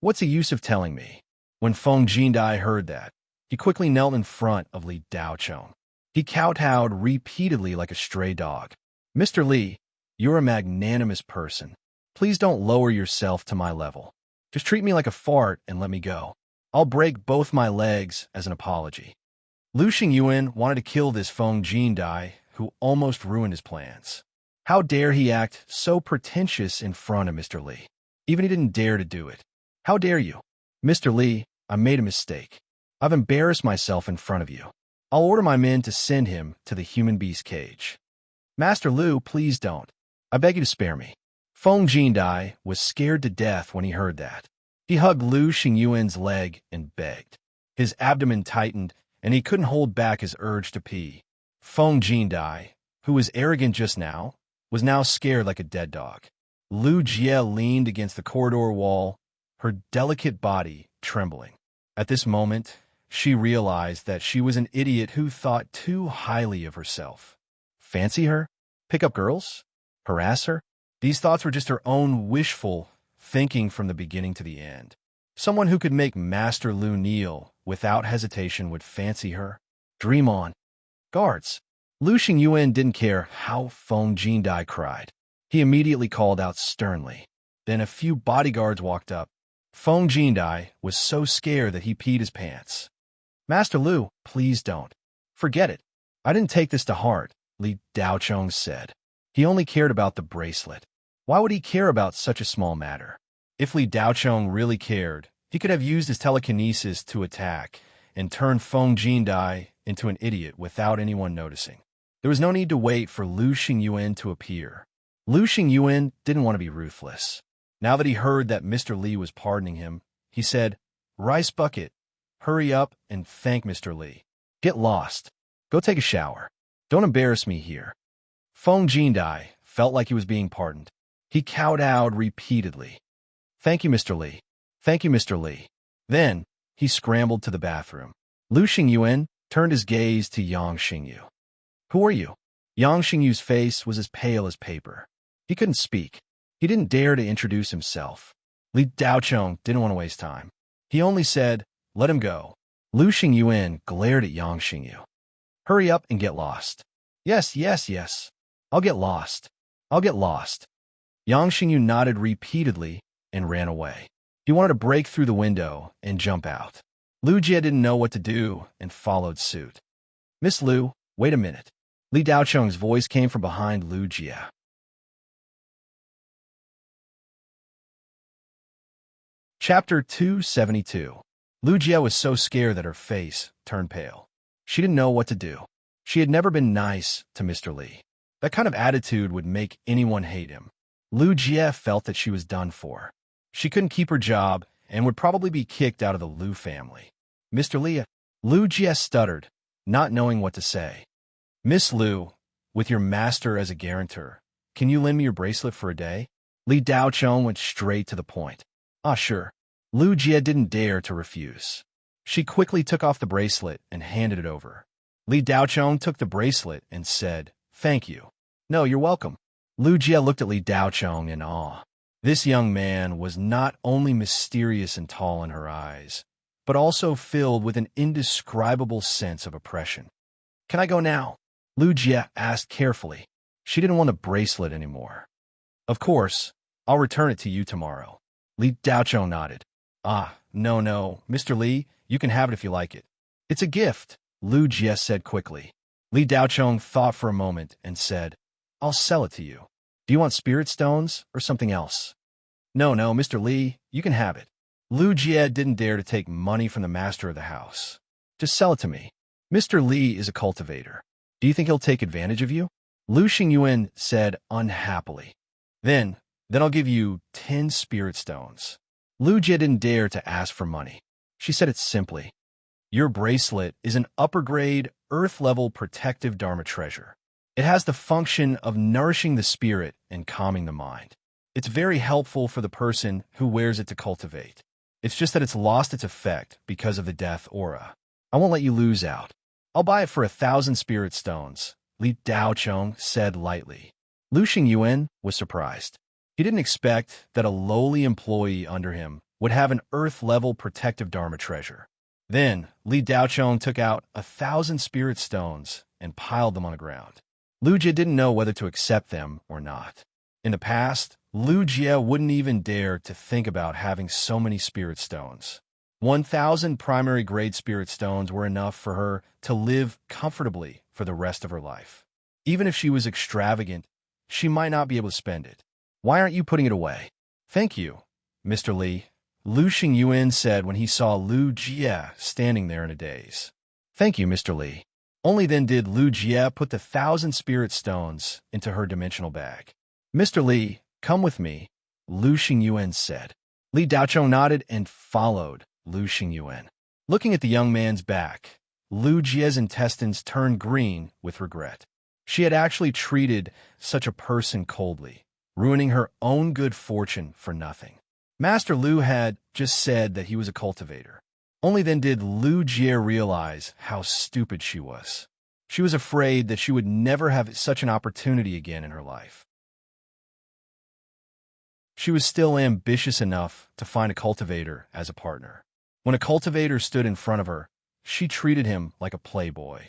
What's the use of telling me? When Feng Jindai heard that, he quickly knelt in front of Li Daochong. He kowtowed repeatedly like a stray dog. Mr. Li, you're a magnanimous person. Please don't lower yourself to my level. Just treat me like a fart and let me go. I'll break both my legs as an apology. Lu Xingyuan wanted to kill this Feng Jindai, who almost ruined his plans. How dare he act so pretentious in front of Mr. Li? Even he didn't dare to do it. How dare you? Mr. Li, I made a mistake. I've embarrassed myself in front of you. I'll order my men to send him to the human beast cage. Master Lu, please don't. I beg you to spare me. Feng Jindai was scared to death when he heard that. He hugged Lu Xingyuan's leg and begged. His abdomen tightened, and he couldn't hold back his urge to pee. Feng Jindai, who was arrogant just now, was now scared like a dead dog. Lu Jie leaned against the corridor wall, her delicate body trembling. At this moment, she realized that she was an idiot who thought too highly of herself. Fancy her? Pick up girls? Harass her? These thoughts were just her own wishful thinking from the beginning to the end. Someone who could make Master Lu kneel without hesitation would fancy her. Dream on. Guards. Lu Xingyuan didn't care how Feng Jindai cried. He immediately called out sternly. Then a few bodyguards walked up. Feng Jindai was so scared that he peed his pants. Master Lu, please don't. Forget it. I didn't take this to heart, Li Daochong said. He only cared about the bracelet. Why would he care about such a small matter? If Li Daochong really cared, he could have used his telekinesis to attack and turn Feng Jindai into an idiot without anyone noticing. There was no need to wait for Lu Xingyuan to appear. Lu Xingyuan didn't want to be ruthless. Now that he heard that Mr. Li was pardoning him, he said, "Rice bucket, hurry up and thank Mr. Li. Get lost. Go take a shower. Don't embarrass me here." Feng Jindai felt like he was being pardoned. He kowtowed repeatedly. "Thank you, Mr. Li. Thank you, Mr. Li." Then, he scrambled to the bathroom. Lu Xingyuan turned his gaze to Yang Xingyu. "Who are you?" Yang Xingyu's face was as pale as paper. He couldn't speak. He didn't dare to introduce himself. Li Daochong didn't want to waste time. He only said, "Let him go." Lu Xingyuan glared at Yang Xingyu. "Hurry up and get lost." Yes, yes, yes. I'll get lost. I'll get lost." Yang Xingyu nodded repeatedly and ran away. He wanted to break through the window and jump out. Lu Jie didn't know what to do and followed suit. "Miss Lu, wait a minute." Li Daochong's voice came from behind Lu Jie. Chapter 272. Lu Jie was so scared that her face turned pale. She didn't know what to do. She had never been nice to Mr. Li. That kind of attitude would make anyone hate him. Lu Jie felt that she was done for. She couldn't keep her job and would probably be kicked out of the Lu family. "Mr. Li," Lu Jie stuttered, not knowing what to say. "Miss Lu, with your master as a guarantor, can you lend me your bracelet for a day?" Li Daochong went straight to the point. "Ah, sure." Lu Jie didn't dare to refuse. She quickly took off the bracelet and handed it over. Li Daochong took the bracelet and said, "Thank you." "No, you're welcome." Lu Jie looked at Li Daochong in awe. This young man was not only mysterious and tall in her eyes, but also filled with an indescribable sense of oppression. "Can I go now?" Lu Jie asked carefully. She didn't want a bracelet anymore. "Of course, I'll return it to you tomorrow." Li Daochong nodded. "Ah, no, Mr. Li, you can have it if you like it." "It's a gift," Lu Jie said quickly. Li Daochong thought for a moment and said, "I'll sell it to you. Do you want spirit stones or something else?" No, Mr. Li, you can have it." Lu Jie didn't dare to take money from the master of the house. "Just sell it to me. Mr. Li is a cultivator. Do you think he'll take advantage of you?" Lu Xingyuan said unhappily. Then I'll give you 10 spirit stones." Lu Jie didn't dare to ask for money. She said it simply. "Your bracelet is an upper-grade, earth-level protective Dharma treasure. It has the function of nourishing the spirit and calming the mind. It's very helpful for the person who wears it to cultivate. It's just that it's lost its effect because of the death aura. I won't let you lose out. I'll buy it for 1,000 spirit stones," Li Daochong said lightly. Lu Xingyuan was surprised. He didn't expect that a lowly employee under him would have an earth-level protective Dharma treasure. Then, Li Daochong took out 1,000 spirit stones and piled them on the ground. Lu Jie didn't know whether to accept them or not. In the past, Lu Jie wouldn't even dare to think about having so many spirit stones. 1,000 primary grade spirit stones were enough for her to live comfortably for the rest of her life. Even if she was extravagant, she might not be able to spend it. "Why aren't you putting it away?" "Thank you, Mr. Li," Lu Xingyuan said when he saw Lu Jie standing there in a daze. "Thank you, Mr. Li." Only then did Lu Jie put the 1,000 spirit stones into her dimensional bag. "Mr. Li, come with me," Lu Xingyuan said. Li Daochong nodded and followed Lu Xingyuan. Looking at the young man's back, Lu Jie's intestines turned green with regret. She had actually treated such a person coldly, ruining her own good fortune for nothing. Master Lu had just said that he was a cultivator. Only then did Lu Jie realize how stupid she was. She was afraid that she would never have such an opportunity again in her life. She was still ambitious enough to find a cultivator as a partner. When a cultivator stood in front of her, she treated him like a playboy.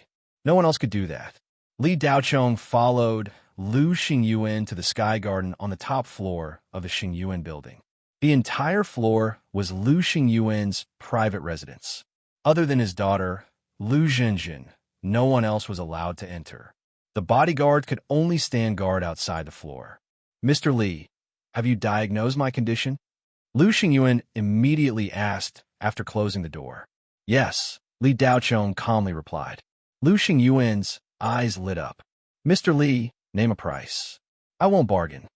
No one else could do that. Li Daochong followed Lu Xingyuan to the Sky Garden on the top floor of the Xingyuan building. The entire floor was Lu Xingyuan's private residence. Other than his daughter, Lu Zhenjin, no one else was allowed to enter. The bodyguard could only stand guard outside the floor. "Mr. Li, have you diagnosed my condition?" Lu Xingyuan immediately asked after closing the door. "Yes," Li Daochong calmly replied. Lu Xingyuan's eyes lit up. "Mr. Li, name a price. I won't bargain."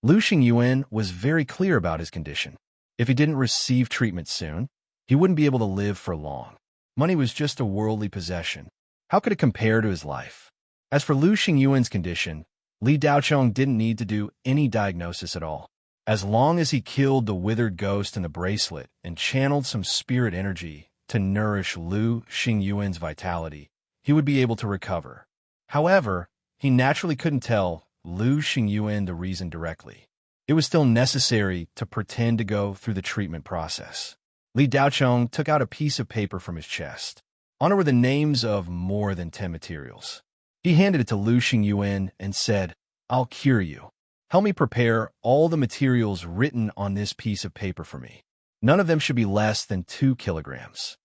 Lu Xingyuan was very clear about his condition. If he didn't receive treatment soon, he wouldn't be able to live for long. Money was just a worldly possession. How could it compare to his life? As for Lu Xingyuan's condition, Li Daochong didn't need to do any diagnosis at all. As long as he killed the withered ghost in the bracelet and channeled some spirit energy to nourish Lu Xingyuan's vitality, he would be able to recover. However, he naturally couldn't tell Lu Xingyuan the reason directly. It was still necessary to pretend to go through the treatment process. Li Daochong took out a piece of paper from his chest. On it were the names of more than 10 materials. He handed it to Lu Xingyuan and said, "I'll cure you. Help me prepare all the materials written on this piece of paper for me. None of them should be less than 2 kilograms."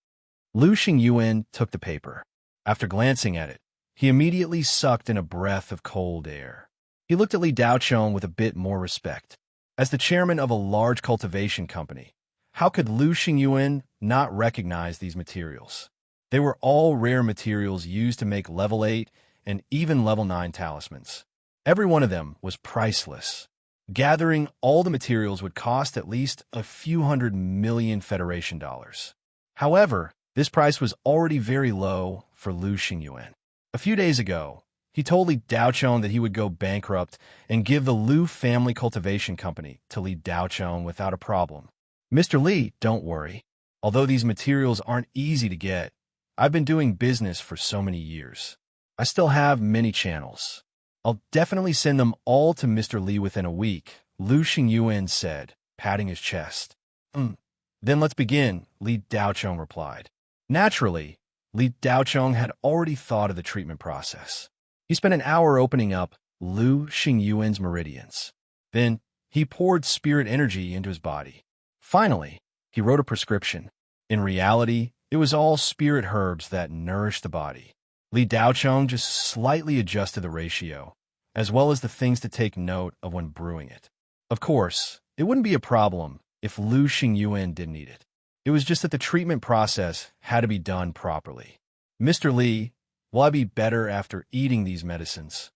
Lu Xingyuan took the paper. After glancing at it, he immediately sucked in a breath of cold air. He looked at Li Daochong with a bit more respect. As the chairman of a large cultivation company, how could Lu Xingyuan not recognize these materials? They were all rare materials used to make level 8 and even level 9 talismans. Every one of them was priceless. Gathering all the materials would cost at least a few $100 million Federation dollars. However, this price was already very low for Lu Xingyuan. A few days ago, he told Li Daochong that he would go bankrupt and give the Lu family cultivation company to Li Daochong without a problem. "Mr. Li, don't worry. Although these materials aren't easy to get, I've been doing business for so many years. I still have many channels. I'll definitely send them all to Mr. Li within a week," Lu Xingyuan said, patting his chest. Then let's begin," Li Daochong replied. Naturally, Li Daochong had already thought of the treatment process. He spent an hour opening up Lu Xingyuan's meridians. Then, he poured spirit energy into his body. Finally, he wrote a prescription. In reality, it was all spirit herbs that nourished the body. Li Daochong just slightly adjusted the ratio, as well as the things to take note of when brewing it. Of course, it wouldn't be a problem if Lu Xingyuan didn't eat it. It was just that the treatment process had to be done properly. "Mr. Li, will I be better after eating these medicines?"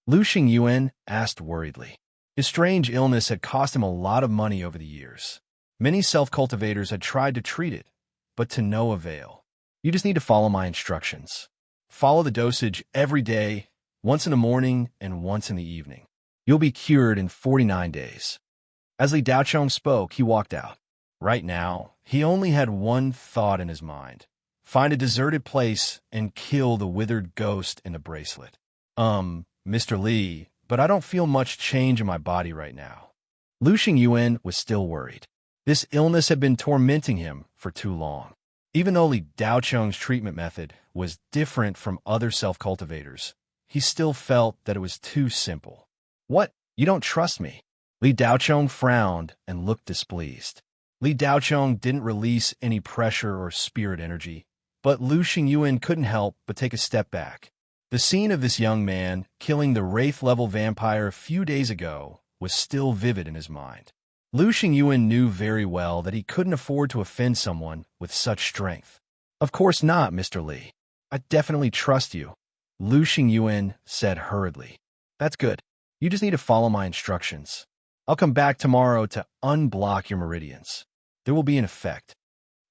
Lu Xingyuan asked worriedly. His strange illness had cost him a lot of money over the years. Many self-cultivators had tried to treat it, but to no avail. "You just need to follow my instructions. Follow the dosage every day, once in the morning and once in the evening. You'll be cured in 49 days. As Li Daochong spoke, he walked out. Right now, he only had one thought in his mind: find a deserted place and kill the withered ghost in the bracelet. Mr. Li, but I don't feel much change in my body right now." Lu Xingyuan was still worried. This illness had been tormenting him for too long. Even though Li Daochong's treatment method was different from other self-cultivators, he still felt that it was too simple. "What? You don't trust me?" Li Daochong frowned and looked displeased. Li Daochong didn't release any pressure or spirit energy, but Lu Xingyuan couldn't help but take a step back. The scene of this young man killing the Wraith-level vampire a few days ago was still vivid in his mind. Lu Xingyuan knew very well that he couldn't afford to offend someone with such strength. "Of course not, Mr. Li. I definitely trust you," Lu Xingyuan said hurriedly. "That's good. You just need to follow my instructions. I'll come back tomorrow to unblock your meridians. There will be an effect."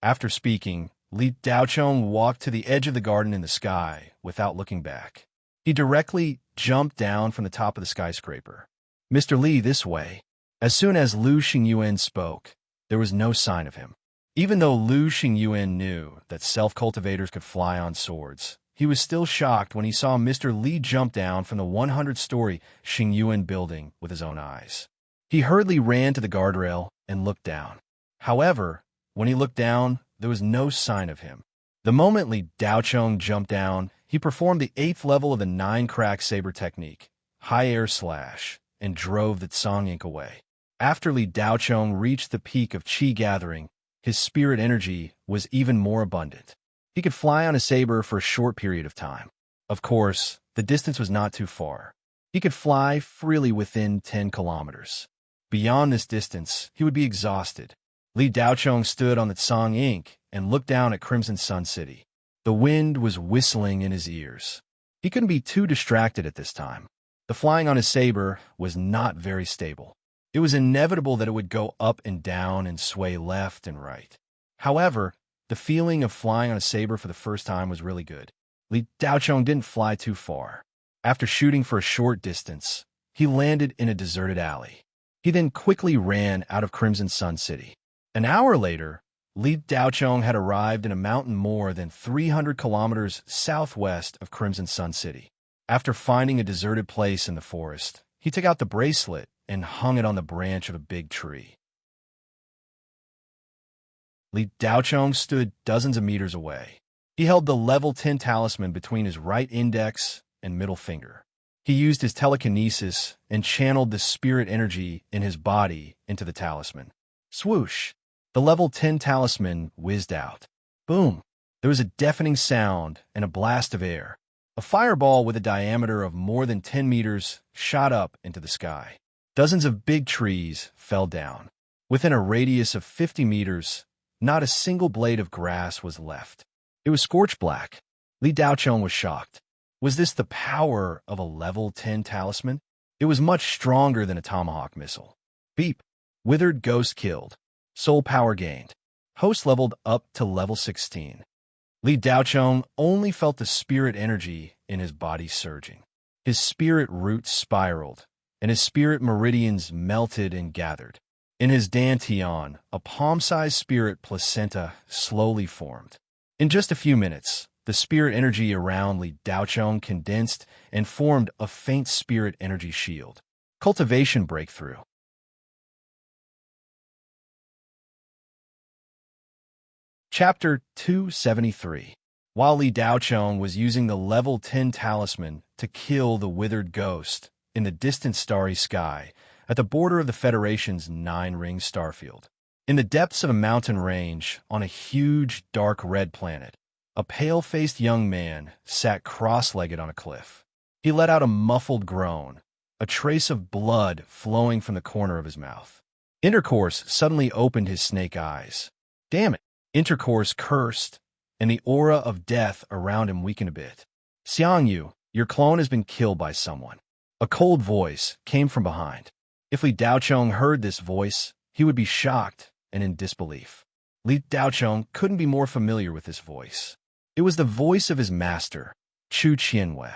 After speaking, Li Daochong walked to the edge of the garden in the sky without looking back. He directly jumped down from the top of the skyscraper. "Mr. Li, this way." As soon as Lu Xingyuan spoke, there was no sign of him. Even though Lu Xingyuan knew that self-cultivators could fly on swords, he was still shocked when he saw Mr. Li jump down from the 100-story Xingyuan building with his own eyes. He hurriedly ran to the guardrail and looked down. However, when he looked down, there was no sign of him. The moment Li Daochong jumped down, he performed the 8th level of the 9-crack saber technique, high air slash, and drove the Tsang ink away. After Li Daochong reached the peak of qi gathering, his spirit energy was even more abundant. He could fly on a saber for a short period of time. Of course, the distance was not too far. He could fly freely within 10 kilometers. Beyond this distance, he would be exhausted. Li Daochong stood on the Tsang ink and looked down at Crimson Sun City. The wind was whistling in his ears. He couldn't be too distracted at this time. The flying on his saber was not very stable. It was inevitable that it would go up and down and sway left and right. However, the feeling of flying on a saber for the first time was really good. Li Daochong didn't fly too far. After shooting for a short distance, he landed in a deserted alley. He then quickly ran out of Crimson Sun City. An hour later, Li Daochong had arrived in a mountain more than 300 kilometers southwest of Crimson Sun City. After finding a deserted place in the forest, he took out the bracelet and hung it on the branch of a big tree. Li Daochong stood dozens of meters away. He held the level 10 talisman between his right index and middle finger. He used his telekinesis and channeled the spirit energy in his body into the talisman. Swoosh! The level 10 talisman whizzed out. Boom! There was a deafening sound and a blast of air. A fireball with a diameter of more than 10 meters shot up into the sky. Dozens of big trees fell down. Within a radius of 50 meters, not a single blade of grass was left. It was scorched black. Li Daochong was shocked. Was this the power of a level 10 talisman? It was much stronger than a tomahawk missile. Beep! Withered ghost killed. Soul power gained. Host leveled up to level 16. Li Daochong only felt the spirit energy in his body surging. His spirit roots spiraled, and his spirit meridians melted and gathered. In his dantian, a palm-sized spirit placenta slowly formed. In just a few minutes, the spirit energy around Li Daochong condensed and formed a faint spirit energy shield. Cultivation breakthrough. Chapter 273. While Li Daochong was using the level 10 talisman to kill the withered ghost in the distant starry sky at the border of the Federation's 9-ring starfield, in the depths of a mountain range on a huge dark red planet, a pale-faced young man sat cross-legged on a cliff. He let out a muffled groan, a trace of blood flowing from the corner of his mouth. Intercourse suddenly opened his snake eyes. Damn it! Intercourse cursed, and the aura of death around him weakened a bit. Xiangyu, your clone has been killed by someone. A cold voice came from behind. If Li Daochong heard this voice, he would be shocked and in disbelief. Li Daochong couldn't be more familiar with this voice. It was the voice of his master, Chu Qianwei.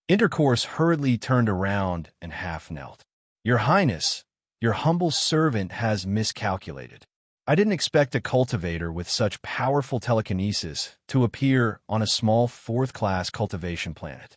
Intercourse hurriedly turned around and half-knelt. Your Highness, your humble servant has miscalculated. I didn't expect a cultivator with such powerful telekinesis to appear on a small 4th-class cultivation planet.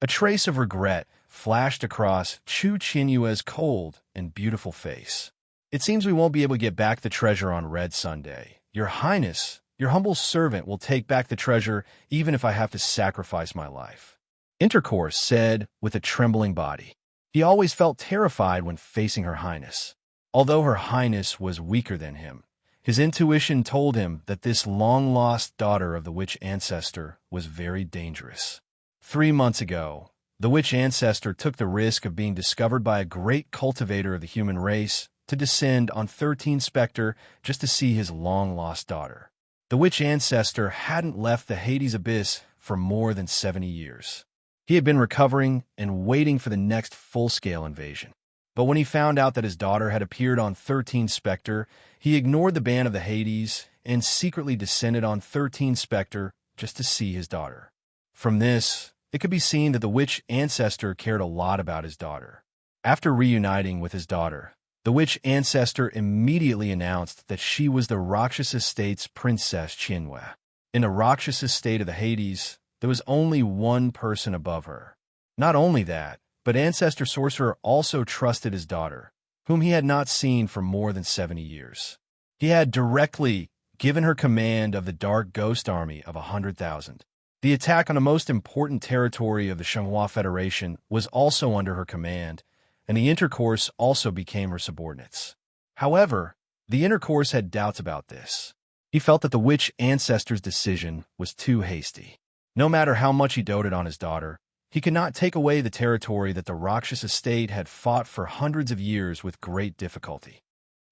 A trace of regret flashed across Chu Qianyue's cold and beautiful face. It seems we won't be able to get back the treasure on Red Sunday. Your Highness, your humble servant will take back the treasure even if I have to sacrifice my life. Intercourse said with a trembling body. He always felt terrified when facing Her Highness. Although Her Highness was weaker than him, his intuition told him that this long-lost daughter of the witch ancestor was very dangerous. 3 months ago, the witch ancestor took the risk of being discovered by a great cultivator of the human race to descend on 13 Spectre just to see his long-lost daughter. The witch ancestor hadn't left the Hades abyss for more than 70 years. He had been recovering and waiting for the next full-scale invasion. But when he found out that his daughter had appeared on 13 Spectre, he ignored the ban of the Hades and secretly descended on 13 Spectre just to see his daughter. From this, it could be seen that the witch ancestor cared a lot about his daughter. After reuniting with his daughter, the witch ancestor immediately announced that she was the Rakshasa state's Princess Qianwei. In the Rakshasa state of the Hades, there was only one person above her. Not only that, but Ancestor Sorcerer also trusted his daughter, whom he had not seen for more than 70 years. He had directly given her command of the Dark Ghost Army of 100,000. The attack on the most important territory of the Shenhua Federation was also under her command, and the intercourse also became her subordinates. However, the intercourse had doubts about this. He felt that the witch ancestor's decision was too hasty. No matter how much he doted on his daughter, he could not take away the territory that the Rakshasa estate had fought for hundreds of years with great difficulty.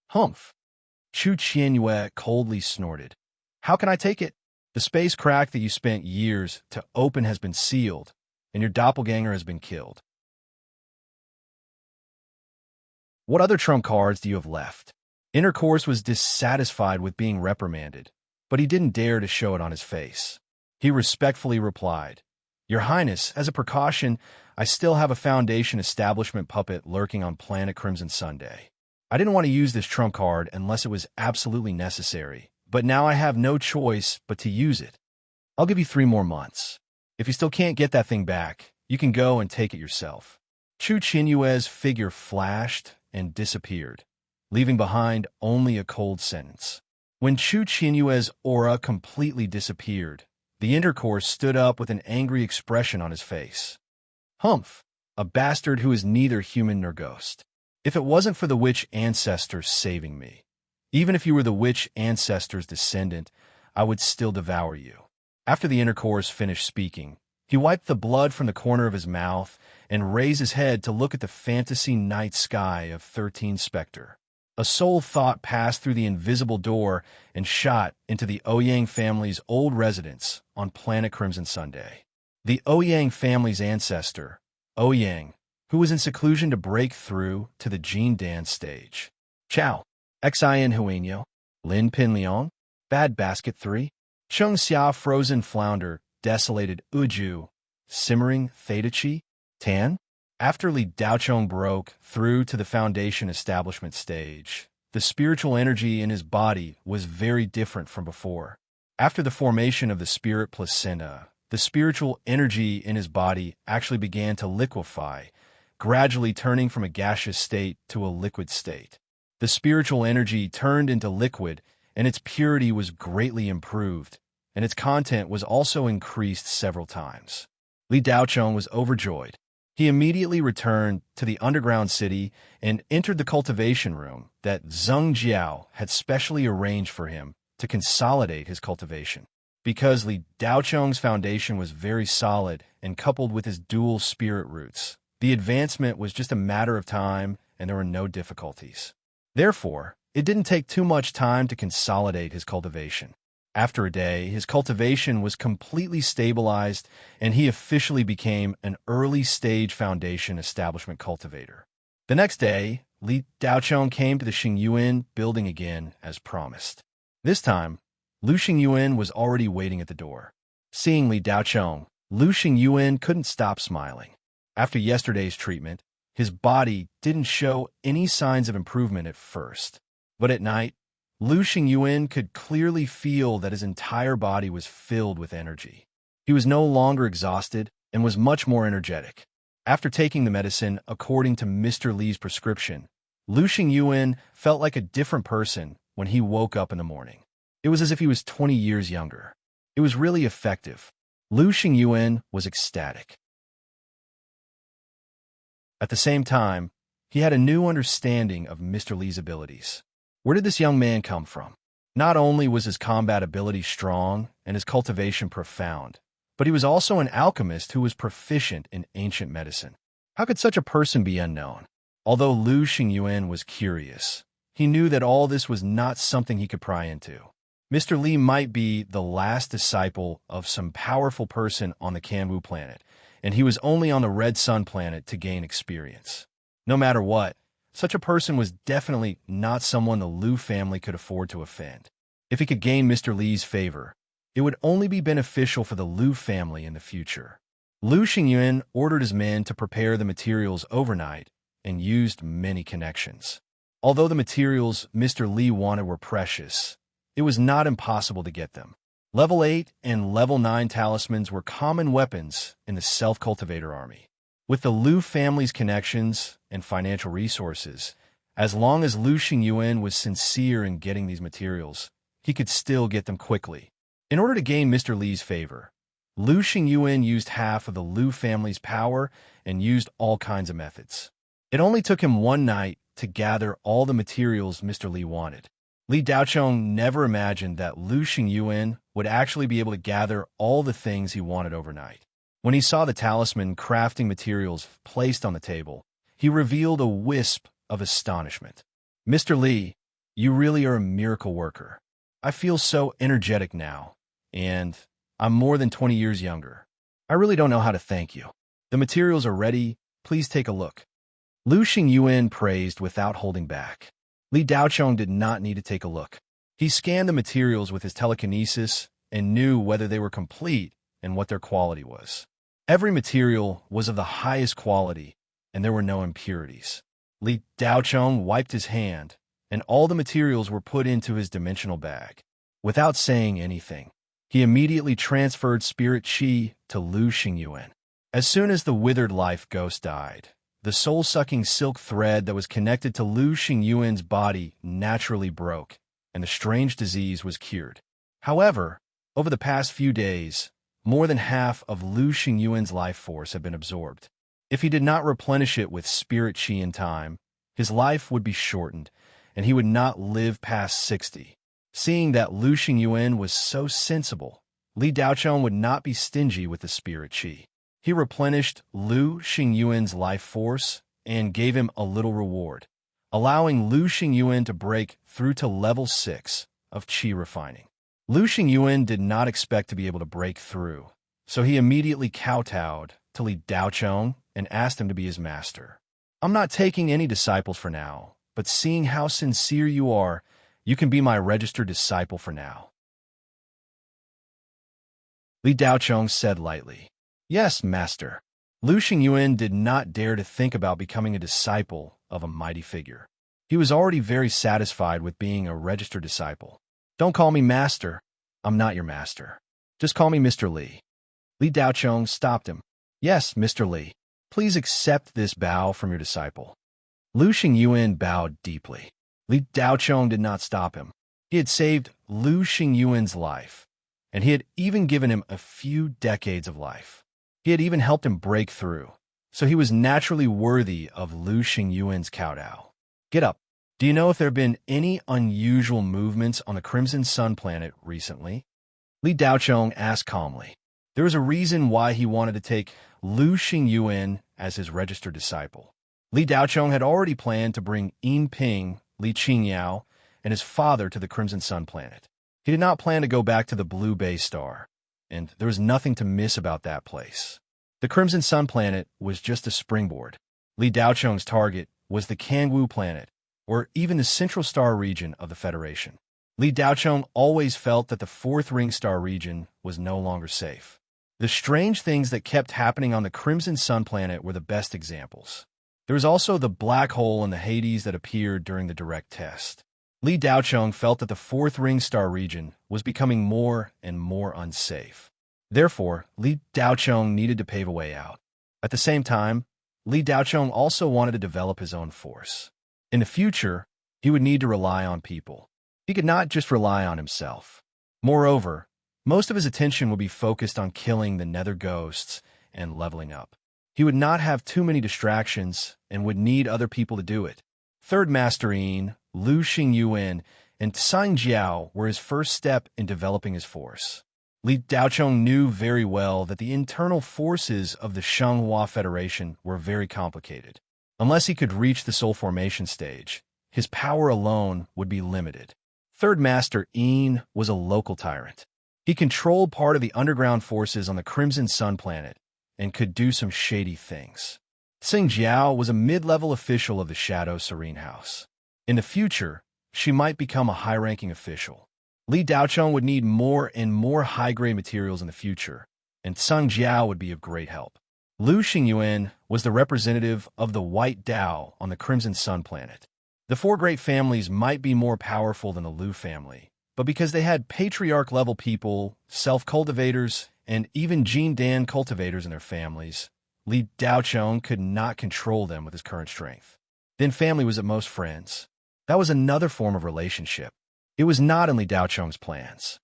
Humph! Chu Qianyue coldly snorted. How can I take it? The space crack that you spent years to open has been sealed, and your doppelganger has been killed. What other trump cards do you have left? Intercourse was dissatisfied with being reprimanded, but he didn't dare to show it on his face. He respectfully replied, Your Highness, as a precaution, I still have a Foundation establishment puppet lurking on Planet Crimson Sunday. I didn't want to use this trump card unless it was absolutely necessary, but now I have no choice but to use it. I'll give you 3 more months. If you still can't get that thing back, you can go and take it yourself. Chu Qianyue's figure flashed and disappeared, leaving behind only a cold sentence. When Chu Qianyue's aura completely disappeared, the intercourse stood up with an angry expression on his face. Humph! A bastard who is neither human nor ghost. If it wasn't for the witch ancestors saving me, even if you were the witch ancestor's descendant, I would still devour you. After the intercourse finished speaking, he wiped the blood from the corner of his mouth and raised his head to look at the fantasy night sky of 13 Spectre. A soul thought passed through the invisible door and shot into the Ouyang family's old residence on Planet Crimson Sunday. The Ouyang family's ancestor, Ouyang, who was in seclusion to break through to the Jin dance stage. Chow, Xin Huanyo, Lin Pin Liang, Bad Basket 3, Chung Xia Frozen Flounder, Desolated Uju, Simmering Thetachi, Tan. After Li Daochong broke through to the Foundation establishment stage, the spiritual energy in his body was very different from before. After the formation of the spirit placenta, the spiritual energy in his body actually began to liquefy, gradually turning from a gaseous state to a liquid state. The spiritual energy turned into liquid, and its purity was greatly improved, and its content was also increased several times. Li Daochong was overjoyed. He immediately returned to the underground city and entered the cultivation room that Zheng Jiao had specially arranged for him to consolidate his cultivation. Because Li Daochong's foundation was very solid and coupled with his dual spirit roots, the advancement was just a matter of time and there were no difficulties. Therefore, it didn't take too much time to consolidate his cultivation. After a day, his cultivation was completely stabilized, and he officially became an early-stage Foundation establishment cultivator. The next day, Li Daochong came to the Xingyuan building again, as promised. This time, Lu Xingyuan was already waiting at the door. Seeing Li Daochong, Lu Xingyuan couldn't stop smiling. After yesterday's treatment, his body didn't show any signs of improvement at first, but at night, Lu Xingyuan could clearly feel that his entire body was filled with energy. He was no longer exhausted and was much more energetic. After taking the medicine according to Mr. Li's prescription, Lu Xingyuan felt like a different person when he woke up in the morning. It was as if he was 20 years younger. It was really effective. Lu Xingyuan was ecstatic. At the same time, he had a new understanding of Mr. Li's abilities. Where did this young man come from? Not only was his combat ability strong and his cultivation profound, but he was also an alchemist who was proficient in ancient medicine. How could such a person be unknown? Although Lu Xingyuan was curious, he knew that all this was not something he could pry into. Mr. Li might be the last disciple of some powerful person on the Kanwu planet, and he was only on the Red Sun planet to gain experience. No matter what, such a person was definitely not someone the Lu family could afford to offend. If he could gain Mr. Li's favor, it would only be beneficial for the Lu family in the future. Lu Xingyuan ordered his men to prepare the materials overnight and used many connections. Although the materials Mr. Li wanted were precious, it was not impossible to get them. Level 8 and Level 9 talismans were common weapons in the self-cultivator army. With the Lu family's connections and financial resources, as long as Lu Xingyuan was sincere in getting these materials, he could still get them quickly. In order to gain Mr. Li's favor, Lu Xingyuan used half of the Lu family's power and used all kinds of methods. It only took him one night to gather all the materials Mr. Li wanted. Li Daocheng never imagined that Lu Xingyuan would actually be able to gather all the things he wanted overnight. When he saw the talisman crafting materials placed on the table, he revealed a wisp of astonishment. "Mr. Li, you really are a miracle worker. I feel so energetic now, and I'm more than 20 years younger. I really don't know how to thank you. The materials are ready. Please take a look." Lu Xingyuan praised without holding back. Li Daocheng did not need to take a look. He scanned the materials with his telekinesis and knew whether they were complete and what their quality was. Every material was of the highest quality, and there were no impurities. Li Daocheng wiped his hand, and all the materials were put into his dimensional bag. Without saying anything, he immediately transferred spirit qi to Lu Xingyuan. As soon as the withered life ghost died, the soul-sucking silk thread that was connected to Lu Xingyuan's body naturally broke, and the strange disease was cured. However, over the past few days, more than half of Lu Xingyuan's life force had been absorbed. If he did not replenish it with spirit qi in time, his life would be shortened, and he would not live past 60. Seeing that Lu Xingyuan was so sensible, Li Daocheng would not be stingy with the spirit qi. He replenished Lu Xingyuan's life force and gave him a little reward, allowing Lu Xingyuan to break through to level 6 of qi refining. Lu Xingyuan did not expect to be able to break through, so he immediately kowtowed to Li Daocheng and asked him to be his master. "I'm not taking any disciples for now, but seeing how sincere you are, you can be my registered disciple for now." Li Daocheng said lightly, "Yes, master." Lu Xingyuan did not dare to think about becoming a disciple of a mighty figure. He was already very satisfied with being a registered disciple. "Don't call me master. I'm not your master. Just call me Mr. Li." Li Daocheng stopped him. "Yes, Mr. Li. Please accept this bow from your disciple." Lu Xingyuan bowed deeply. Li Daocheng did not stop him. He had saved Lu Xingyuan's life, and he had even given him a few decades of life. He had even helped him break through, so he was naturally worthy of Lu Xingyuan's kowtow. "Get up. Do you know if there have been any unusual movements on the Crimson Sun planet recently?" Li Daocheng asked calmly. There was a reason why he wanted to take Lu Xingyuan as his registered disciple. Li Daocheng had already planned to bring Yin Ping, Li Qingyao, and his father to the Crimson Sun planet. He did not plan to go back to the Blue Bay Star, and there was nothing to miss about that place. The Crimson Sun planet was just a springboard. Li Daocheng's target was the Kangwu planet, or even the Central Star region of the Federation. Li Daocheng always felt that the Fourth Ring Star region was no longer safe. The strange things that kept happening on the Crimson Sun planet were the best examples. There was also the black hole in the Hades that appeared during the direct test. Li Daocheng felt that the Fourth Ring Star region was becoming more and more unsafe. Therefore, Li Daocheng needed to pave a way out. At the same time, Li Daocheng also wanted to develop his own force. In the future, he would need to rely on people. He could not just rely on himself. Moreover, most of his attention would be focused on killing the nether ghosts and leveling up. He would not have too many distractions and would need other people to do it. Third Master Yin, Lu Xingyuan, and Tsang Jiao were his first step in developing his force. Li Daocheng knew very well that the internal forces of the Shenghua Federation were very complicated. Unless he could reach the soul formation stage, his power alone would be limited. Third Master Yin was a local tyrant. He controlled part of the underground forces on the Crimson Sun planet and could do some shady things. Tsang Jiao was a mid-level official of the Shadow Serene House. In the future, she might become a high-ranking official. Li Daocheng would need more and more high-grade materials in the future, and Tsang Jiao would be of great help. Lu Xingyuan was the representative of the White Dao on the Crimson Sun planet. The four great families might be more powerful than the Lu family, but because they had patriarch-level people, self-cultivators, and even Jin Dan cultivators in their families, Li Daocheng could not control them with his current strength. Then family was at most friends. That was another form of relationship. It was not in Li Daocheng's plans.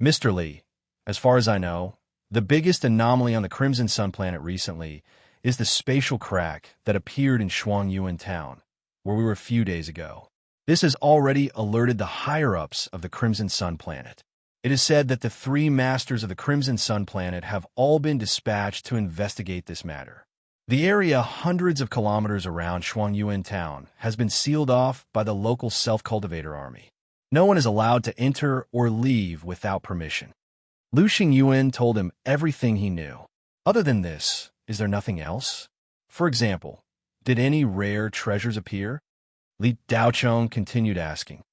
Mr. Li, as far as I know, the biggest anomaly on the Crimson Sun planet recently is the spatial crack that appeared in Shuangyuan town, where we were a few days ago. This has already alerted the higher-ups of the Crimson Sun planet. It is said that the 3 masters of the Crimson Sun planet have all been dispatched to investigate this matter. The area hundreds of kilometers around Shuangyuan town has been sealed off by the local self-cultivator army. No one is allowed to enter or leave without permission. Lu Xingyuan told him everything he knew. Other than this, is there nothing else? For example, did any rare treasures appear? Li Daochong continued asking.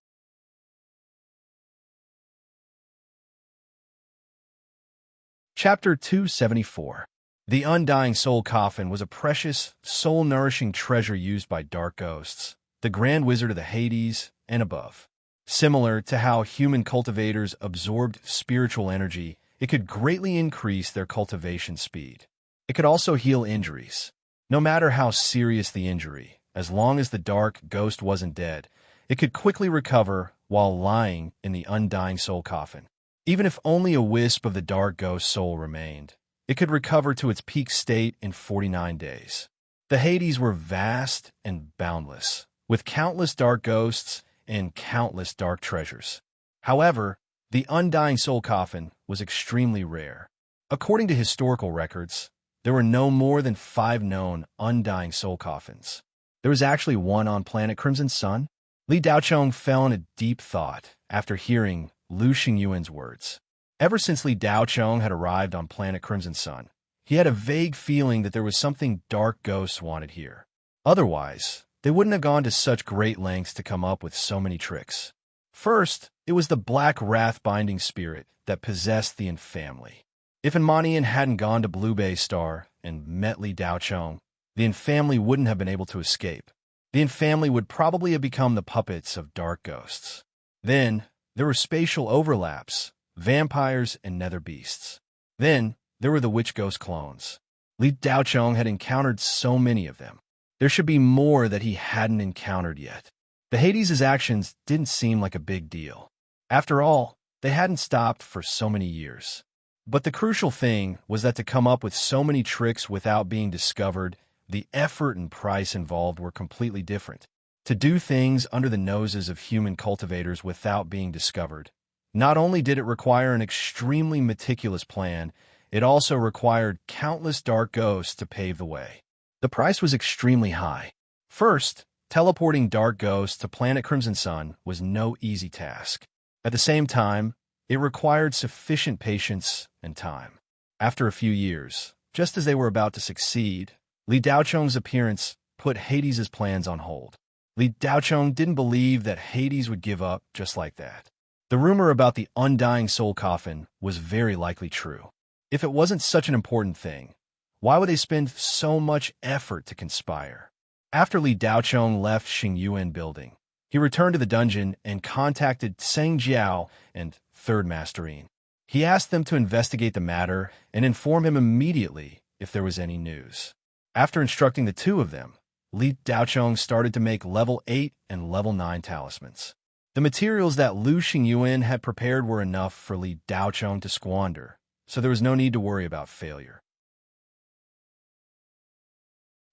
Chapter 274. The Undying Soul Coffin was a precious, soul-nourishing treasure used by dark ghosts, the Grand Wizard of the Hades, and above. Similar to how human cultivators absorbed spiritual energy, it could greatly increase their cultivation speed. It could also heal injuries. No matter how serious the injury, as long as the dark ghost wasn't dead, it could quickly recover while lying in the Undying Soul Coffin. Even if only a wisp of the dark ghost soul remained, it could recover to its peak state in 49 days. The Hades were vast and boundless, with countless dark ghosts and countless dark treasures. However, the Undying Soul Coffin was extremely rare. According to historical records, there were no more than 5 known Undying Soul Coffins. There was actually one on planet Crimson Sun. Li Daochong fell in a deep thought after hearing Lu Xingyuan's words. Ever since Li Daochong had arrived on planet Crimson Sun, he had a vague feeling that there was something dark ghosts wanted here. Otherwise, they wouldn't have gone to such great lengths to come up with so many tricks. First, it was the black wrath-binding spirit that possessed the infamily. If Enmanian hadn't gone to Blue Bay Star and met Li Daochong, the infamily wouldn't have been able to escape. The infamily would probably have become the puppets of dark ghosts. Then, there were spatial overlaps, vampires and nether beasts. Then, there were the witch ghost clones. Li Daochong had encountered so many of them. There should be more that he hadn't encountered yet. The Hades' actions didn't seem like a big deal. After all, they hadn't stopped for so many years. But the crucial thing was that to come up with so many tricks without being discovered, the effort and price involved were completely different. To do things under the noses of human cultivators without being discovered, not only did it require an extremely meticulous plan, it also required countless dark ghosts to pave the way. The price was extremely high. First, teleporting dark ghosts to planet Crimson Sun was no easy task. At the same time, it required sufficient patience and time. After a few years, just as they were about to succeed, Li Daochong's appearance put Hades' plans on hold. Li Daochong didn't believe that Hades would give up just like that. The rumor about the Undying Soul Coffin was very likely true. If it wasn't such an important thing, why would they spend so much effort to conspire? After Li Daochong left Xingyuan building, he returned to the dungeon and contacted Seng Jiao and Third Masterine. He asked them to investigate the matter and inform him immediately if there was any news. After instructing the two of them, Li Daochong started to make level 8 and level 9 talismans. The materials that Lu Xingyuan had prepared were enough for Li Daochong to squander, so there was no need to worry about failure.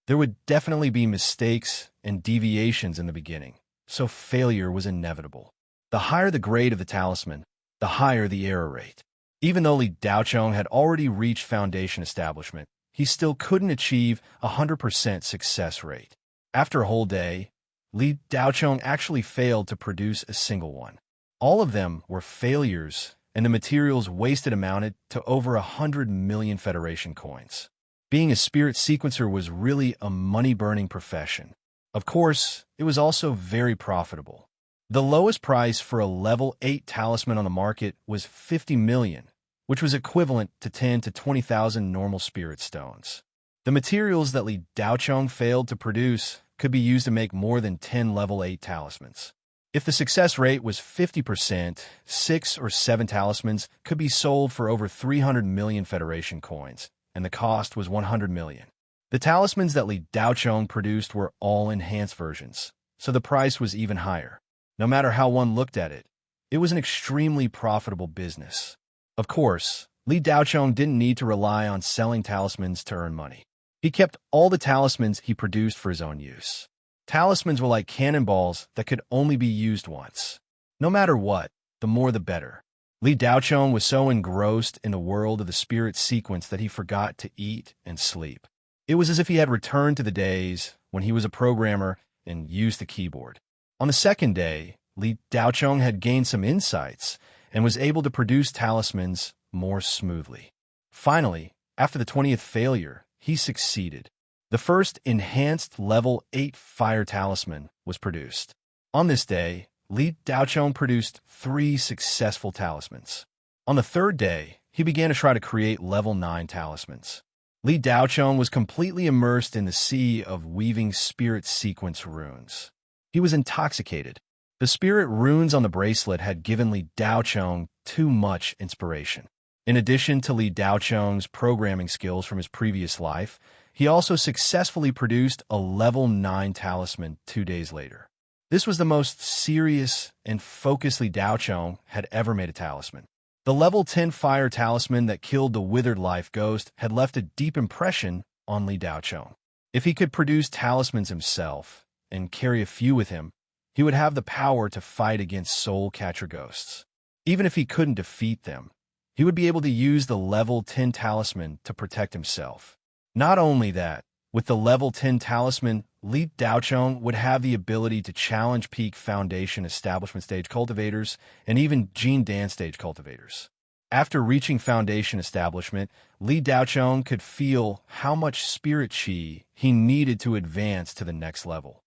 There would definitely be mistakes and deviations in the beginning, so failure was inevitable. The higher the grade of the talisman, the higher the error rate. Even though Li Daochong had already reached foundation establishment, he still couldn't achieve a 100% success rate. After a whole day, Li Daochong actually failed to produce a single one. All of them were failures, and the materials wasted amounted to over 100 million Federation coins. Being a spirit sequencer was really a money-burning profession. Of course, it was also very profitable. The lowest price for a level 8 talisman on the market was 50 million, which was equivalent to 10 to 20,000 normal spirit stones. The materials that Li Daochong failed to produce could be used to make more than 10 level 8 talismans. If the success rate was 50%, 6 or 7 talismans could be sold for over 300 million Federation coins, and the cost was 100 million. The talismans that Li Daochong produced were all enhanced versions, so the price was even higher. No matter how one looked at it, it was an extremely profitable business. Of course, Li Daochong didn't need to rely on selling talismans to earn money. He kept all the talismans he produced for his own use. Talismans were like cannonballs that could only be used once. No matter what, the more the better. Li Daochong was so engrossed in the world of the spirit sequence that he forgot to eat and sleep. It was as if he had returned to the days when he was a programmer and used the keyboard. On the second day, Li Daochong had gained some insights and was able to produce talismans more smoothly. Finally, after the 20th failure, he succeeded. The first enhanced level 8 fire talisman was produced. On this day, Li Daochong produced 3 successful talismans. On the third day, he began to try to create level 9 talismans. Li Daochong was completely immersed in the sea of weaving spirit sequence runes. He was intoxicated. The spirit runes on the bracelet had given Li Daochong too much inspiration. In addition to Li Daochong's programming skills from his previous life, he also successfully produced a level 9 talisman 2 days later. This was the most serious and focused Li Daochong had ever made a talisman. The level 10 fire talisman that killed the withered life ghost had left a deep impression on Li Daochong. If he could produce talismans himself and carry a few with him, he would have the power to fight against soul catcher ghosts. Even if he couldn't defeat them, he would be able to use the level 10 talisman to protect himself. Not only that, with the level 10 talisman, Li Daochong would have the ability to challenge peak foundation establishment stage cultivators and even Gene Dance stage cultivators. After reaching foundation establishment, Li Daochong could feel how much spirit chi he needed to advance to the next level.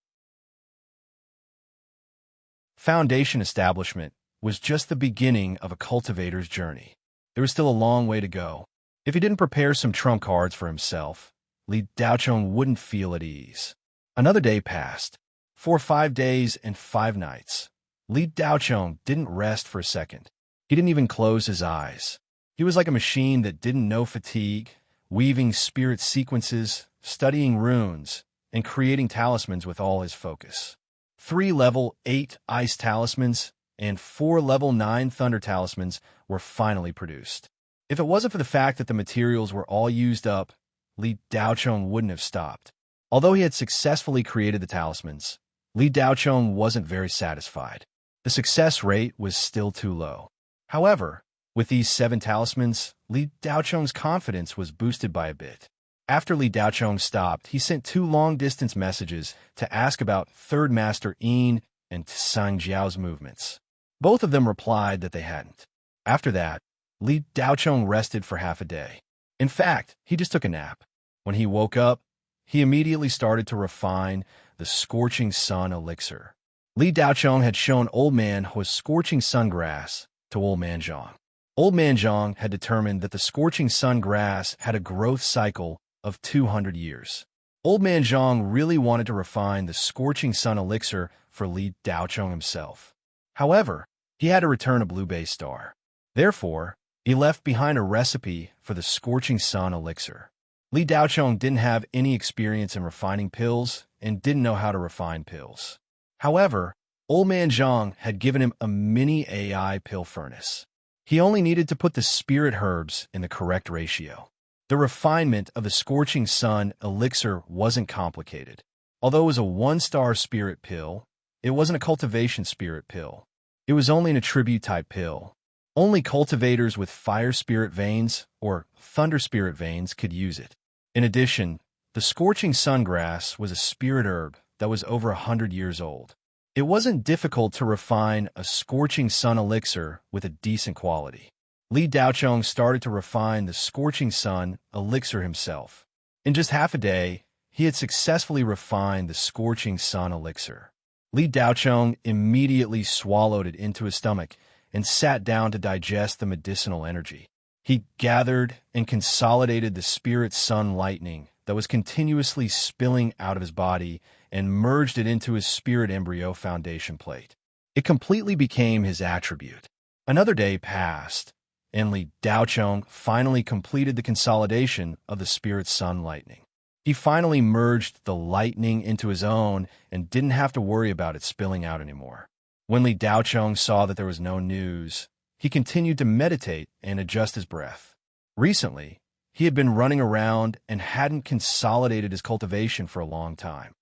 Foundation establishment was just the beginning of a cultivator's journey. There was still a long way to go. If he didn't prepare some trump cards for himself, Li Daochong wouldn't feel at ease. Another day passed. For 5 days and 5 nights, Li Daochong didn't rest for a second. He didn't even close his eyes. He was like a machine that didn't know fatigue, weaving spirit sequences, studying runes, and creating talismans with all his focus. 3 level 8 ice talismans and 4 level 9 thunder talismans were finally produced. If it wasn't for the fact that the materials were all used up, Li Daochong wouldn't have stopped. Although he had successfully created the talismans, Li Daochong wasn't very satisfied. The success rate was still too low. However, with these 7 talismans, Li Daochong's confidence was boosted by a bit. After Li Daochong stopped, he sent 2 long-distance messages to ask about Third Master Yin and Tsang Jiao's movements. Both of them replied that they hadn't. After that, Li Daochong rested for half a day. In fact, he just took a nap. When he woke up, he immediately started to refine the Scorching Sun elixir. Li Daochong had shown Old Man Hu's Scorching Sun grass to Old Man Zhang. Old Man Zhang had determined that the Scorching Sun grass had a growth cycle of 200 years. Old Man Zhang really wanted to refine the Scorching Sun elixir for Li Daochong himself. However, he had to return a blue base star. Therefore, he left behind a recipe for the Scorching Sun elixir. Li Daochong didn't have any experience in refining pills and didn't know how to refine pills. However, Old Man Zhang had given him a mini AI pill furnace. He only needed to put the spirit herbs in the correct ratio. The refinement of the Scorching Sun elixir wasn't complicated. Although it was a 1-star spirit pill, it wasn't a cultivation spirit pill. It was only an attribute type pill. Only cultivators with fire spirit veins or thunder spirit veins could use it. In addition, the Scorching Sun grass was a spirit herb that was over 100 years old. It wasn't difficult to refine a Scorching Sun elixir with a decent quality. Li Daochong started to refine the Scorching Sun elixir himself. In just half a day, he had successfully refined the Scorching Sun elixir. Li Daochong immediately swallowed it into his stomach and sat down to digest the medicinal energy. He gathered and consolidated the spirit sun lightning that was continuously spilling out of his body and merged it into his spirit embryo foundation plate. It completely became his attribute. Another day passed, and Li Daochong finally completed the consolidation of the spirit sun lightning. He finally merged the lightning into his own and didn't have to worry about it spilling out anymore. When Li Daochong saw that there was no news, he continued to meditate and adjust his breath. Recently, he had been running around and hadn't consolidated his cultivation for a long time.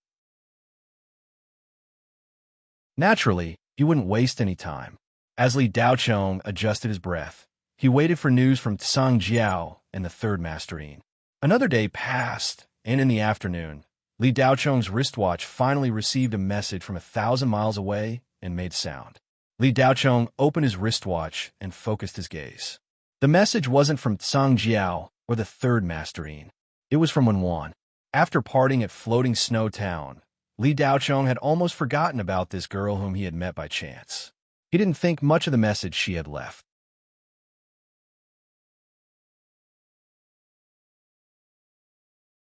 Naturally, he wouldn't waste any time. As Li Daochong adjusted his breath, he waited for news from Tsang Jiao and the third masterine. Another day passed, and in the afternoon, Li Daochong's wristwatch finally received a message from 1,000 miles away and made sound. Li Daochong opened his wristwatch and focused his gaze. The message wasn't from Tsang Jiao or the third masterine. It was from Wenwan. After parting at Floating Snow Town, Li Daochong had almost forgotten about this girl whom he had met by chance. He didn't think much of the message she had left.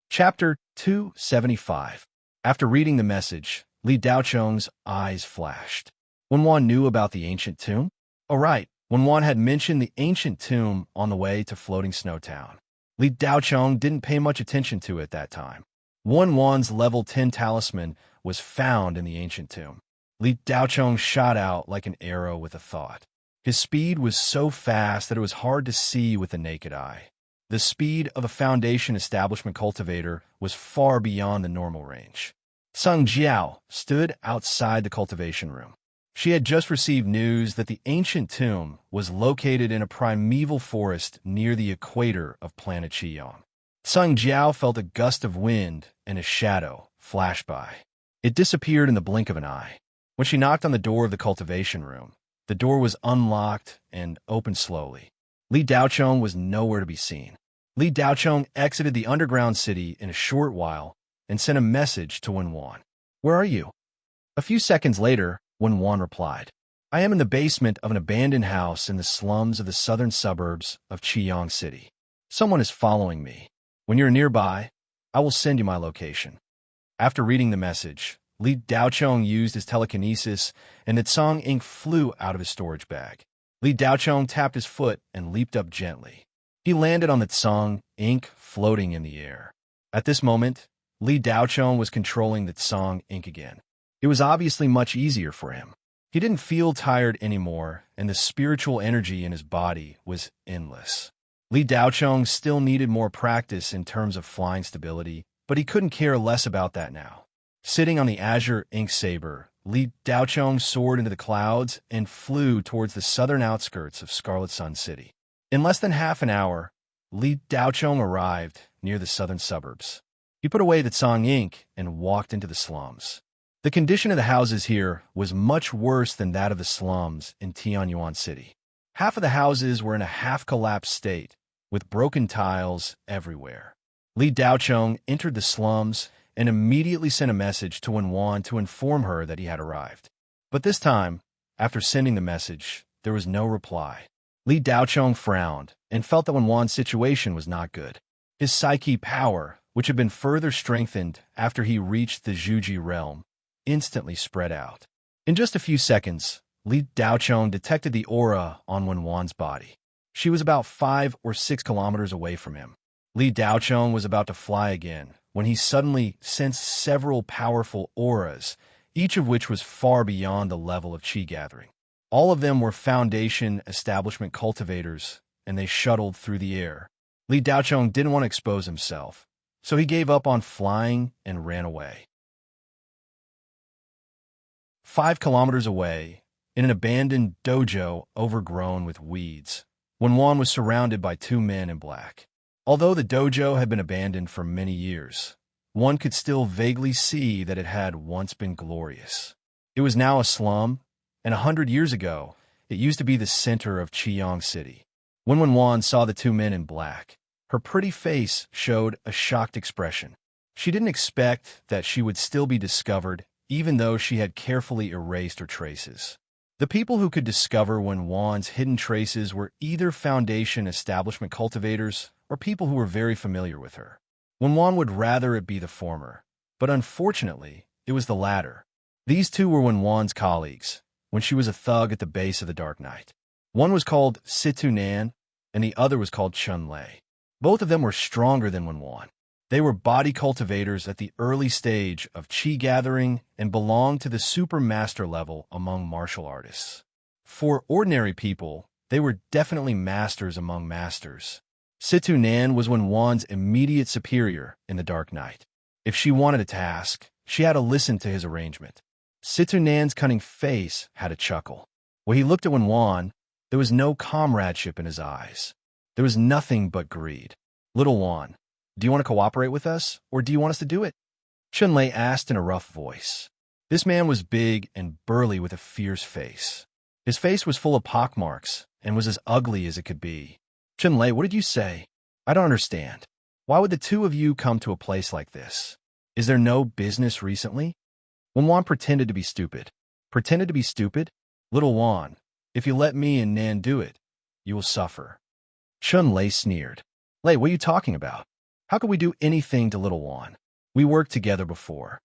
Chapter 275. After reading the message, Li Daochong's eyes flashed. Wenwan knew about the ancient tomb? Oh right, Wenwan had mentioned the ancient tomb on the way to Floating Snow Town. Li Daochong didn't pay much attention to it that time. Wenwan's level 10 talisman was found in the ancient tomb. Li Daochong shot out like an arrow with a thought. His speed was so fast that it was hard to see with the naked eye. The speed of a Foundation establishment cultivator was far beyond the normal range. Tsang Jiao stood outside the cultivation room. She had just received news that the ancient tomb was located in a primeval forest near the equator of planet Qiyang. Tsang Jiao felt a gust of wind and a shadow flash by. It disappeared in the blink of an eye. When she knocked on the door of the cultivation room, the door was unlocked and opened slowly. Li Daochong was nowhere to be seen. Li Daochong exited the underground city in a short while and sent a message to Wenwan. "Where are you?" A few seconds later, Wenwan replied, "I am in the basement of an abandoned house in the slums of the southern suburbs of Qiyang City. Someone is following me. When you're nearby, I will send you my location." After reading the message, Li Daochong used his telekinesis, and the Tsang ink flew out of his storage bag. Li Daochong tapped his foot and leaped up gently. He landed on the Tsang ink floating in the air. At this moment, Li Daochong was controlling the Tsang ink again. It was obviously much easier for him. He didn't feel tired anymore, and the spiritual energy in his body was endless. Li Daochong still needed more practice in terms of flying stability, but he couldn't care less about that now. Sitting on the azure ink saber, Li Daochong soared into the clouds and flew towards the southern outskirts of Scarlet Sun City. In less than half an hour, Li Daochong arrived near the southern suburbs. He put away the Tsang ink and walked into the slums. The condition of the houses here was much worse than that of the slums in Tianyuan City. Half of the houses were in a half-collapsed state, with broken tiles everywhere. Li Daochong entered the slums and immediately sent a message to Wenwan to inform her that he had arrived. But this time, after sending the message, there was no reply. Li Daochong frowned and felt that Wenwan's situation was not good. His psyche power, which had been further strengthened after he reached the Zhuji realm, instantly spread out. In just a few seconds, Li Daochong detected the aura on Wenwan's body. She was about 5 or 6 kilometers away from him. Li Daochong was about to fly again when he suddenly sensed several powerful auras, each of which was far beyond the level of qi gathering. All of them were Foundation establishment cultivators, and they shuttled through the air. Li Daochong didn't want to expose himself, so he gave up on flying and ran away. 5 kilometers away, in an abandoned dojo overgrown with weeds, Wenwan was surrounded by 2 men in black. Although the dojo had been abandoned for many years, one could still vaguely see that it had once been glorious. It was now a slum, and 100 years ago, it used to be the center of Qiyang City. When Wenwan saw the 2 men in black, her pretty face showed a shocked expression. She didn't expect that she would still be discovered, even though she had carefully erased her traces. The people who could discover Wenwan's hidden traces were either Foundation establishment cultivators or people who were very familiar with her. Wenwan would rather it be the former, but unfortunately, it was the latter. These 2 were Wenwan's colleagues, when she was a thug at the base of the Dark Knight. One was called Situ Nan, and the other was called Chun Lei. Both of them were stronger than Wenwan. They were body cultivators at the early stage of qi gathering and belonged to the super master level among martial artists. For ordinary people, they were definitely masters among masters. Situ Nan was Wenwan's immediate superior in the Dark Night. If she wanted a task, she had to listen to his arrangement. Situ Nan's cunning face had a chuckle. When he looked at Wenwan, there was no comradeship in his eyes. There was nothing but greed. Little Wan, do you want to cooperate with us, or do you want us to do it? Chunlei asked in a rough voice. This man was big and burly with a fierce face. His face was full of pockmarks and was as ugly as it could be. Chunlei, what did you say? I don't understand. Why would the two of you come to a place like this? Is there no business recently? Wenwan pretended to be stupid. Pretended to be stupid? Little Wan, if you let me and Nan do it, you will suffer. Chunlei sneered. Lei, what are you talking about? How could we do anything to little Wan? We worked together before.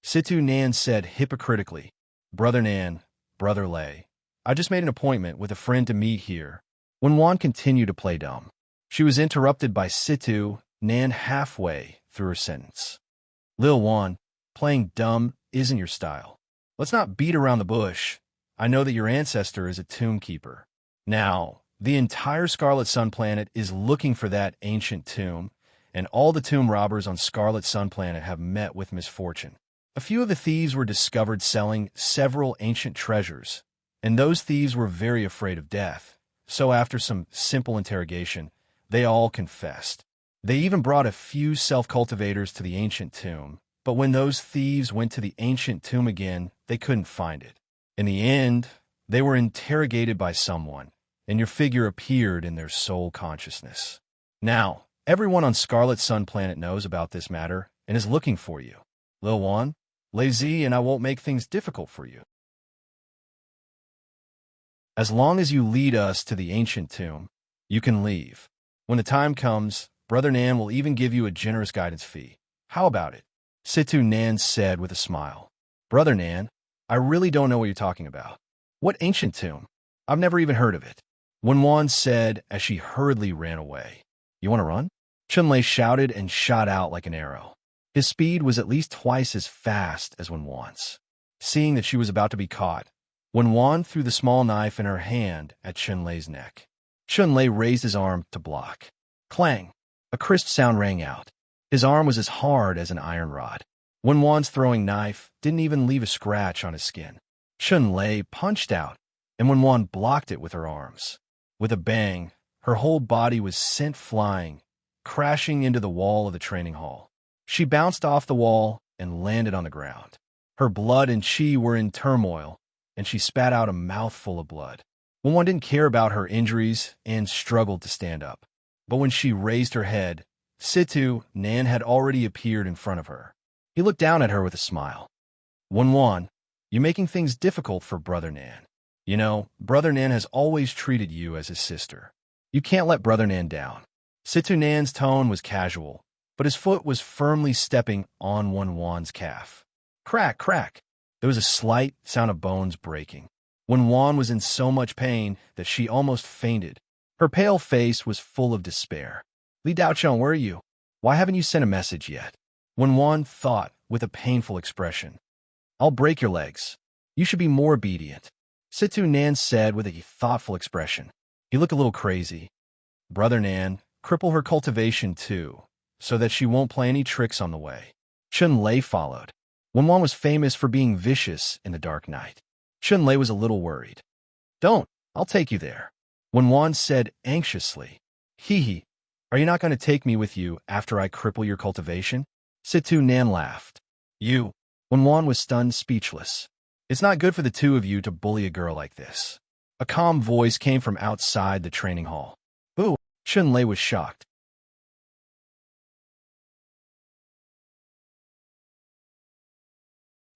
Situ Nan said hypocritically, Brother Nan, Brother Lei, I just made an appointment with a friend to meet here. When Wan continued to play dumb, she was interrupted by Situ Nan halfway through her sentence. Lil Wan, playing dumb isn't your style. Let's not beat around the bush. I know that your ancestor is a tomb keeper. Now, the entire Scarlet Sun planet is looking for that ancient tomb, and all the tomb robbers on Scarlet Sun planet have met with misfortune. A few of the thieves were discovered selling several ancient treasures, and those thieves were very afraid of death. So after some simple interrogation, they all confessed. They even brought a few self-cultivators to the ancient tomb, but when those thieves went to the ancient tomb again, they couldn't find it. In the end, they were interrogated by someone, and your figure appeared in their soul consciousness. Now, everyone on Scarlet Sun planet knows about this matter and is looking for you. Lil Wan, Lazy, and I won't make things difficult for you. As long as you lead us to the ancient tomb, you can leave. When the time comes, Brother Nan will even give you a generous guidance fee. How about it? Situ Nan said with a smile. Brother Nan, I really don't know what you're talking about. What ancient tomb? I've never even heard of it. Wenwan said as she hurriedly ran away. You want to run? Chunlei shouted and shot out like an arrow. His speed was at least twice as fast as Wenwan's. Seeing that she was about to be caught, Wenwan threw the small knife in her hand at Chunlei's neck. Chunlei raised his arm to block. Clang! A crisp sound rang out. His arm was as hard as an iron rod. Wenwan's throwing knife didn't even leave a scratch on his skin. Chunlei punched out, and Wenwan blocked it with her arms. With a bang, her whole body was sent flying, crashing into the wall of the training hall. She bounced off the wall and landed on the ground. Her blood and chi were in turmoil, and she spat out a mouthful of blood. Wenwan didn't care about her injuries and struggled to stand up. But when she raised her head, Situ Nan had already appeared in front of her. He looked down at her with a smile. Wenwan, you're making things difficult for Brother Nan. You know, Brother Nan has always treated you as his sister. You can't let Brother Nan down. Situ Nan's tone was casual, but his foot was firmly stepping on Wenwan's calf. Crack, crack. There was a slight sound of bones breaking. Wenwan was in so much pain that she almost fainted. Her pale face was full of despair. Li Daochong, where are you? Why haven't you sent a message yet? Wenwan thought with a painful expression. I'll break your legs. You should be more obedient. Situ Nan said with a thoughtful expression. He looked a little crazy. Brother Nan, cripple her cultivation too, so that she won't play any tricks on the way. Chunlei followed. Wenwan was famous for being vicious in the Dark Night. Chunlei was a little worried. Don't, I'll take you there. Wenwan said anxiously. Hee, are you not going to take me with you after I cripple your cultivation? Situ Nan laughed. You. Wenwan was stunned speechless. It's not good for the two of you to bully a girl like this. A calm voice came from outside the training hall. Boo! Chunlei was shocked.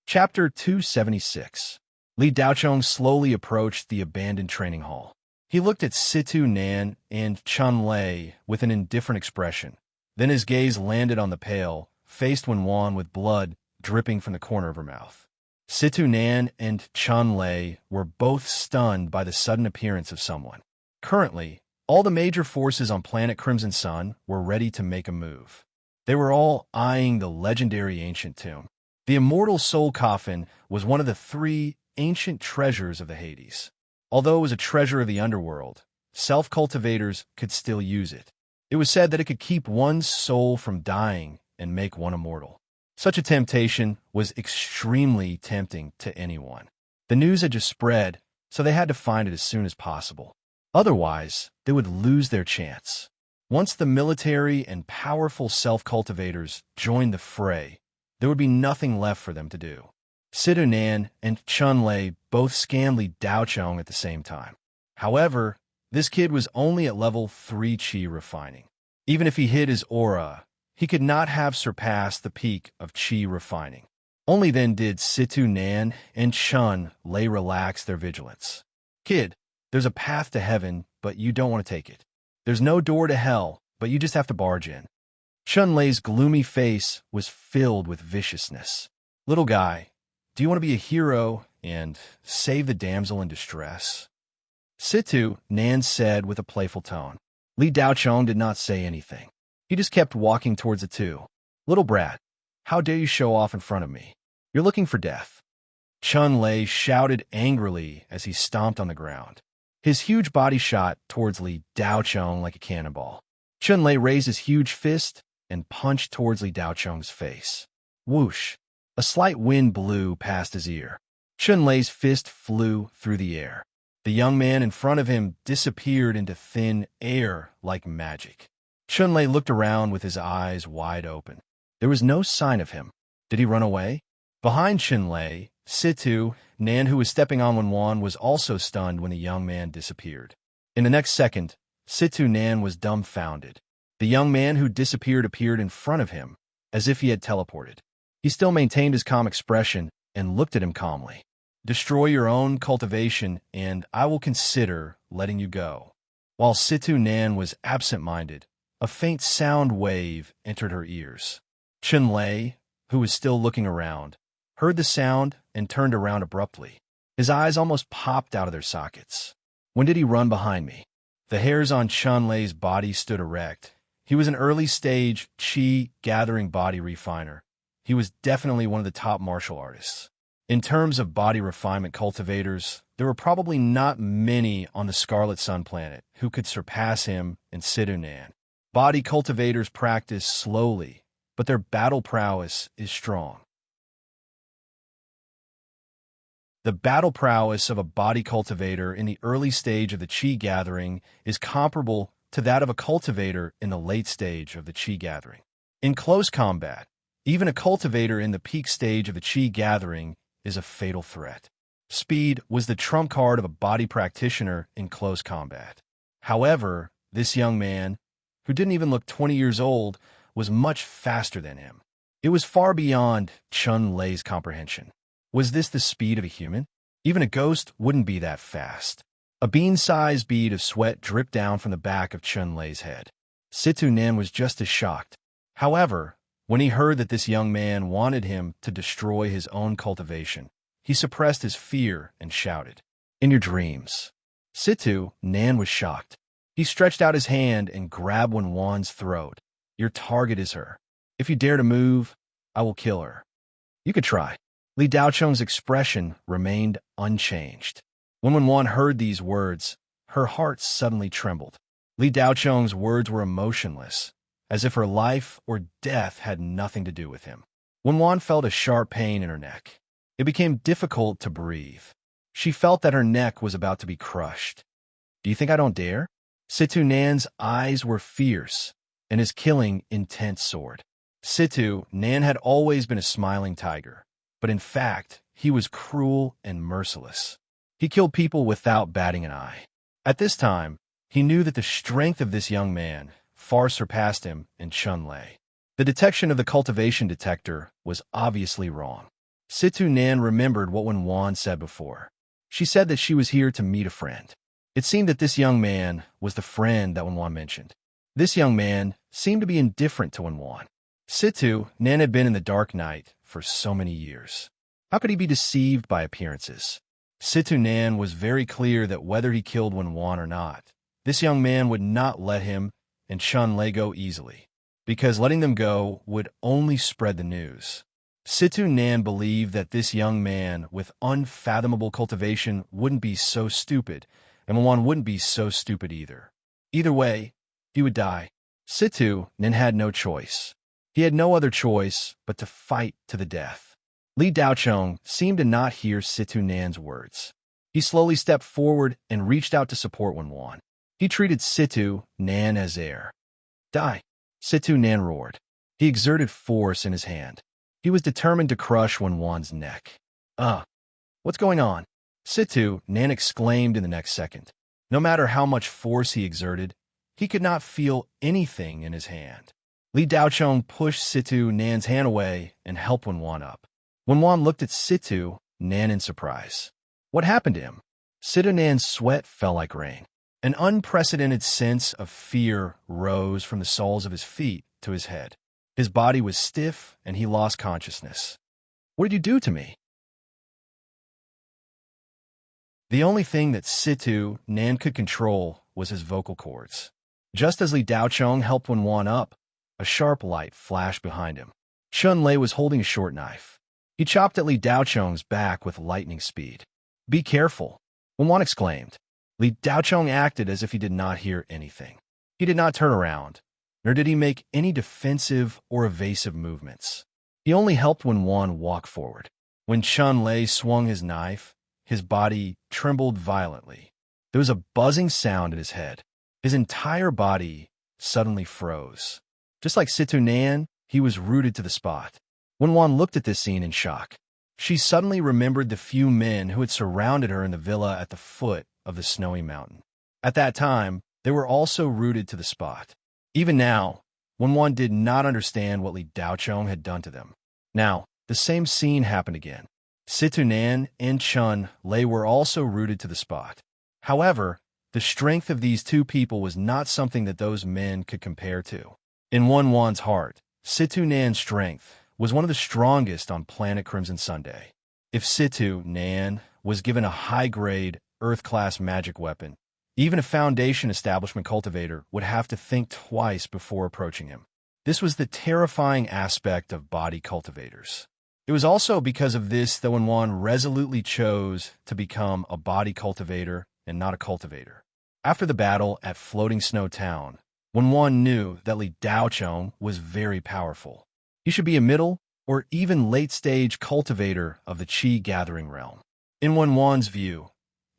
Chapter 276. Li Daochong slowly approached the abandoned training hall. He looked at Situ Nan and Chunlei with an indifferent expression. Then his gaze landed on the pale, faced Wenwan with blood dripping from the corner of her mouth. Situ Nan and Chunlei were both stunned by the sudden appearance of someone. Currently, all the major forces on planet Crimson Sun were ready to make a move. They were all eyeing the legendary ancient tomb. The immortal soul coffin was one of the 3 ancient treasures of the Hades. Although it was a treasure of the underworld, self-cultivators could still use it. It was said that it could keep one's soul from dying and make one immortal. Such a temptation was extremely tempting to anyone. The news had just spread, so they had to find it as soon as possible. Otherwise, they would lose their chance. Once the military and powerful self-cultivators joined the fray, there would be nothing left for them to do. Situ Nan and Chun Lei both scanned Li Daochong at the same time. However, this kid was only at level 3 Qi refining. Even if he hid his aura, he could not have surpassed the peak of Qi refining. Only then did Situ Nan and Chun Lei relax their vigilance. Kid, there's a path to heaven, but you don't want to take it. There's no door to hell, but you just have to barge in. Chun Lei's gloomy face was filled with viciousness. Little guy, do you want to be a hero and save the damsel in distress? Situ Nan said with a playful tone. Li Daochong did not say anything. He just kept walking towards the two. Little brat, how dare you show off in front of me? You're looking for death. Chun Lei shouted angrily as he stomped on the ground. His huge body shot towards Li Daochong like a cannonball. Chun Lei raised his huge fist and punched towards Li Daochong's face. Whoosh! A slight wind blew past his ear. Chun Lei's fist flew through the air. The young man in front of him disappeared into thin air like magic. Chun Lei looked around with his eyes wide open. There was no sign of him. Did he run away? Behind Chun Lei, Situ Nan, who was stepping on Wenwan, was also stunned when the young man disappeared. In the next second, Situ Nan was dumbfounded. The young man who disappeared appeared in front of him, as if he had teleported. He still maintained his calm expression and looked at him calmly. Destroy your own cultivation, and I will consider letting you go. While Situ Nan was absent-minded, a faint sound wave entered her ears. Chun Lei, who was still looking around, heard the sound and turned around abruptly. His eyes almost popped out of their sockets. When did he run behind me? The hairs on Chun Lei's body stood erect. He was an early-stage Qi-gathering body refiner. He was definitely one of the top martial artists. In terms of body refinement cultivators, there were probably not many on the Scarlet Sun planet who could surpass him in Situ Nan. Body cultivators practice slowly, but their battle prowess is strong. The battle prowess of a body cultivator in the early stage of the Qi gathering is comparable to that of a cultivator in the late stage of the Qi gathering. In close combat, even a cultivator in the peak stage of the Qi gathering is a fatal threat. Speed was the trump card of a body practitioner in close combat. However, this young man, who didn't even look 20 years old, was much faster than him. It was far beyond Chun Lei's comprehension. Was this the speed of a human? Even a ghost wouldn't be that fast. A bean-sized bead of sweat dripped down from the back of Chun Lei's head. Situ Nan was just as shocked. However, when he heard that this young man wanted him to destroy his own cultivation, he suppressed his fear and shouted, "In your dreams." Situ Nan was shocked. He stretched out his hand and grabbed Wenwan's throat. Your target is her. If you dare to move, I will kill her. You could try. Li Daochong's expression remained unchanged. When Wenwan heard these words, her heart suddenly trembled. Li Daochong's words were emotionless, as if her life or death had nothing to do with him. Wenwan felt a sharp pain in her neck. It became difficult to breathe. She felt that her neck was about to be crushed. Do you think I don't dare? Situ Nan's eyes were fierce, and his killing intent soared. Situ Nan had always been a smiling tiger, but in fact, he was cruel and merciless. He killed people without batting an eye. At this time, he knew that the strength of this young man far surpassed him and Chun Lei. The detection of the cultivation detector was obviously wrong. Situ Nan remembered what Wenwan said before. She said that she was here to meet a friend. It seemed that this young man was the friend that Wenwan mentioned. This young man seemed to be indifferent to Wenwan. Situ Nan had been in the dark night for so many years. How could he be deceived by appearances? Situ Nan was very clear that whether he killed Wenwan or not, this young man would not let him and Chun Lei go easily, because letting them go would only spread the news. Situ Nan believed that this young man with unfathomable cultivation wouldn't be so stupid, and Wenwan wouldn't be so stupid either. Either way, he would die. Situ Nin had no choice. He had no other choice but to fight to the death. Li Daochong seemed to not hear Situ Nan's words. He slowly stepped forward and reached out to support Wenwan. He treated Situ Nan as heir. Die! Situ Nan roared. He exerted force in his hand. He was determined to crush Wenwan's neck. What's going on? Situ Nan exclaimed in the next second. No matter how much force he exerted, he could not feel anything in his hand. Li Daochong pushed Situ Nan's hand away and helped Wenwan up. Wenwan looked at Situ Nan in surprise. What happened to him? Situ Nan's sweat fell like rain. An unprecedented sense of fear rose from the soles of his feet to his head. His body was stiff and he lost consciousness. What did you do to me? The only thing that Situ Nan could control was his vocal cords. Just as Li Daochong helped Wenwan up, a sharp light flashed behind him. Chun Lei was holding a short knife. He chopped at Li Daochong's back with lightning speed. Be careful, Wenwan exclaimed. Li Daochong acted as if he did not hear anything. He did not turn around, nor did he make any defensive or evasive movements. He only helped Wenwan walk forward. When Chun Lei swung his knife, his body trembled violently. There was a buzzing sound in his head. His entire body suddenly froze. Just like Situ Nan, he was rooted to the spot. Wenwan looked at this scene in shock. She suddenly remembered the few men who had surrounded her in the villa at the foot of the snowy mountain. At that time, they were also rooted to the spot. Even now, Wenwan did not understand what Li Daochong had done to them. Now, the same scene happened again. Situ Nan and Chun Lei were also rooted to the spot. However, the strength of these two people was not something that those men could compare to. In Wenwan's heart, Situ Nan's strength was one of the strongest on planet Crimson Sunday. If Situ Nan was given a high-grade, Earth-class magic weapon, even a Foundation Establishment cultivator would have to think twice before approaching him. This was the terrifying aspect of body cultivators. It was also because of this that Wenwan resolutely chose to become a body cultivator and not a cultivator. After the battle at Floating Snow Town, Wenwan knew that Li Daochong was very powerful. He should be a middle or even late-stage cultivator of the Qi gathering realm. In Wenwan's view,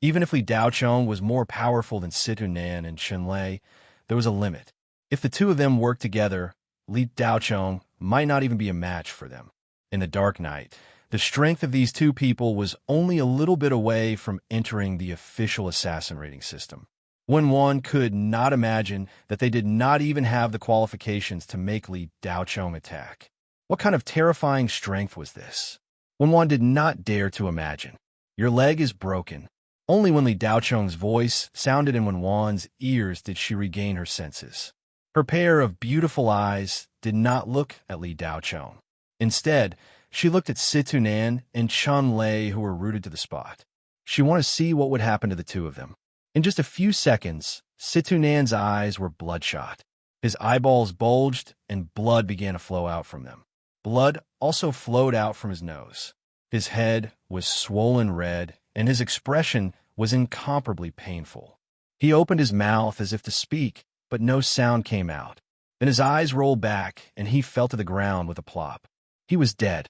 even if Li Daochong was more powerful than Situ Nan and Chun Lei, there was a limit. If the two of them worked together, Li Daochong might not even be a match for them. In the dark night, the strength of these two people was only a little bit away from entering the official assassin rating system. Wenwan could not imagine that they did not even have the qualifications to make Li Daochong attack. What kind of terrifying strength was this? Wenwan did not dare to imagine. Your leg is broken. Only when Li Daochong's voice sounded in Wenwan's ears did she regain her senses. Her pair of beautiful eyes did not look at Li Daochong. Instead, she looked at Situ Nan and Chun Lei, who were rooted to the spot. She wanted to see what would happen to the two of them. In just a few seconds, Situ Nan's eyes were bloodshot. His eyeballs bulged and blood began to flow out from them. Blood also flowed out from his nose. His head was swollen red, and his expression was incomparably painful. He opened his mouth as if to speak, but no sound came out. Then his eyes rolled back, and he fell to the ground with a plop. He was dead.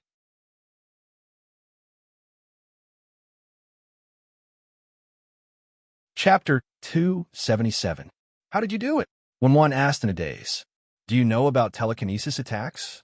Chapter 277. How did you do it? Wenwan asked in a daze. Do you know about telekinesis attacks?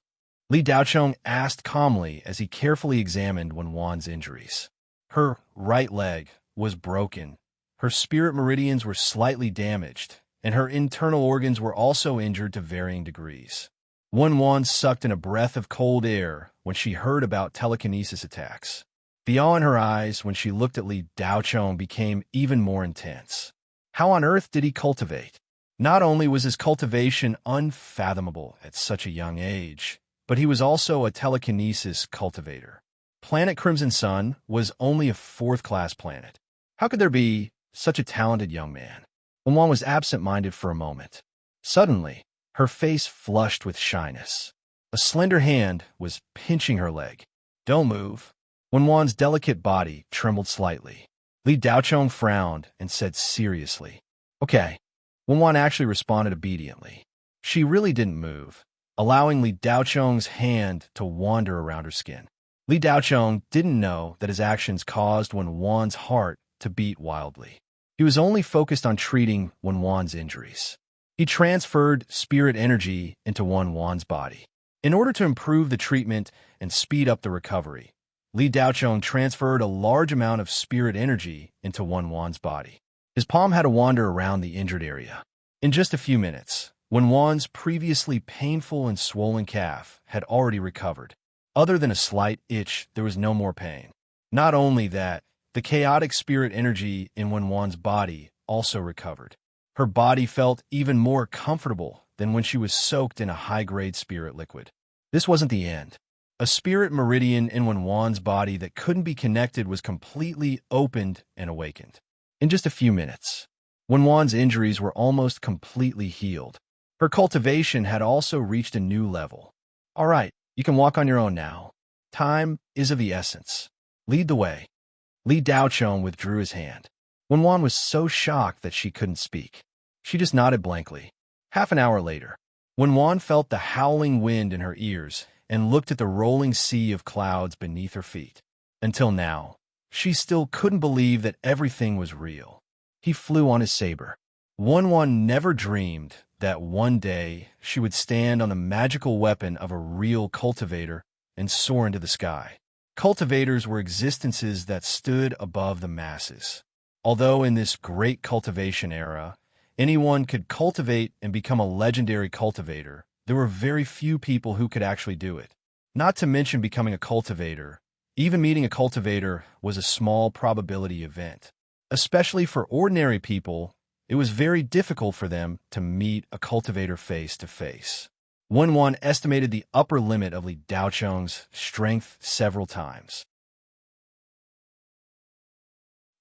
Li Daochong asked calmly as he carefully examined Wenwan's injuries. Her right leg was broken, her spirit meridians were slightly damaged, and her internal organs were also injured to varying degrees. Wenwan sucked in a breath of cold air when she heard about telekinesis attacks. The awe in her eyes when she looked at Li Daochong became even more intense. How on earth did he cultivate? Not only was his cultivation unfathomable at such a young age, but he was also a telekinesis cultivator. Planet Crimson Sun was only a fourth-class planet. How could there be such a talented young man? Wenwan was absent-minded for a moment. Suddenly, her face flushed with shyness. A slender hand was pinching her leg. Don't move. Wenwan's delicate body trembled slightly. Li Daochong frowned and said seriously, Okay. Wenwan actually responded obediently. She really didn't move, allowing Li Daocheng's hand to wander around her skin. Li Daocheng didn't know that his actions caused Wen Wan's heart to beat wildly. He was only focused on treating Wen Wan's injuries. He transferred spirit energy into Wen Wan's body. In order to improve the treatment and speed up the recovery, Li Daocheng transferred a large amount of spirit energy into Wen Wan's body. His palm had to wander around the injured area. In just a few minutes, Wen Wan's previously painful and swollen calf had already recovered. Other than a slight itch, there was no more pain. Not only that, the chaotic spirit energy in Wen Wan's body also recovered. Her body felt even more comfortable than when she was soaked in a high-grade spirit liquid. This wasn't the end. A spirit meridian in Wen Wan's body that couldn't be connected was completely opened and awakened. In just a few minutes, Wen Wan's injuries were almost completely healed. Her cultivation had also reached a new level. All right, you can walk on your own now. Time is of the essence. Lead the way. Li Daocheng withdrew his hand. Wen Wan was so shocked that she couldn't speak. She just nodded blankly. Half an hour later, Wen Wan felt the howling wind in her ears and looked at the rolling sea of clouds beneath her feet. Until now, she still couldn't believe that everything was real. He flew on his saber. Wen Wan never dreamed that one day she would stand on the magical weapon of a real cultivator and soar into the sky. Cultivators were existences that stood above the masses. Although in this great cultivation era, anyone could cultivate and become a legendary cultivator, there were very few people who could actually do it. Not to mention becoming a cultivator. Even meeting a cultivator was a small probability event. Especially for ordinary people, it was very difficult for them to meet a cultivator face to face. Wen Wan estimated the upper limit of Li Daocheng's strength several times.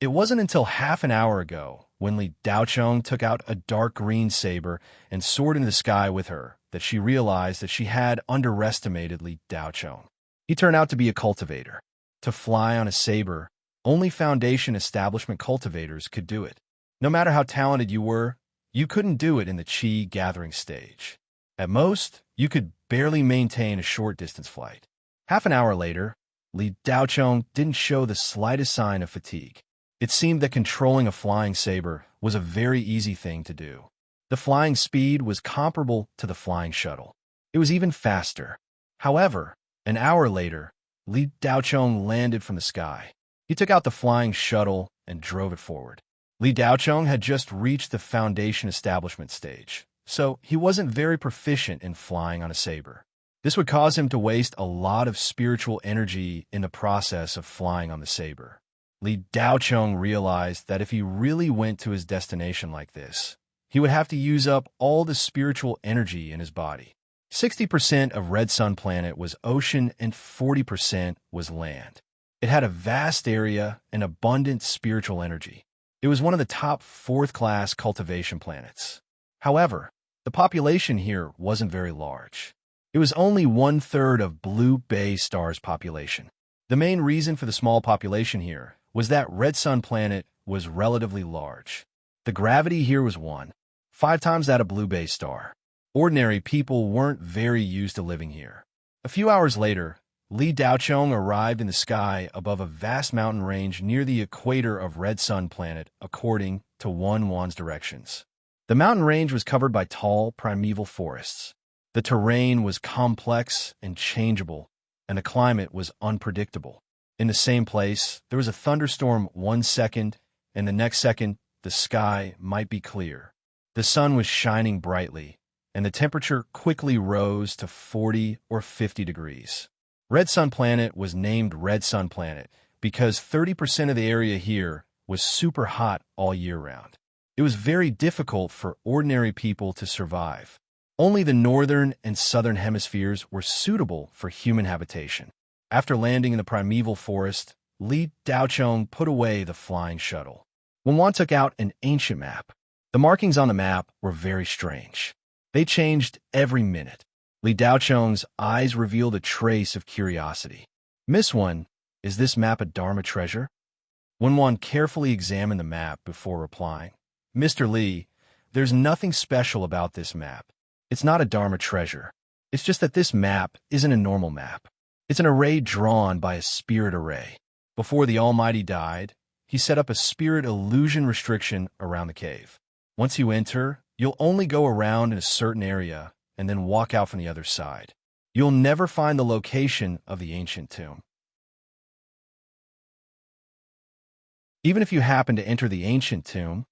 It wasn't until half an hour ago, when Li Daocheng took out a dark green saber and soared into the sky with her, that she realized that she had underestimated Li Daocheng. He turned out to be a cultivator. To fly on a saber, only Foundation establishment cultivators could do it. No matter how talented you were, you couldn't do it in the Qi gathering stage. At most, you could barely maintain a short-distance flight. Half an hour later, Li Daocheng didn't show the slightest sign of fatigue. It seemed that controlling a flying saber was a very easy thing to do. The flying speed was comparable to the flying shuttle. It was even faster. However, an hour later, Li Daocheng landed from the sky. He took out the flying shuttle and drove it forward. Li Daocheng had just reached the Foundation establishment stage, so he wasn't very proficient in flying on a saber. This would cause him to waste a lot of spiritual energy in the process of flying on the saber. Li Daocheng realized that if he really went to his destination like this, he would have to use up all the spiritual energy in his body. 60% of Red Sun Planet was ocean and 40% was land. It had a vast area and abundant spiritual energy. It was one of the top fourth-class cultivation planets. However, the population here wasn't very large. It was only 1/3 of Blue Bay Star's population. The main reason for the small population here was that Red Sun Planet was relatively large. The gravity here was 1.5 times that of Blue Bay Star. Ordinary people weren't very used to living here. A few hours later, Li Daocheng arrived in the sky above a vast mountain range near the equator of Red Sun Planet, according to Wen Wan's directions. The mountain range was covered by tall, primeval forests. The terrain was complex and changeable, and the climate was unpredictable. In the same place, there was a thunderstorm 1 second, and the next second, the sky might be clear. The sun was shining brightly, and the temperature quickly rose to 40 or 50 degrees. Red Sun Planet was named Red Sun Planet because 30% of the area here was super hot all year round. It was very difficult for ordinary people to survive. Only the northern and southern hemispheres were suitable for human habitation. After landing in the primeval forest, Li Daocheng put away the flying shuttle. Wen Wan took out an ancient map. The markings on the map were very strange. They changed every minute. Li Daocheng's eyes revealed a trace of curiosity. "Miss Wen, is this map a Dharma treasure?" Wen Wan carefully examined the map before replying. "Mr. Li, there's nothing special about this map. It's not a Dharma treasure. It's just that this map isn't a normal map. It's an array drawn by a spirit array. Before the Almighty died, he set up a spirit illusion restriction around the cave. Once you enter, you'll only go around in a certain area and then walk out from the other side. You'll never find the location of the ancient tomb. Even if you happen to enter the ancient tomb,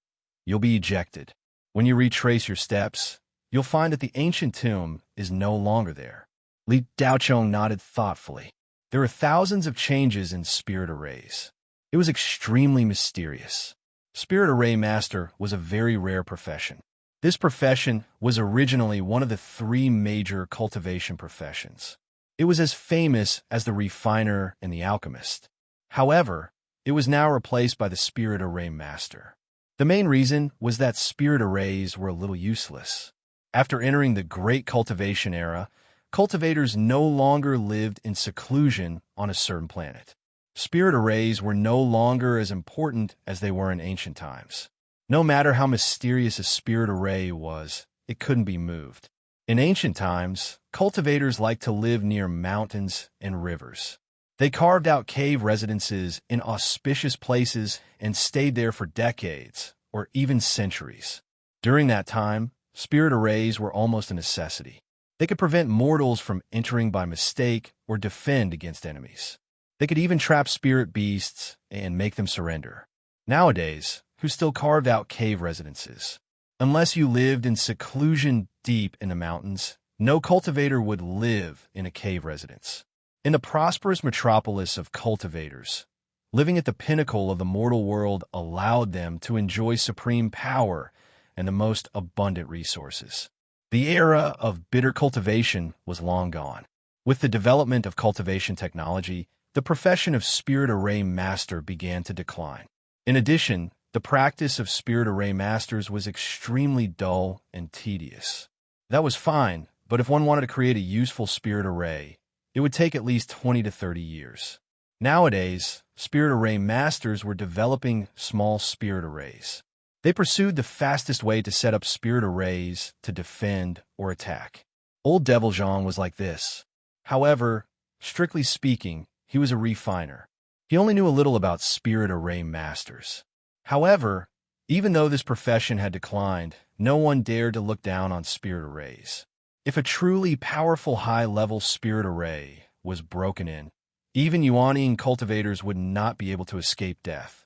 you'll be ejected. When you retrace your steps, you'll find that the ancient tomb is no longer there. Li Daochong nodded thoughtfully. There are thousands of changes in spirit arrays. It was extremely mysterious. Spirit array master was a very rare profession. This profession was originally one of the 3 major cultivation professions. It was as famous as the refiner and the alchemist. However, it was now replaced by the spirit array master. The main reason was that spirit arrays were a little useless. After entering the Great Cultivation Era, cultivators no longer lived in seclusion on a certain planet. Spirit arrays were no longer as important as they were in ancient times. No matter how mysterious a spirit array was, it couldn't be moved. In ancient times, cultivators liked to live near mountains and rivers. They carved out cave residences in auspicious places and stayed there for decades, or even centuries. During that time, spirit arrays were almost a necessity. They could prevent mortals from entering by mistake or defend against enemies. They could even trap spirit beasts and make them surrender. Nowadays, who still carved out cave residences? Unless you lived in seclusion deep in the mountains, no cultivator would live in a cave residence. In the prosperous metropolis of cultivators, living at the pinnacle of the mortal world allowed them to enjoy supreme power and the most abundant resources. The era of bitter cultivation was long gone. With the development of cultivation technology, the profession of spirit array master began to decline. In addition, the practice of spirit array masters was extremely dull and tedious. That was fine, but if one wanted to create a useful spirit array, it would take at least 20 to 30 years. Nowadays, spirit array masters were developing small spirit arrays. They pursued the fastest way to set up spirit arrays to defend or attack. Old Devil Zhang was like this. However, strictly speaking, he was a refiner. He only knew a little about spirit array masters. However, even though this profession had declined, no one dared to look down on spirit arrays. If a truly powerful high-level spirit array was broken in, even Yuanian cultivators would not be able to escape death.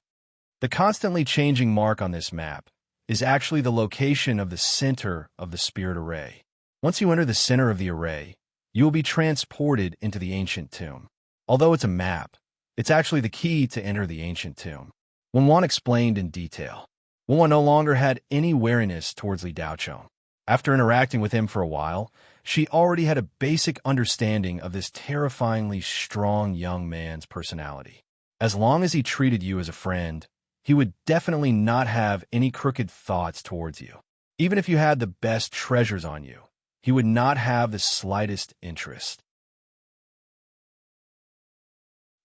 The constantly changing mark on this map is actually the location of the center of the spirit array. Once you enter the center of the array, you will be transported into the ancient tomb. Although it's a map, it's actually the key to enter the ancient tomb. Wenwan explained in detail. Wenwan no longer had any wariness towards Li Daochong. After interacting with him for a while, she already had a basic understanding of this terrifyingly strong young man's personality. As long as he treated you as a friend, he would definitely not have any crooked thoughts towards you. Even if you had the best treasures on you, he would not have the slightest interest.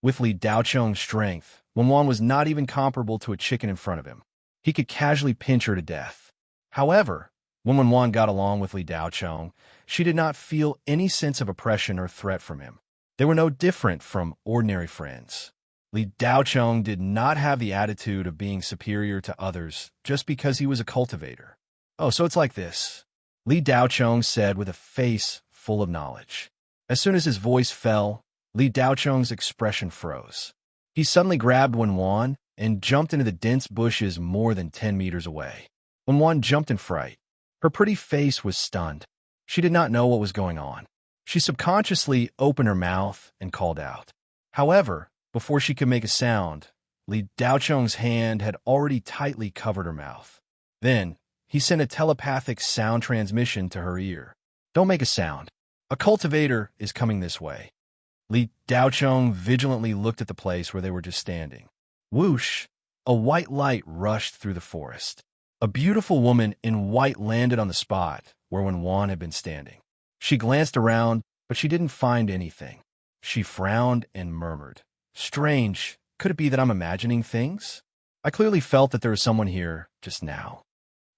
With Li Daochong's strength, Wenwan was not even comparable to a chicken in front of him. He could casually pinch her to death. However, when Wenwan got along with Li Daochong, she did not feel any sense of oppression or threat from him. They were no different from ordinary friends. Li Daochong did not have the attitude of being superior to others just because he was a cultivator. Oh, so it's like this, Li Daochong said with a face full of knowledge. As soon as his voice fell, Li Daochong's expression froze. He suddenly grabbed Wenwan and jumped into the dense bushes more than 10 meters away. Wenwan jumped in fright. Her pretty face was stunned. She did not know what was going on. She subconsciously opened her mouth and called out. However, before she could make a sound, Li Daochong's hand had already tightly covered her mouth. Then, he sent a telepathic sound transmission to her ear. Don't make a sound. A cultivator is coming this way. Li Daochong vigilantly looked at the place where they were just standing. Whoosh! A white light rushed through the forest. A beautiful woman in white landed on the spot where Wenwan had been standing. She glanced around, but she didn't find anything. She frowned and murmured, "Strange, could it be that I'm imagining things? I clearly felt that there was someone here just now."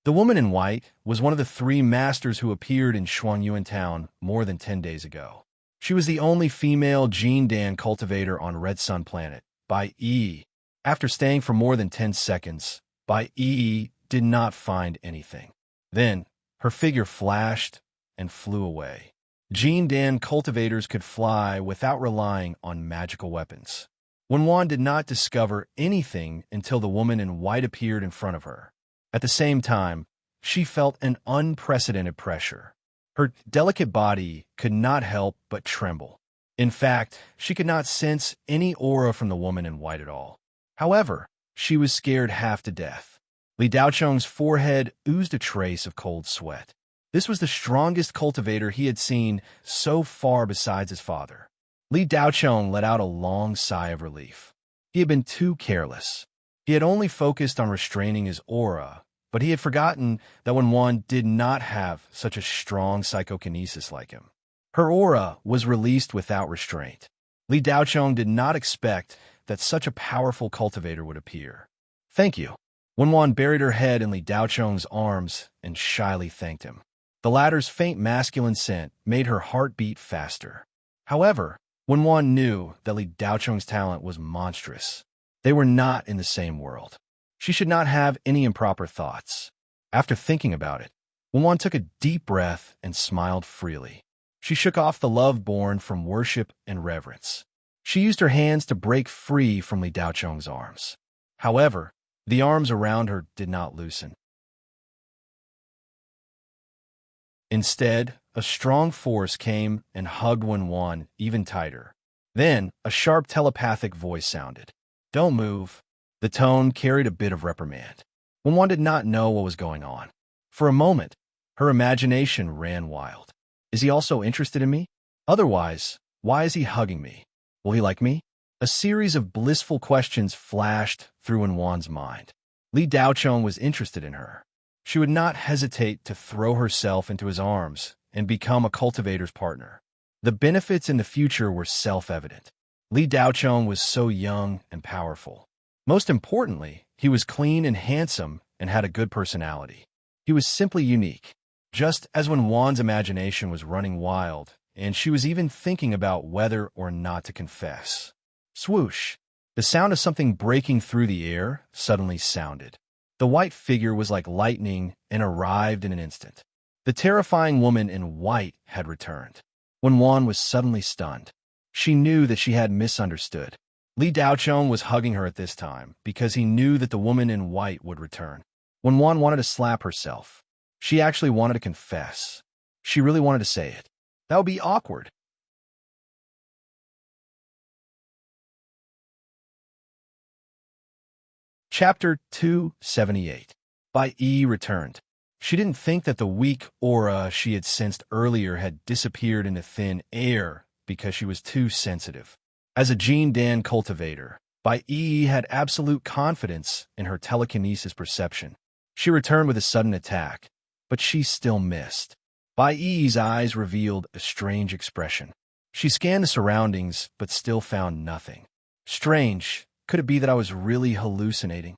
The woman in white was one of the 3 masters who appeared in Shuangyuan Town more than 10 days ago. She was the only female Gene Dan cultivator on Red Sun Planet. Bai Yi, after staying for more than 10 seconds, Bai Yi did not find anything. Then, her figure flashed and flew away. Gene Dan cultivators could fly without relying on magical weapons. Wenwan did not discover anything until the woman in white appeared in front of her. At the same time, she felt an unprecedented pressure. Her delicate body could not help but tremble. In fact, she could not sense any aura from the woman in white at all. However, she was scared half to death. Li Daocheng's forehead oozed a trace of cold sweat. This was the strongest cultivator he had seen so far besides his father. Li Daocheng let out a long sigh of relief. He had been too careless. He had only focused on restraining his aura, but he had forgotten that Wenwan did not have such a strong psychokinesis like him. Her aura was released without restraint. Li Daocheng did not expect that such a powerful cultivator would appear. "Thank you." Wenwan buried her head in Li Daocheng's arms and shyly thanked him. The latter's faint masculine scent made her heart beat faster. However, Wenwan knew that Li Daocheng's talent was monstrous. They were not in the same world. She should not have any improper thoughts. After thinking about it, Wenwan took a deep breath and smiled freely. She shook off the love born from worship and reverence. She used her hands to break free from Li Daocheng's arms. However, the arms around her did not loosen. Instead, a strong force came and hugged Wenwan even tighter. Then, a sharp telepathic voice sounded. "Don't move." The tone carried a bit of reprimand. Wenwan did not know what was going on. For a moment, her imagination ran wild. Is he also interested in me? Otherwise, why is he hugging me? Will he like me? A series of blissful questions flashed through Wenwan's mind. Li Daocheng was interested in her. She would not hesitate to throw herself into his arms and become a cultivator's partner. The benefits in the future were self-evident. Li Daocheng was so young and powerful. Most importantly, he was clean and handsome and had a good personality. He was simply unique. Just as when Wan's imagination was running wild, and she was even thinking about whether or not to confess. Swoosh! The sound of something breaking through the air suddenly sounded. The white figure was like lightning and arrived in an instant. The terrifying woman in white had returned. When Wan was suddenly stunned, she knew that she had misunderstood. Li Daocheng was hugging her at this time because he knew that the woman in white would return. When Wan wanted to slap herself, she actually wanted to confess. She really wanted to say it. That would be awkward. Chapter 278. Bai Yi returned. She didn't think that the weak aura she had sensed earlier had disappeared into thin air because she was too sensitive. As a Jin Dan cultivator, Bai Yi had absolute confidence in her telekinesis perception. She returned with a sudden attack, but she still missed. Bai Yi's eyes revealed a strange expression. She scanned the surroundings, but still found nothing. Strange. Could it be that I was really hallucinating?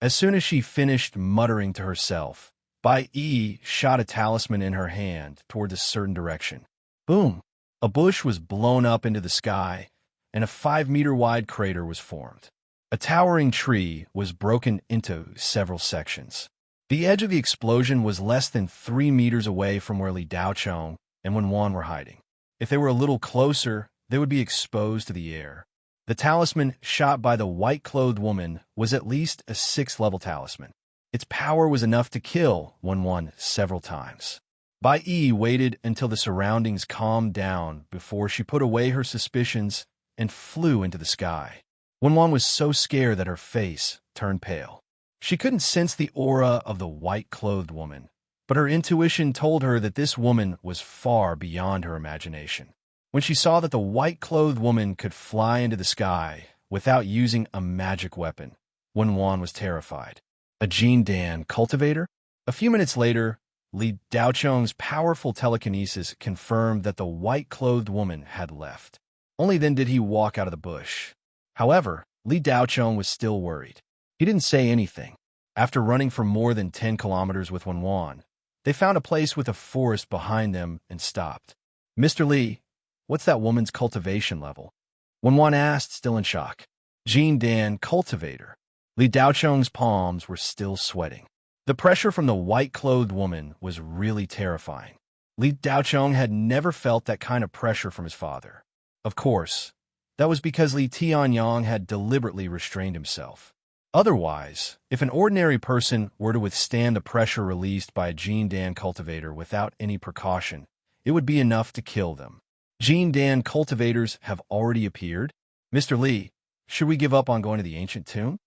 As soon as she finished muttering to herself, Bai Yi shot a talisman in her hand towards a certain direction. Boom! A bush was blown up into the sky, and a 5-meter-wide crater was formed. A towering tree was broken into several sections. The edge of the explosion was less than 3 meters away from where Li Daocheng and Wen Wan were hiding. If they were a little closer, they would be exposed to the air. The talisman shot by the white-clothed woman was at least a 6th-level talisman. Its power was enough to kill Wen Wan several times. Bai Yi waited until the surroundings calmed down before she put away her suspicions and flew into the sky. Wen Wan was so scared that her face turned pale. She couldn't sense the aura of the white-clothed woman, but her intuition told her that this woman was far beyond her imagination. When she saw that the white-clothed woman could fly into the sky without using a magic weapon, Wen Wan was terrified. A Jin Dan cultivator? A few minutes later, Li Daocheng's powerful telekinesis confirmed that the white-clothed woman had left. Only then did he walk out of the bush. However, Li Daocheng was still worried. He didn't say anything. After running for more than 10 kilometers with Wenwan, they found a place with a forest behind them and stopped. "Mr. Li, what's that woman's cultivation level?" Wenwan asked, still in shock. "Jean Dan, cultivator." Li Daocheng's palms were still sweating. The pressure from the white-clothed woman was really terrifying. Li Daocheng had never felt that kind of pressure from his father. Of course, that was because Li Tianyang had deliberately restrained himself. Otherwise, if an ordinary person were to withstand the pressure released by a Jean Dan cultivator without any precaution, it would be enough to kill them. Jean Dan cultivators have already appeared? "Mr. Li, should we give up on going to the ancient tomb?"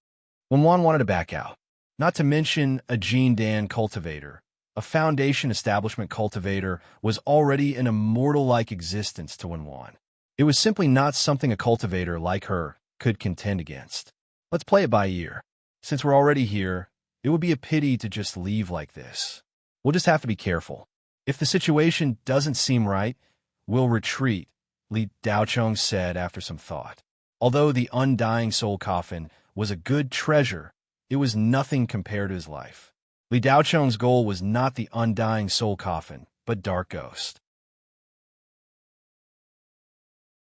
Wenwan wanted to back out. Not to mention a Jean Dan cultivator. A Foundation establishment cultivator was already an immortal-like existence to Wenwan. It was simply not something a cultivator like her could contend against. "Let's play it by ear. Since we're already here, it would be a pity to just leave like this. We'll just have to be careful. If the situation doesn't seem right, we'll retreat," Li Daocheng said after some thought. Although the undying soul coffin was a good treasure, it was nothing compared to his life. Li Daocheng's goal was not the undying soul coffin, but Dark Ghost.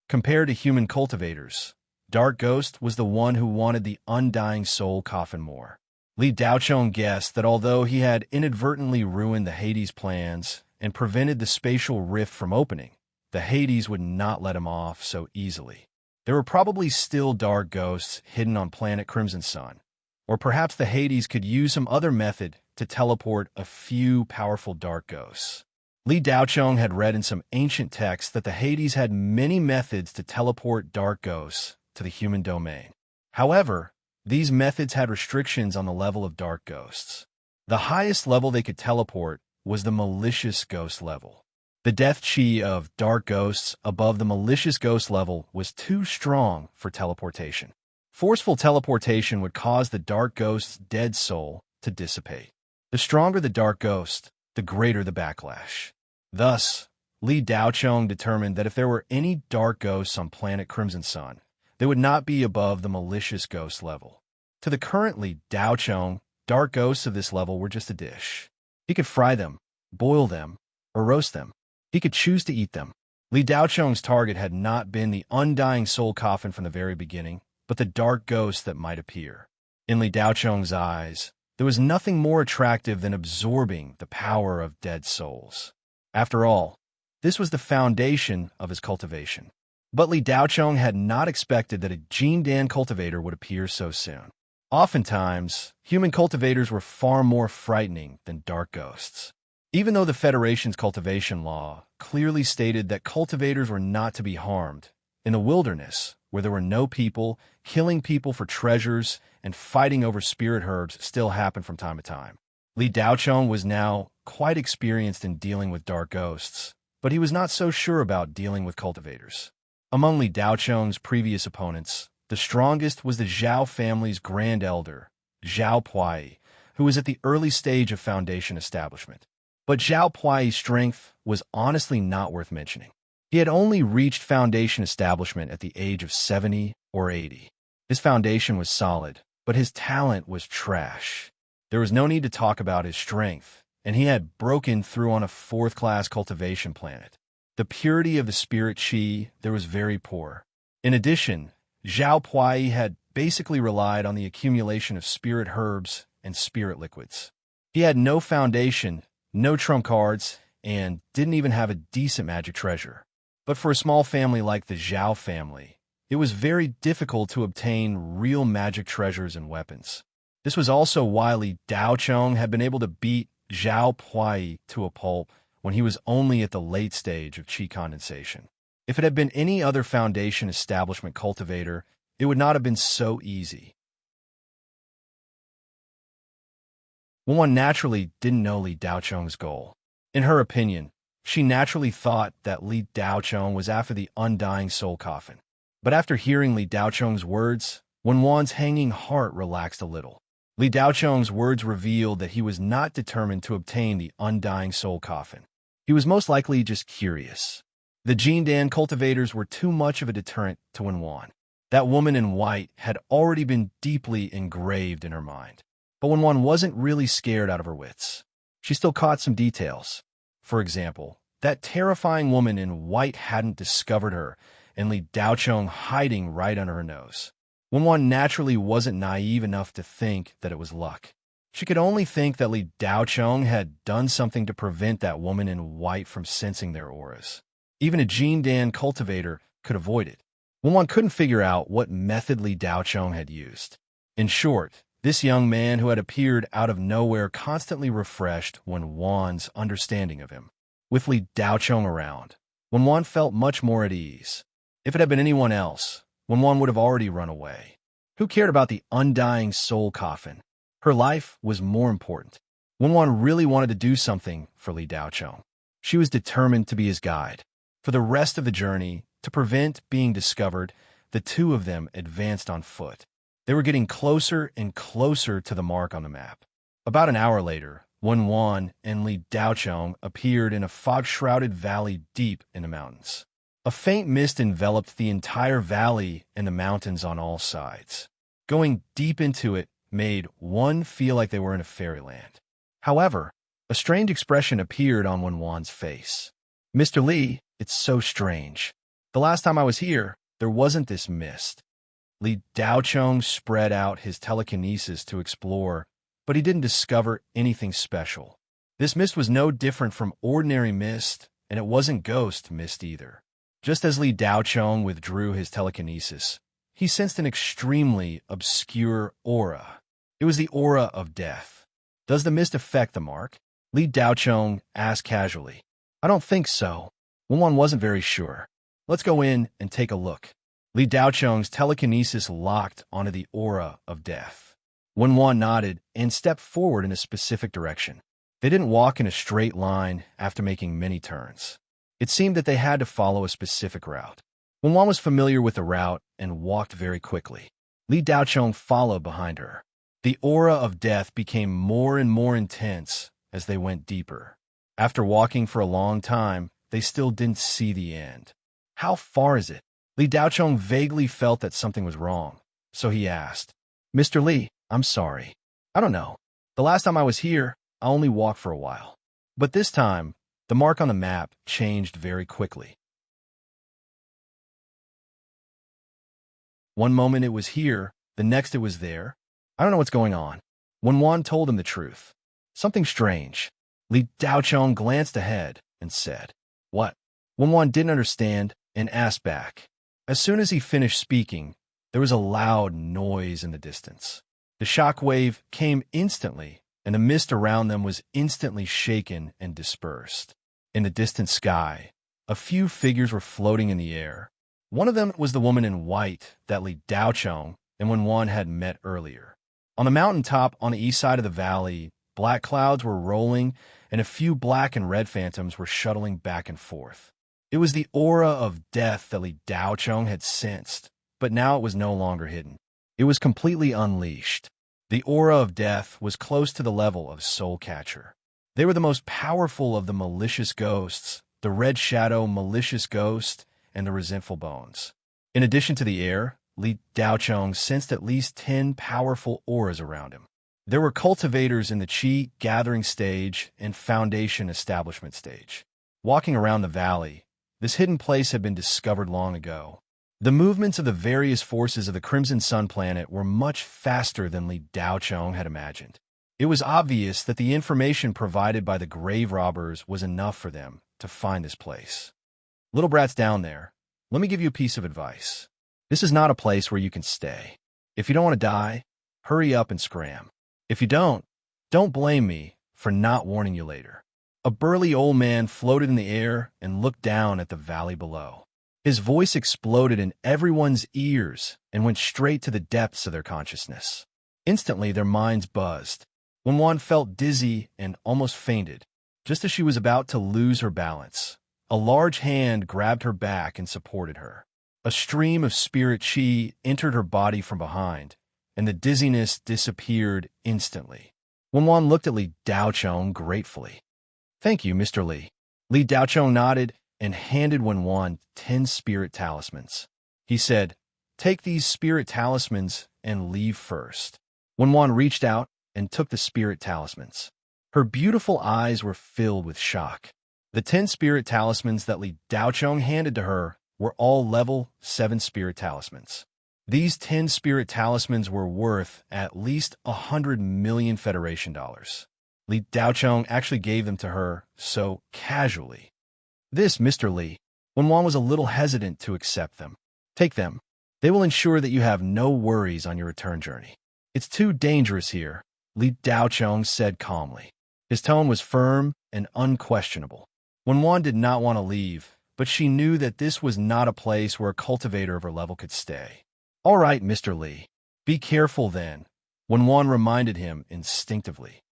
Compared to human cultivators, Dark Ghost was the one who wanted the undying soul coffin more. Li Daocheng guessed that although he had inadvertently ruined the Hades plans and prevented the spatial rift from opening, the Hades would not let him off so easily. There were probably still dark ghosts hidden on planet Crimson Sun, or perhaps the Hades could use some other method to teleport a few powerful dark ghosts. Li Daocheng had read in some ancient texts that the Hades had many methods to teleport dark ghosts to the human domain. However, these methods had restrictions on the level of dark ghosts. The highest level they could teleport was the malicious ghost level. The death chi of dark ghosts above the malicious ghost level was too strong for teleportation. Forceful teleportation would cause the dark ghost's dead soul to dissipate. The stronger the dark ghost, the greater the backlash. Thus, Li Daocheng determined that if there were any dark ghosts on planet Crimson Sun, they would not be above the malicious ghost level. To the current Li Daocheng, dark ghosts of this level were just a dish. He could fry them, boil them, or roast them. He could choose to eat them. Li Daocheng's target had not been the undying soul coffin from the very beginning, but the dark ghost that might appear. In Li Daocheng's eyes, there was nothing more attractive than absorbing the power of dead souls. After all, this was the foundation of his cultivation. But Li Daocheng had not expected that a Jean Dan cultivator would appear so soon. Oftentimes, human cultivators were far more frightening than dark ghosts. Even though the Federation's cultivation law clearly stated that cultivators were not to be harmed, in the wilderness, where there were no people, killing people for treasures and fighting over spirit herbs still happened from time to time. Li Daocheng was now quite experienced in dealing with dark ghosts, but he was not so sure about dealing with cultivators. Among Li Daocheng's previous opponents, the strongest was the Zhao family's grand elder, Zhao Puai, who was at the early stage of Foundation establishment. But Zhao Puai's strength was honestly not worth mentioning. He had only reached Foundation establishment at the age of 70 or 80. His foundation was solid, but his talent was trash. There was no need to talk about his strength, and he had broken through on a fourth-class cultivation planet. The purity of the spirit chi there was very poor. In addition, Zhao Puai had basically relied on the accumulation of spirit herbs and spirit liquids. He had no foundation, no trump cards, and didn't even have a decent magic treasure. But for a small family like the Zhao family, it was very difficult to obtain real magic treasures and weapons. This was also why Li Daocheng had been able to beat Zhao Puai to a pulp when he was only at the late stage of chi condensation. If it had been any other Foundation establishment cultivator, it would not have been so easy. One naturally didn't know Li Daocheng's goal. In her opinion, she naturally thought that Li Daocheng was after the undying soul coffin. But after hearing Li Daocheng's words, Wenwan's hanging heart relaxed a little. Li Daocheng's words revealed that he was not determined to obtain the undying soul coffin. He was most likely just curious. The Jean Dan cultivators were too much of a deterrent to Wenwan. That woman in white had already been deeply engraved in her mind. But when one wasn't really scared out of her wits, she still caught some details. For example, that terrifying woman in white hadn't discovered her, and Li Daocheng hiding right under her nose. When one naturally wasn't naive enough to think that it was luck. She could only think that Li Daocheng had done something to prevent that woman in white from sensing their auras. Even a Jin Dan cultivator could avoid it. When one couldn't figure out what method Li Daocheng had used. In short, this young man who had appeared out of nowhere constantly refreshed Wan's understanding of him. With Li Daocheng around, Wan felt much more at ease. If it had been anyone else, Wan would have already run away. Who cared about the undying soul coffin? Her life was more important. Wan really wanted to do something for Li Daocheng. She was determined to be his guide. For the rest of the journey, to prevent being discovered, the two of them advanced on foot. They were getting closer and closer to the mark on the map. About an hour later, Wan and Li Daocheng appeared in a fog-shrouded valley deep in the mountains. A faint mist enveloped the entire valley and the mountains on all sides. Going deep into it made one feel like they were in a fairyland. However, a strange expression appeared on Wan's face. "Mr. Li, it's so strange. The last time I was here, there wasn't this mist." Li Daocheng spread out his telekinesis to explore, but he didn't discover anything special. This mist was no different from ordinary mist, and it wasn't ghost mist either. Just as Li Daocheng withdrew his telekinesis, he sensed an extremely obscure aura. It was the aura of death. "Does the mist affect the mark?" Li Daocheng asked casually. "I don't think so." Wan wasn't very sure. "Let's go in and take a look." Li Daocheng's telekinesis locked onto the aura of death. Wan nodded and stepped forward in a specific direction. They didn't walk in a straight line after making many turns. It seemed that they had to follow a specific route. Wan was familiar with the route and walked very quickly. Li Daocheng followed behind her. The aura of death became more and more intense as they went deeper. After walking for a long time, they still didn't see the end. "How far is it?" Li Daocheng vaguely felt that something was wrong, so he asked. "Mr. Li, I'm sorry. I don't know. The last time I was here, I only walked for a while." But this time, the mark on the map changed very quickly. One moment it was here, the next it was there. "I don't know what's going on." Wan told him the truth. "Something strange." Li Daocheng glanced ahead and said, "What?" Wan didn't understand and asked back. As soon as he finished speaking, there was a loud noise in the distance. The shock wave came instantly, and the mist around them was instantly shaken and dispersed. In the distant sky, a few figures were floating in the air. One of them was the woman in white that Li Daocheng and Wan had met earlier. On the mountaintop on the east side of the valley, black clouds were rolling, and a few black and red phantoms were shuttling back and forth. It was the aura of death that Li Daocheng had sensed, but now it was no longer hidden. It was completely unleashed. The aura of death was close to the level of Soul Catcher. They were the most powerful of the malicious ghosts, the Red Shadow malicious ghost, and the resentful bones. In addition to the air, Li Daocheng sensed at least 10 powerful auras around him. There were cultivators in the Qi gathering stage and foundation establishment stage. Walking around the valley, this hidden place had been discovered long ago. The movements of the various forces of the Crimson Sun planet were much faster than Li Daocheng had imagined. It was obvious that the information provided by the grave robbers was enough for them to find this place. "Little brats down there, let me give you a piece of advice. This is not a place where you can stay. If you don't want to die, hurry up and scram. If you don't blame me for not warning you later." A burly old man floated in the air and looked down at the valley below. His voice exploded in everyone's ears and went straight to the depths of their consciousness. Instantly, their minds buzzed. Wan felt dizzy and almost fainted. Just as she was about to lose her balance, a large hand grabbed her back and supported her. A stream of spirit chi entered her body from behind, and the dizziness disappeared instantly. Wan looked at Li Daocheng gratefully. "Thank you, Mr. Li." Li Daocheng nodded and handed Wan 10 spirit talismans. He said, "Take these spirit talismans and leave first." Wan reached out and took the spirit talismans. Her beautiful eyes were filled with shock. The 10 spirit talismans that Li Daocheng handed to her were all level 7 spirit talismans. These 10 spirit talismans were worth at least 100 million Federation dollars. Li Daocheng actually gave them to her so casually. This, Mr. Li, Wenwan was a little hesitant to accept them. Take them. They will ensure that you have no worries on your return journey. It's too dangerous here, Li Daocheng said calmly. His tone was firm and unquestionable. Wenwan did not want to leave, but she knew that this was not a place where a cultivator of her level could stay. All right, Mr. Li. Be careful then, Wenwan reminded him instinctively.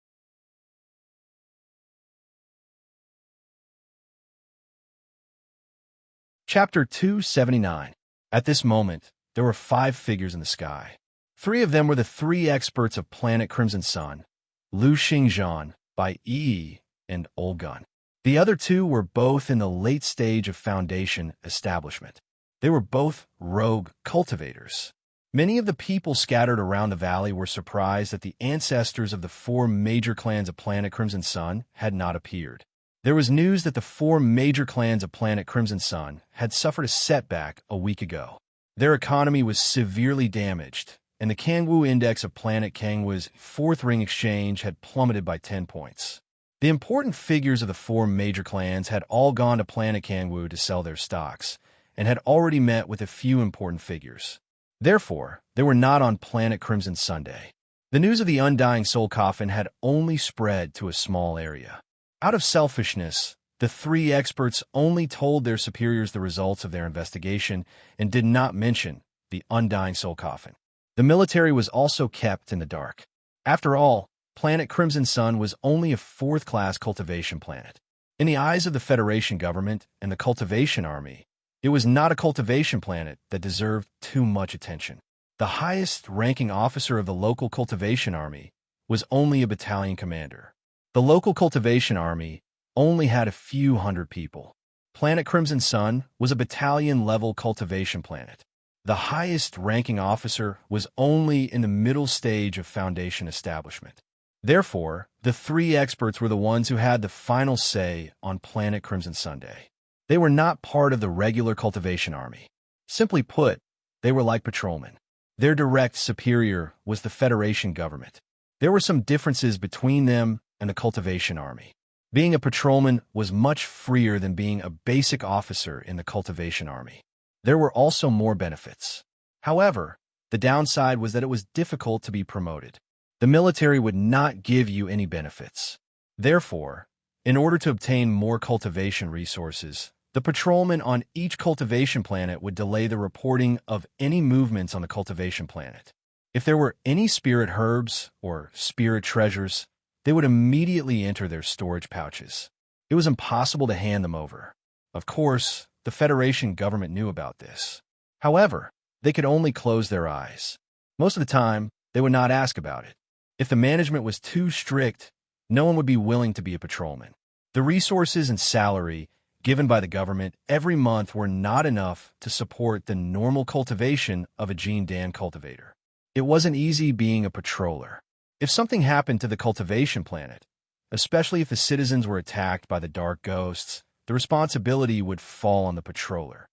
Chapter 279. At this moment, there were 5 figures in the sky. 3 of them were the 3 experts of Planet Crimson Sun, Lu Xingzhan, Bai Yi, and Olgun. The other 2 were both in the late stage of foundation establishment. They were both rogue cultivators. Many of the people scattered around the valley were surprised that the ancestors of the 4 major clans of Planet Crimson Sun had not appeared. There was news that the 4 major clans of Planet Crimson Sun had suffered a setback a week ago. Their economy was severely damaged, and the Kangwu index of Planet Kangwu's 4th ring exchange had plummeted by 10 points. The important figures of the 4 major clans had all gone to Planet Kangwu to sell their stocks, and had already met with a few important figures. Therefore, they were not on Planet Crimson Sunday. The news of the Undying Soul Coffin had only spread to a small area. Out of selfishness, the 3 experts only told their superiors the results of their investigation and did not mention the Undying Soul Coffin. The military was also kept in the dark. After all, Planet Crimson Sun was only a 4th-class cultivation planet. In the eyes of the Federation government and the Cultivation Army, it was not a cultivation planet that deserved too much attention. The highest-ranking officer of the local Cultivation Army was only a battalion commander. The local Cultivation Army only had a few hundred people. Planet Crimson Sun was a battalion-level cultivation planet. The highest-ranking officer was only in the middle stage of foundation establishment. Therefore, the 3 experts were the ones who had the final say on Planet Crimson Sunday. They were not part of the regular Cultivation Army. Simply put, they were like patrolmen. Their direct superior was the Federation government. There were some differences between them and the Cultivation Army. Being a patrolman was much freer than being a basic officer in the Cultivation Army. There were also more benefits. However, the downside was that it was difficult to be promoted. The military would not give you any benefits. Therefore, in order to obtain more cultivation resources, the patrolman on each cultivation planet would delay the reporting of any movements on the cultivation planet. If there were any spirit herbs or spirit treasures, they would immediately enter their storage pouches. It was impossible to hand them over. Of course, the Federation government knew about this. However, they could only close their eyes. Most of the time, they would not ask about it. If the management was too strict, no one would be willing to be a patrolman. The resources and salary given by the government every month were not enough to support the normal cultivation of a Gene Dan cultivator. It wasn't easy being a patroller. If something happened to the cultivation planet, especially if the citizens were attacked by the dark ghosts, the responsibility would fall on the patroller.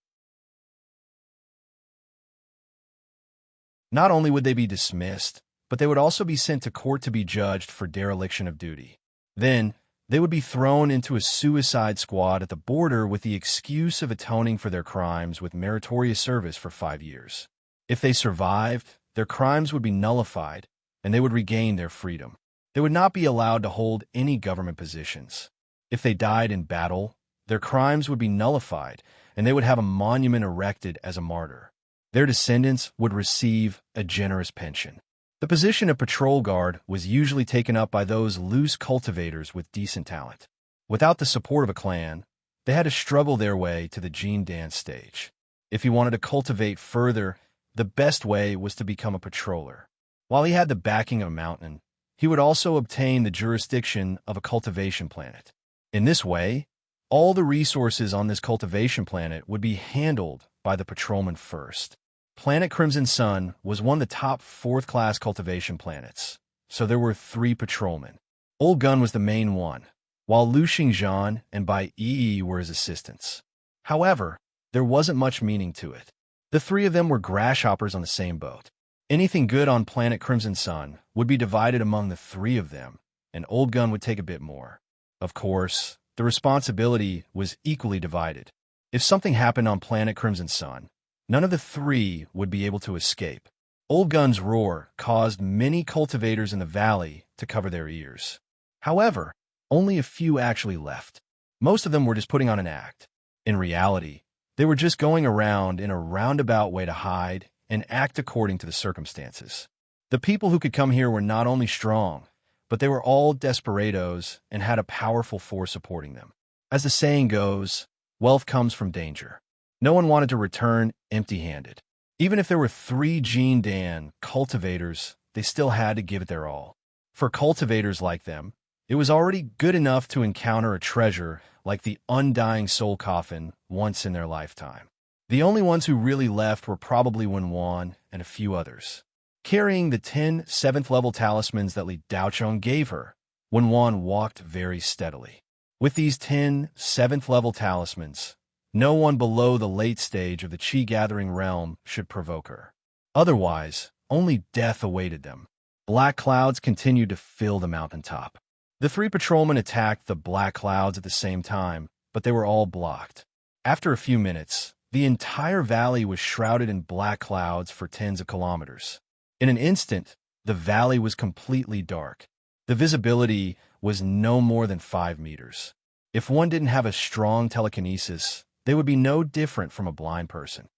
Not only would they be dismissed, but they would also be sent to court to be judged for dereliction of duty. Then, they would be thrown into a suicide squad at the border with the excuse of atoning for their crimes with meritorious service for 5 years. If they survived, their crimes would be nullified, and they would regain their freedom. They would not be allowed to hold any government positions. If they died in battle, their crimes would be nullified, and they would have a monument erected as a martyr. Their descendants would receive a generous pension. The position of patrol guard was usually taken up by those loose cultivators with decent talent. Without the support of a clan, they had to struggle their way to the Gene Dance stage. If he wanted to cultivate further, the best way was to become a patroller. While he had the backing of a mountain, he would also obtain the jurisdiction of a cultivation planet. In this way, all the resources on this cultivation planet would be handled by the patrolman first. Planet Crimson Sun was one of the top 4th-class cultivation planets. so there were 3 patrolmen. Old Gun was the main one, while Lu Xingzhan and Bai Yi were his assistants. However, there wasn't much meaning to it. The 3 of them were grasshoppers on the same boat. Anything good on planet Crimson Sun would be divided among the 3 of them, and Old Gun would take a bit more. Of course, the responsibility was equally divided. If something happened on planet Crimson Sun, none of the 3 would be able to escape. Old Gun's roar caused many cultivators in the valley to cover their ears. However, only a few actually left. Most of them were just putting on an act. In reality, they were just going around in a roundabout way to hide and act according to the circumstances. The people who could come here were not only strong, but they were all desperados and had a powerful force supporting them. As the saying goes, wealth comes from danger. No one wanted to return empty-handed. Even if there were 3 Jean Dan cultivators, they still had to give it their all. For cultivators like them, it was already good enough to encounter a treasure like the undying soul coffin once in their lifetime. The only ones who really left were probably Wenwan and a few others. Carrying the 10 7th-level talismans that Li Daocheng gave her, Wenwan walked very steadily. With these 10 7th-level talismans, no one below the late stage of the Qi-gathering realm should provoke her. Otherwise, only death awaited them. Black clouds continued to fill the mountaintop. The 3 patrolmen attacked the black clouds at the same time, but they were all blocked. After a few minutes, the entire valley was shrouded in black clouds for tens of kilometers. In an instant, the valley was completely dark. The visibility was no more than 5 meters. If one didn't have a strong telekinesis, they would be no different from a blind person.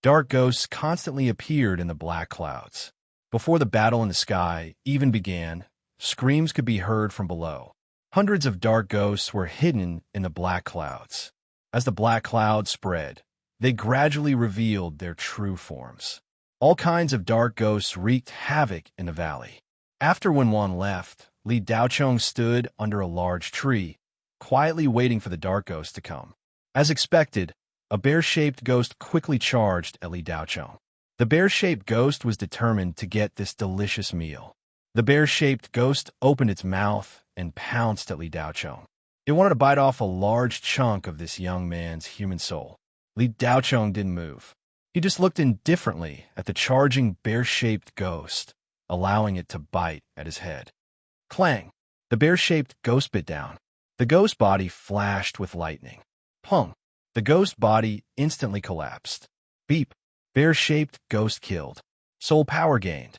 Dark ghosts constantly appeared in the black clouds. Before the battle in the sky even began, screams could be heard from below. Hundreds of dark ghosts were hidden in the black clouds. As the black clouds spread, they gradually revealed their true forms. All kinds of dark ghosts wreaked havoc in the valley. After Wenwan left, Li Daocheng stood under a large tree, quietly waiting for the dark ghost to come. As expected, a bear-shaped ghost quickly charged at Li Daocheng. The bear-shaped ghost was determined to get this delicious meal. The bear-shaped ghost opened its mouth and pounced at Li Daocheng. It wanted to bite off a large chunk of this young man's human soul. Li Daocheng didn't move. He just looked indifferently at the charging bear-shaped ghost, allowing it to bite at his head. Clang! The bear-shaped ghost bit down. The ghost body flashed with lightning. Pung! The ghost body instantly collapsed. Beep! Bear-shaped ghost killed. Soul power gained.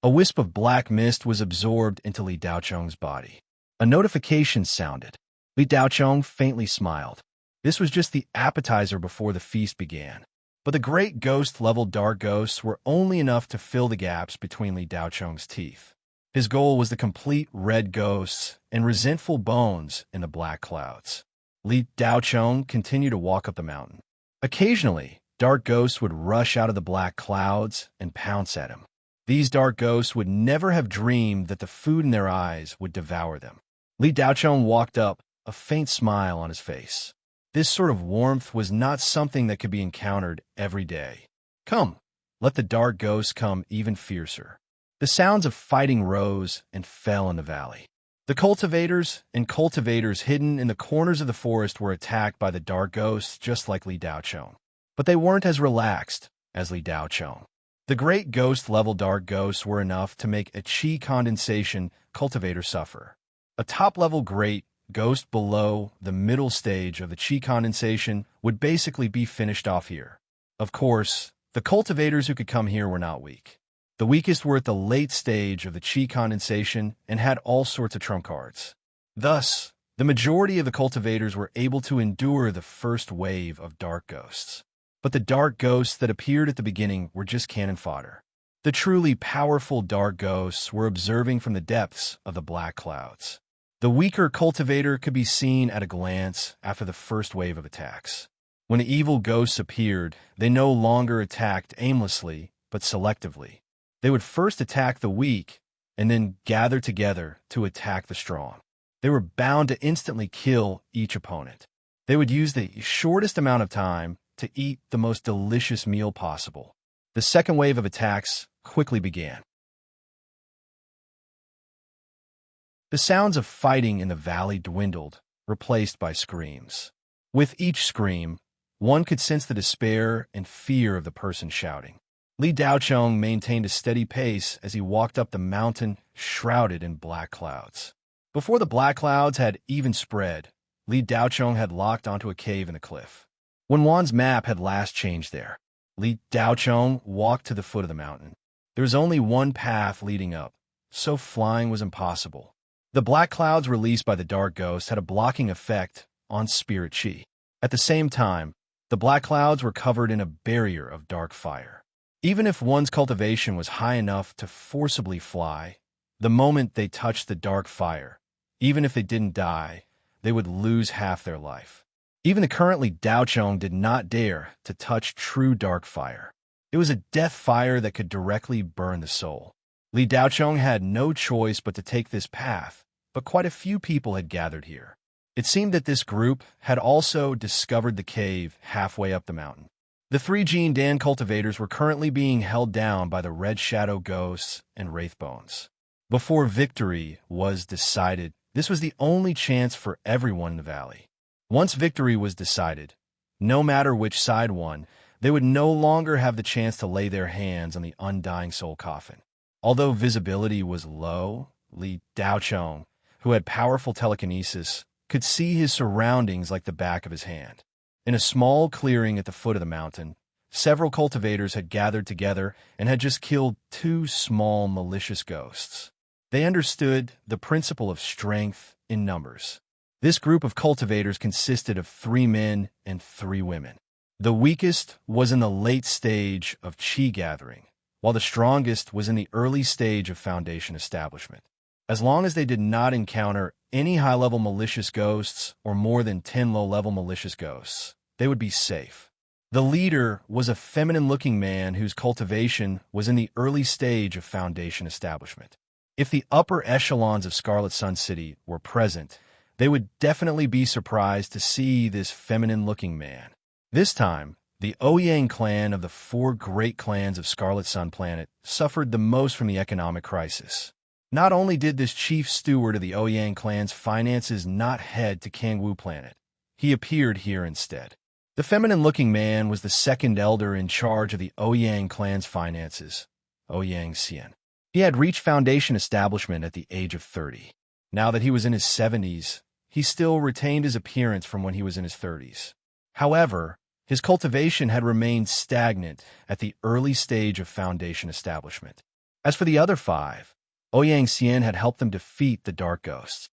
A wisp of black mist was absorbed into Li Daocheng's body. A notification sounded. Li Daocheng faintly smiled. This was just the appetizer before the feast began. But the great ghost-level dark ghosts were only enough to fill the gaps between Li Daocheng's teeth. His goal was the complete red ghosts and resentful bones in the black clouds. Li Daocheng continued to walk up the mountain. Occasionally, dark ghosts would rush out of the black clouds and pounce at him. These dark ghosts would never have dreamed that the food in their eyes would devour them. Li Daocheng walked up, a faint smile on his face. This sort of warmth was not something that could be encountered every day. Come, let the dark ghosts come even fiercer. The sounds of fighting rose and fell in the valley. The cultivators and cultivators hidden in the corners of the forest were attacked by the dark ghosts just like Li Daocheng. But they weren't as relaxed as Li Daocheng. The great ghost-level dark ghosts were enough to make a Qi condensation cultivator suffer. A top-level great ghost below the middle stage of the Qi condensation would basically be finished off here. Of course, the cultivators who could come here were not weak. The weakest were at the late stage of the Qi condensation and had all sorts of trump cards. Thus, the majority of the cultivators were able to endure the first wave of dark ghosts. But the dark ghosts that appeared at the beginning were just cannon fodder. The truly powerful dark ghosts were observing from the depths of the black clouds. The weaker cultivator could be seen at a glance after the first wave of attacks. When the evil ghosts appeared, they no longer attacked aimlessly, but selectively. They would first attack the weak, and then gather together to attack the strong. They were bound to instantly kill each opponent. They would use the shortest amount of time to eat the most delicious meal possible. The second wave of attacks quickly began. The sounds of fighting in the valley dwindled, replaced by screams. With each scream, one could sense the despair and fear of the person shouting. Li Daocheng maintained a steady pace as he walked up the mountain, shrouded in black clouds. Before the black clouds had even spread, Li Daocheng had locked onto a cave in the cliff. When Wan's map had last changed there, Li Daocheng walked to the foot of the mountain. There was only one path leading up, so flying was impossible. The black clouds released by the dark ghost had a blocking effect on spirit chi. At the same time, the black clouds were covered in a barrier of dark fire. Even if one's cultivation was high enough to forcibly fly, the moment they touched the dark fire, even if they didn't die, they would lose half their life. Even the currently Daocheng did not dare to touch true dark fire. It was a death fire that could directly burn the soul. Li Daocheng had no choice but to take this path, but quite a few people had gathered here. It seemed that this group had also discovered the cave halfway up the mountain. The three Gene Dan cultivators were currently being held down by the Red Shadow Ghosts and Wraithbones. Before victory was decided, this was the only chance for everyone in the valley. Once victory was decided, no matter which side won, they would no longer have the chance to lay their hands on the undying soul coffin. Although visibility was low, Li Daocheng, who had powerful telekinesis, could see his surroundings like the back of his hand. In a small clearing at the foot of the mountain, several cultivators had gathered together and had just killed two small malicious ghosts. They understood the principle of strength in numbers. This group of cultivators consisted of 3 men and 3 women. The weakest was in the late stage of chi gathering, while the strongest was in the early stage of foundation establishment. As long as they did not encounter any high-level malicious ghosts or more than 10 low-level malicious ghosts, they would be safe. The leader was a feminine-looking man whose cultivation was in the early stage of foundation establishment. If the upper echelons of Scarlet Sun City were present, they would definitely be surprised to see this feminine-looking man. This time, the Ouyang clan of the 4 great clans of Scarlet Sun Planet suffered the most from the economic crisis. Not only did this chief steward of the Ouyang clan's finances not head to Kangwu Planet, he appeared here instead. The feminine-looking man was the second elder in charge of the Ouyang clan's finances, Ouyang Xian. He had reached foundation establishment at the age of 30. Now that he was in his 70s, he still retained his appearance from when he was in his 30s. However, his cultivation had remained stagnant at the early stage of foundation establishment. As for the other 5, Ouyang Xian had helped them defeat the Dark Ghosts.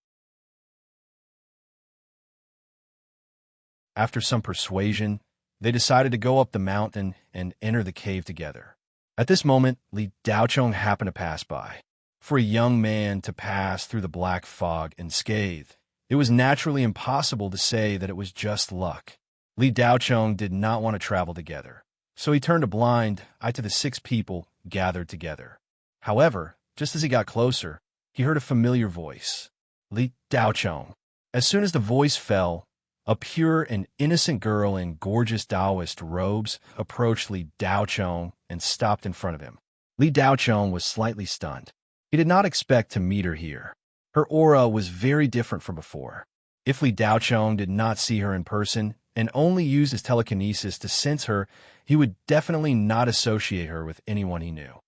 After some persuasion, they decided to go up the mountain and enter the cave together. At this moment, Li Daocheng happened to pass by. For a young man to pass through the black fog unscathed, it was naturally impossible to say that it was just luck. Li Daocheng did not want to travel together, so he turned a blind eye to the 6 people gathered together. However, just as he got closer, he heard a familiar voice. Li Daocheng. As soon as the voice fell, a pure and innocent girl in gorgeous Taoist robes approached Li Daocheng and stopped in front of him. Li Daocheng was slightly stunned. He did not expect to meet her here. Her aura was very different from before. If Li Daocheng did not see her in person and only used his telekinesis to sense her, he would definitely not associate her with anyone he knew.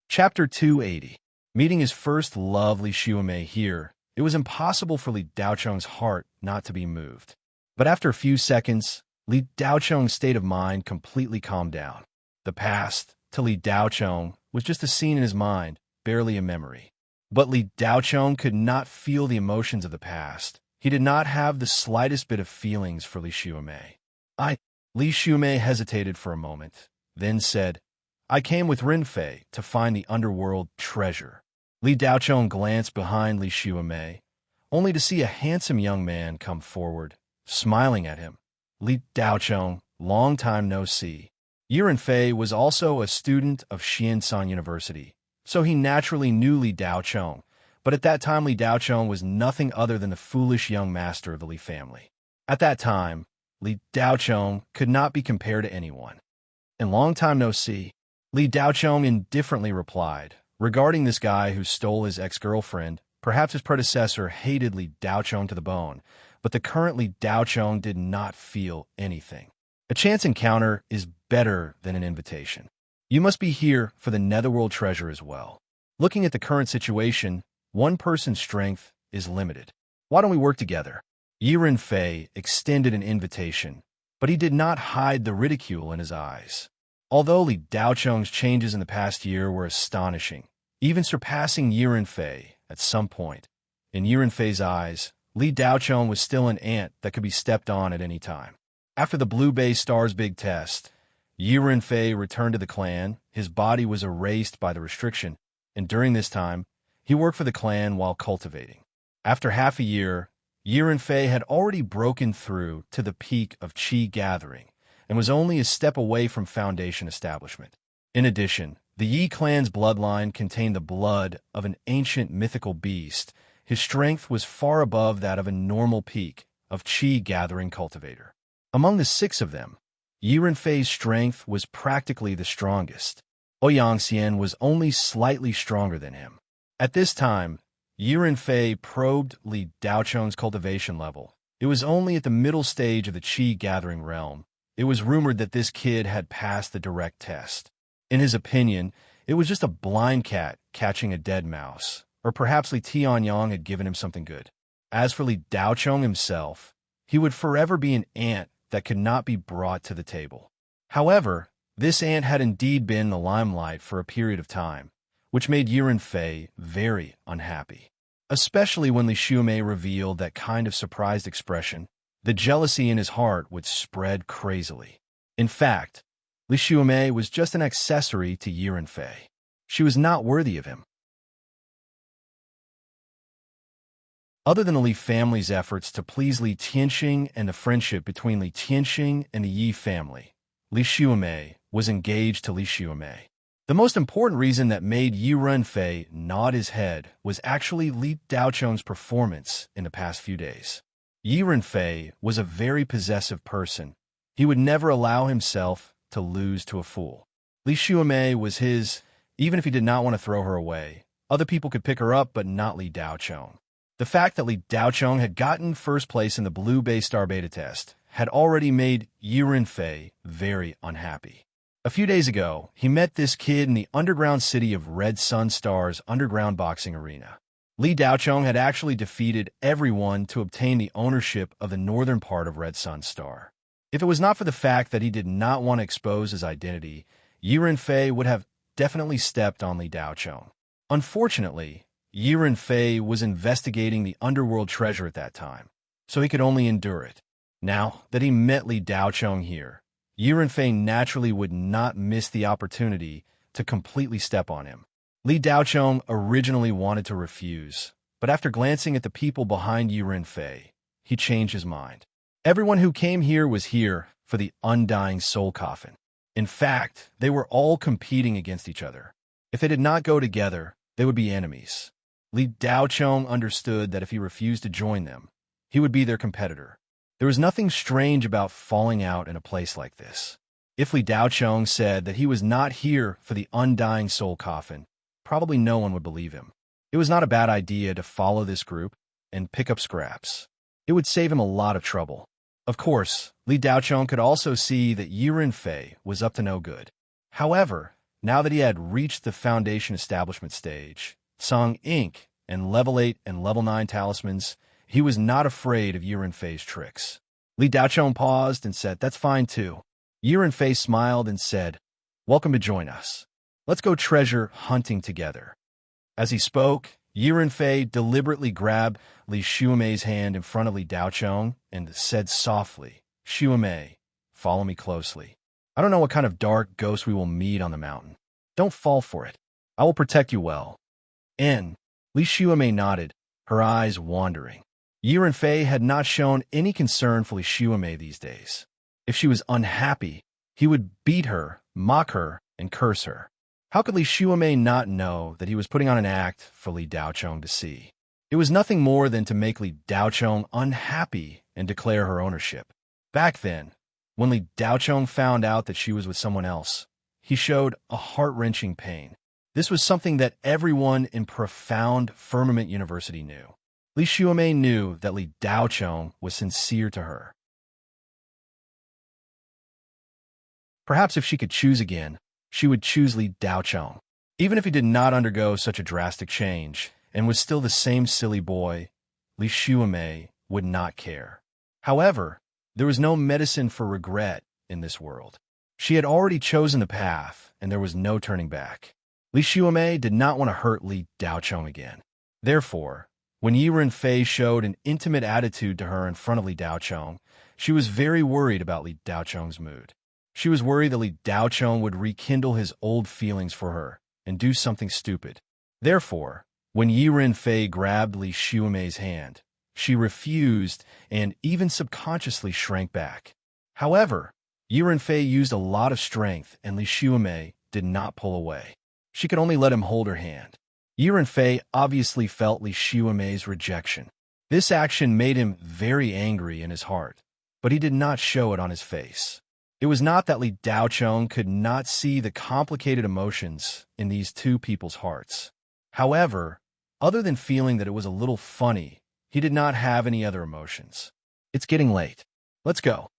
Chapter 280. Meeting his first love, Li Xiumei here, it was impossible for Li Daocheng's heart not to be moved. But after a few seconds, Li Daocheng's state of mind completely calmed down. The past, to Li Daocheng, was just a scene in his mind, barely a memory. But Li Daocheng could not feel the emotions of the past. He did not have the slightest bit of feelings for Li Xiumei. Li Xiumei hesitated for a moment, then said, I came with Rinfei to find the underworld treasure. Li Daocheng glanced behind Li Xiumei, only to see a handsome young man come forward, smiling at him. Li Daocheng, long time no see. Rinfei was also a student of Xiansan University, so he naturally knew Li Daocheng, but at that time Li Daocheng was nothing other than the foolish young master of the Li family. At that time, Li Daochong could not be compared to anyone. In long time no see, Li Daochong indifferently replied, regarding this guy who stole his ex-girlfriend. Perhaps his predecessor hated Li Daochong to the bone, but the current Li Daochong did not feel anything. A chance encounter is better than an invitation. You must be here for the netherworld treasure as well. Looking at the current situation, one person's strength is limited. Why don't we work together? Yi Renfei extended an invitation, but he did not hide the ridicule in his eyes. Although Li Daochong's changes in the past year were astonishing, even surpassing Yi Renfei at some point, in Yi Renfei's eyes, Li Daochong was still an ant that could be stepped on at any time. After the Blue Bay Star's big test, Yi Renfei returned to the clan. His body was erased by the restriction, and during this time, he worked for the clan while cultivating. After half a year, Yi Renfei had already broken through to the peak of Qi gathering and was only a step away from foundation establishment. In addition, the Yi clan's bloodline contained the blood of an ancient mythical beast. His strength was far above that of a normal peak of Qi gathering cultivator. Among the 6 of them, Yi Renfei's strength was practically the strongest. Ouyang Xian was only slightly stronger than him. At this time, Yi Renfei probed Li Daochong's cultivation level. It was only at the middle stage of the Qi gathering realm. It was rumored that this kid had passed the direct test. In his opinion, it was just a blind cat catching a dead mouse, or perhaps Li Tianyang had given him something good. As for Li Daochong himself, he would forever be an ant that could not be brought to the table. However, this ant had indeed been in the limelight for a period of time, which made Yi Renfei very unhappy. Especially when Li Xiumei revealed that kind of surprised expression, the jealousy in his heart would spread crazily. In fact, Li Xiumei was just an accessory to Yi Renfei. She was not worthy of him. Other than the Li family's efforts to please Li Tianxing and the friendship between Li Tianxing and the Yi family, Li Xiumei was engaged to Li Xiumei. The most important reason that made Yi Renfei nod his head was actually Li Daochong's performance in the past few days. Yi Renfei was a very possessive person. He would never allow himself to lose to a fool. Li Xiumei was his, even if he did not want to throw her away. Other people could pick her up, but not Li Daochong. The fact that Li Daochong had gotten first place in the Blue Bay Star beta test had already made Yi Renfei very unhappy. A few days ago, he met this kid in the underground city of Red Sun Star's underground boxing arena. Li Daochong had actually defeated everyone to obtain the ownership of the northern part of Red Sun Star. If it was not for the fact that he did not want to expose his identity, Yi Renfei would have definitely stepped on Li Daochong. Unfortunately, Yi Renfei was investigating the underworld treasure at that time, so he could only endure it. Now that he met Li Daochong here, Yi Renfei naturally would not miss the opportunity to completely step on him. Li Daochong originally wanted to refuse, but after glancing at the people behind Yi Renfei, he changed his mind. Everyone who came here was here for the undying soul coffin. In fact, they were all competing against each other. If they did not go together, they would be enemies. Li Daochong understood that if he refused to join them, he would be their competitor. There was nothing strange about falling out in a place like this. If Li Daochong said that he was not here for the undying soul coffin, probably no one would believe him. It was not a bad idea to follow this group and pick up scraps. It would save him a lot of trouble. Of course, Li Daochong could also see that Yi Renfei was up to no good. However, now that he had reached the foundation establishment stage, Song Ink, and level 8 and level 9 talismans, he was not afraid of Yi Renfei's tricks. Li Daochong paused and said, "That's fine too." Yi Renfei smiled and said, "Welcome to join us. Let's go treasure hunting together." As he spoke, Yi Renfei deliberately grabbed Li Xiumei's hand in front of Li Daochong and said softly, "Xiumei, follow me closely. I don't know what kind of dark ghost we will meet on the mountain. Don't fall for it. I will protect you well." And Li Xiumei nodded, her eyes wandering. Yi Renfei had not shown any concern for Li Xiumei these days. If she was unhappy, he would beat her, mock her, and curse her. How could Li Xiumei not know that he was putting on an act for Li Daochong to see? It was nothing more than to make Li Daochong unhappy and declare her ownership. Back then, when Li Daochong found out that she was with someone else, he showed a heart-wrenching pain. This was something that everyone in profound Firmament University knew. Li Xuemei knew that Li Daochong was sincere to her. Perhaps if she could choose again, she would choose Li Daochong. Even if he did not undergo such a drastic change and was still the same silly boy, Li Xuemei would not care. However, there was no medicine for regret in this world. She had already chosen the path, and there was no turning back. Li Xuemei did not want to hurt Li Daochong again. Therefore, when Yi Renfei showed an intimate attitude to her in front of Li Daochong, she was very worried about Li Daochong's mood. She was worried that Li Daochong would rekindle his old feelings for her and do something stupid. Therefore, when Yi Renfei grabbed Li Xuemei's hand, she refused and even subconsciously shrank back. However, Yi Renfei used a lot of strength and Li Xuemei did not pull away. She could only let him hold her hand. Yi Renfei obviously felt Li Xuemei's rejection. This action made him very angry in his heart, but he did not show it on his face. It was not that Li Daochong could not see the complicated emotions in these two people's hearts. However, other than feeling that it was a little funny, he did not have any other emotions. "It's getting late. Let's go."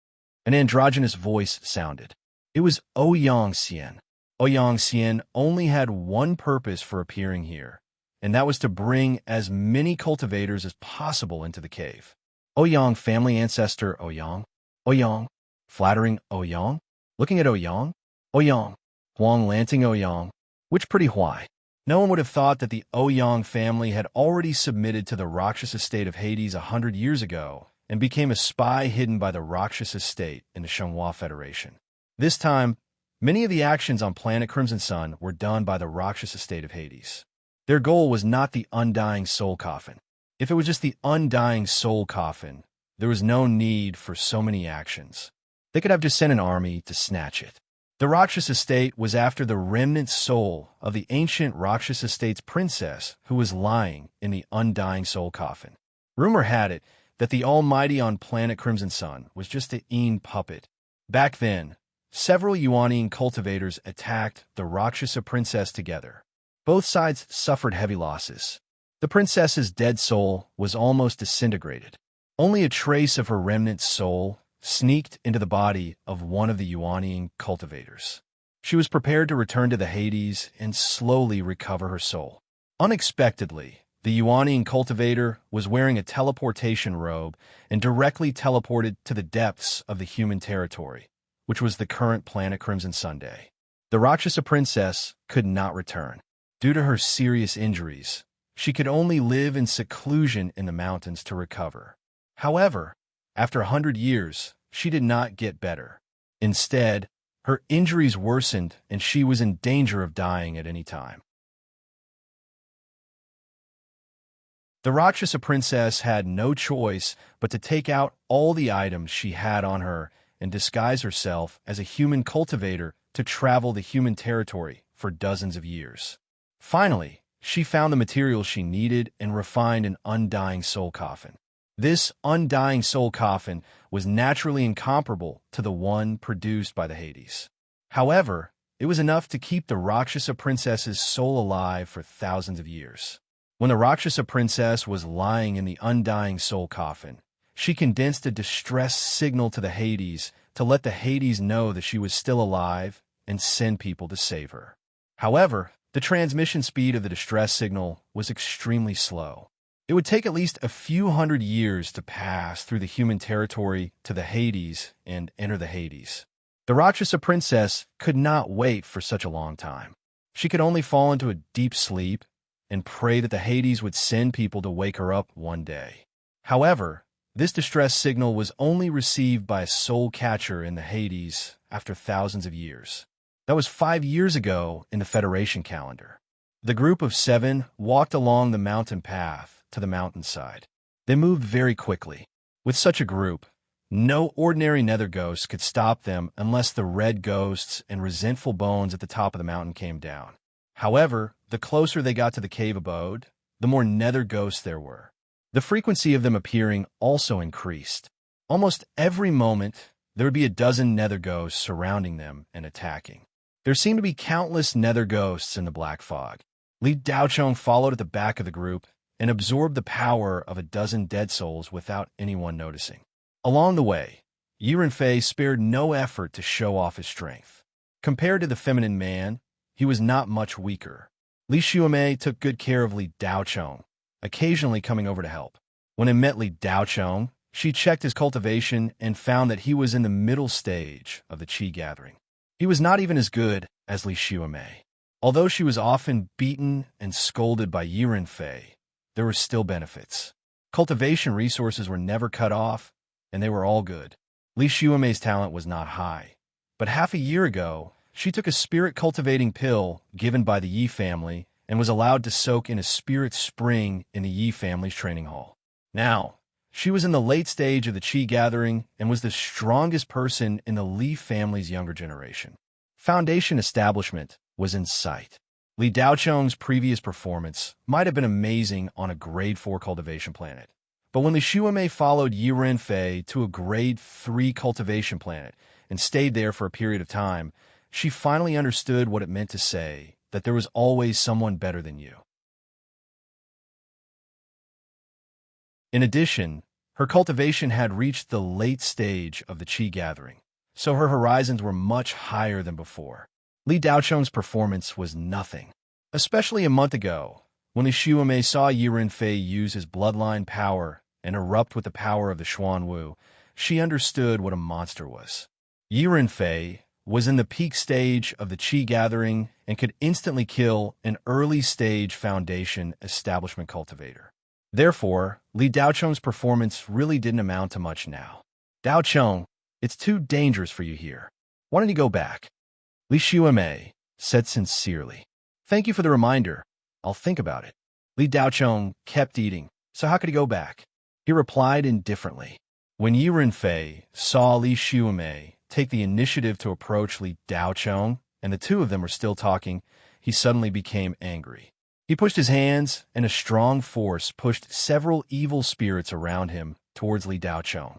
An androgynous voice sounded. It was Ouyang Xian. Ouyang Xian only had one purpose for appearing here, and that was to bring as many cultivators as possible into the cave. Ouyang family ancestor Ouyang. Ouyang. Flattering Ouyang? Looking at Ouyang? Ouyang. Huang Lanting Ouyang. Which pretty Huai. No one would have thought that the Ouyang family had already submitted to the Rakshasa state of Hades 100 years ago and became a spy hidden by the Rakshasa state in the Shenhua Federation. This time, many of the actions on planet Crimson Sun were done by the Rakshasa state of Hades. Their goal was not the undying soul coffin. If it was just the undying soul coffin, there was no need for so many actions. They could have just sent an army to snatch it. The Rakshasa state was after the remnant soul of the ancient Rakshasa state's princess who was lying in the undying soul coffin. Rumor had it that the Almighty on planet Crimson Sun was just an Een puppet. Back then, several Yuanian cultivators attacked the Rakshasa princess together. Both sides suffered heavy losses. The princess's dead soul was almost disintegrated. Only a trace of her remnant soul sneaked into the body of one of the Yuanian cultivators. She was prepared to return to the Hades and slowly recover her soul. Unexpectedly, the Yuanian cultivator was wearing a teleportation robe and directly teleported to the depths of the human territory, which was the current planet Crimson Sunday. The Rakshasa princess could not return. Due to her serious injuries, she could only live in seclusion in the mountains to recover. However, after 100 years, she did not get better. Instead, her injuries worsened and she was in danger of dying at any time. The Rakshasa princess had no choice but to take out all the items she had on her and disguise herself as a human cultivator to travel the human territory for dozens of years. Finally, she found the materials she needed and refined an undying soul coffin. This undying soul coffin was naturally incomparable to the one produced by the Hades. However, it was enough to keep the Rakshasa princess's soul alive for thousands of years. When the Rakshasa princess was lying in the undying soul coffin, she condensed a distress signal to the Hades to let the Hades know that she was still alive and send people to save her. However, the transmission speed of the distress signal was extremely slow. It would take at least a few hundred years to pass through the human territory to the Hades and enter the Hades. The Rakshasa princess could not wait for such a long time. She could only fall into a deep sleep and pray that the Hades would send people to wake her up one day. However, this distress signal was only received by a soul catcher in the Hades after thousands of years. That was 5 years ago in the Federation calendar. The group of 7 walked along the mountain path to the mountainside. They moved very quickly. With such a group, no ordinary nether ghosts could stop them unless the red ghosts and resentful bones at the top of the mountain came down. However, the closer they got to the cave abode, the more nether ghosts there were. The frequency of them appearing also increased. Almost every moment, there would be a dozen nether ghosts surrounding them and attacking. There seemed to be countless nether ghosts in the black fog. Li Daochong followed at the back of the group and absorbed the power of a dozen dead souls without anyone noticing. Along the way, Yi Renfei spared no effort to show off his strength. Compared to the feminine man, he was not much weaker. Li Xiumei took good care of Li Daochong, occasionally coming over to help. When it met Li Daochong, she checked his cultivation and found that he was in the middle stage of the qi gathering. He was not even as good as Li Xiumei. Although she was often beaten and scolded by Yi Renfei, there were still benefits. Cultivation resources were never cut off, and they were all good. Li Xiumei's talent was not high, but half a year ago, she took a spirit-cultivating pill given by the Yi family and was allowed to soak in a spirit spring in the Yi family's training hall. Now, she was in the late stage of the qi gathering and was the strongest person in the Li family's younger generation. Foundation establishment was in sight. Li Daochong's previous performance might have been amazing on a grade 4 cultivation planet, but when Li Xiumei followed Yi Renfei to a grade 3 cultivation planet and stayed there for a period of time, she finally understood what it meant to say that there was always someone better than you. In addition, her cultivation had reached the late stage of the qi gathering, so her horizons were much higher than before. Li Daochong's performance was nothing, especially a month ago, when Li Xiumei saw Yi Renfei use his bloodline power and erupt with the power of the Xuan Wu. She understood what a monster was. Yi Renfei was in the peak stage of the qi gathering and could instantly kill an early-stage foundation establishment cultivator. Therefore, Li Daochong's performance really didn't amount to much now. Daochong, it's too dangerous for you here. Why don't you go back? Li Xiumei said sincerely. Thank you for the reminder. I'll think about it. Li Daochong kept eating, so how could he go back? He replied indifferently. When Yi Renfei saw Li Xiumei take the initiative to approach Li Daochong, and the two of them were still talking, he suddenly became angry. He pushed his hands, and a strong force pushed several evil spirits around him towards Li Daochong.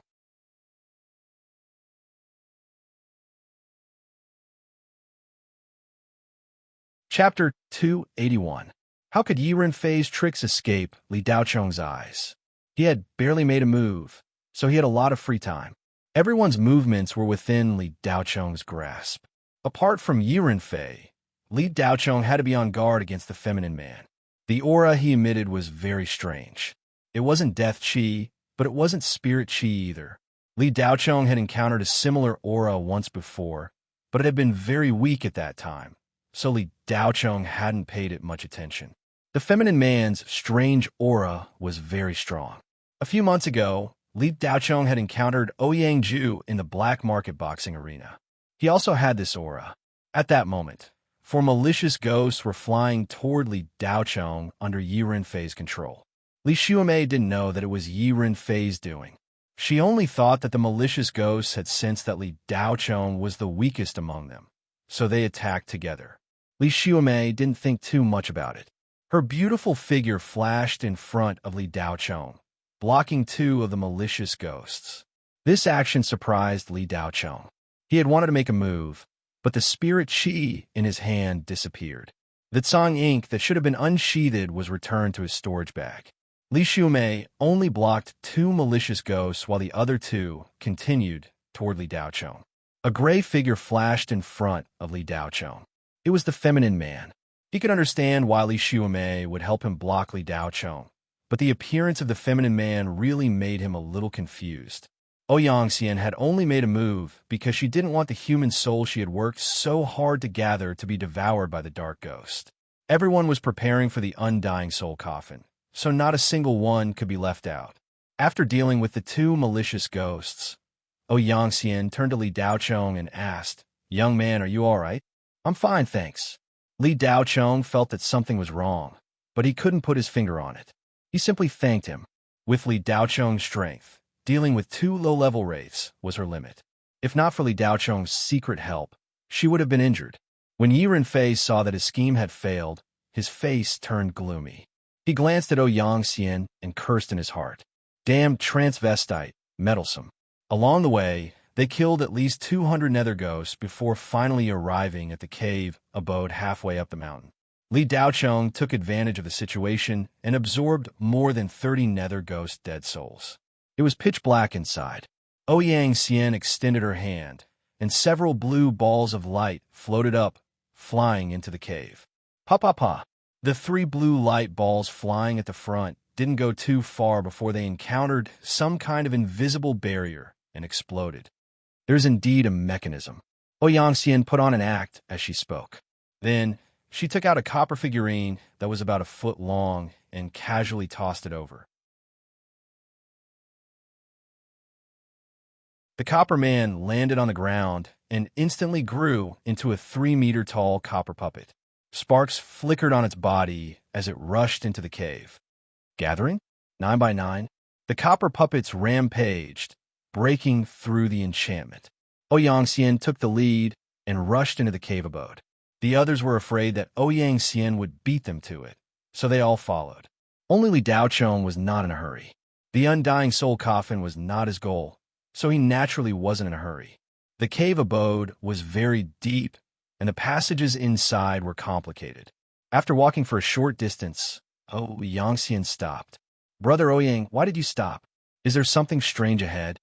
Chapter 281. How could Yi Renfei's tricks escape Li Daochong's eyes? He had barely made a move, so he had a lot of free time. Everyone's movements were within Li Daochong's grasp. Apart from Yi Renfei, Li Daochong had to be on guard against the feminine man. The aura he emitted was very strange. It wasn't death qi, but it wasn't spirit qi either. Li Daochong had encountered a similar aura once before, but it had been very weak at that time, so Li Daochong hadn't paid it much attention. The feminine man's strange aura was very strong. A few months ago, Li Daochong had encountered Ouyang Ju in the black market boxing arena. He also had this aura. At that moment, 4 malicious ghosts were flying toward Li Daochong under Yi Renfei's control. Li Xiumei didn't know that it was Yi Renfei's doing. She only thought that the malicious ghosts had sensed that Li Daochong was the weakest among them, so they attacked together. Li Xiumei didn't think too much about it. Her beautiful figure flashed in front of Li Daochong, blocking 2 of the malicious ghosts. This action surprised Li Daochong. He had wanted to make a move, but the spirit qi in his hand disappeared. The Tsang ink that should have been unsheathed was returned to his storage bag. Li Xiumei only blocked 2 malicious ghosts while the other 2 continued toward Li Daochong. A gray figure flashed in front of Li Daochong. It was the feminine man. He could understand why Li Xiumei would help him block Li Daochong, but the appearance of the feminine man really made him a little confused. Ouyang had only made a move because she didn't want the human soul she had worked so hard to gather to be devoured by the dark ghost. Everyone was preparing for the undying soul coffin, so not a single one could be left out. After dealing with the 2 malicious ghosts, Ouyang turned to Li Daochong and asked, "Young man, are you all right?" "I'm fine, thanks." Li Daochong felt that something was wrong, but he couldn't put his finger on it. He simply thanked him. With Li Daochong's strength, dealing with 2 low-level wraiths was her limit. If not for Li Daochong's secret help, she would have been injured. When Yi Renfei saw that his scheme had failed, his face turned gloomy. He glanced at Ouyang and cursed in his heart. Damn transvestite, meddlesome. Along the way, they killed at least 200 nether ghosts before finally arriving at the cave abode halfway up the mountain. Li Daocheng took advantage of the situation and absorbed more than 30 nether ghost dead souls. It was pitch black inside. Ouyang Xian extended her hand, and several blue balls of light floated up, flying into the cave. Pa pa pa! The 3 blue light balls flying at the front didn't go too far before they encountered some kind of invisible barrier and exploded. There's indeed a mechanism. Ouyang Xian put on an act as she spoke. Then, she took out a copper figurine that was about a foot long and casually tossed it over. The copper man landed on the ground and instantly grew into a 3-meter-tall copper puppet. Sparks flickered on its body as it rushed into the cave. Gathering? 9 by 9. The copper puppets rampaged, breaking through the enchantment. Ouyang Xian took the lead and rushed into the cave abode. The others were afraid that Ouyang Xian would beat them to it, so they all followed. Only Li Daocheng was not in a hurry. The undying soul coffin was not his goal, so he naturally wasn't in a hurry. The cave abode was very deep, and the passages inside were complicated. After walking for a short distance, Ouyang Xian stopped. "Brother Ouyang, why did you stop? Is there something strange ahead?"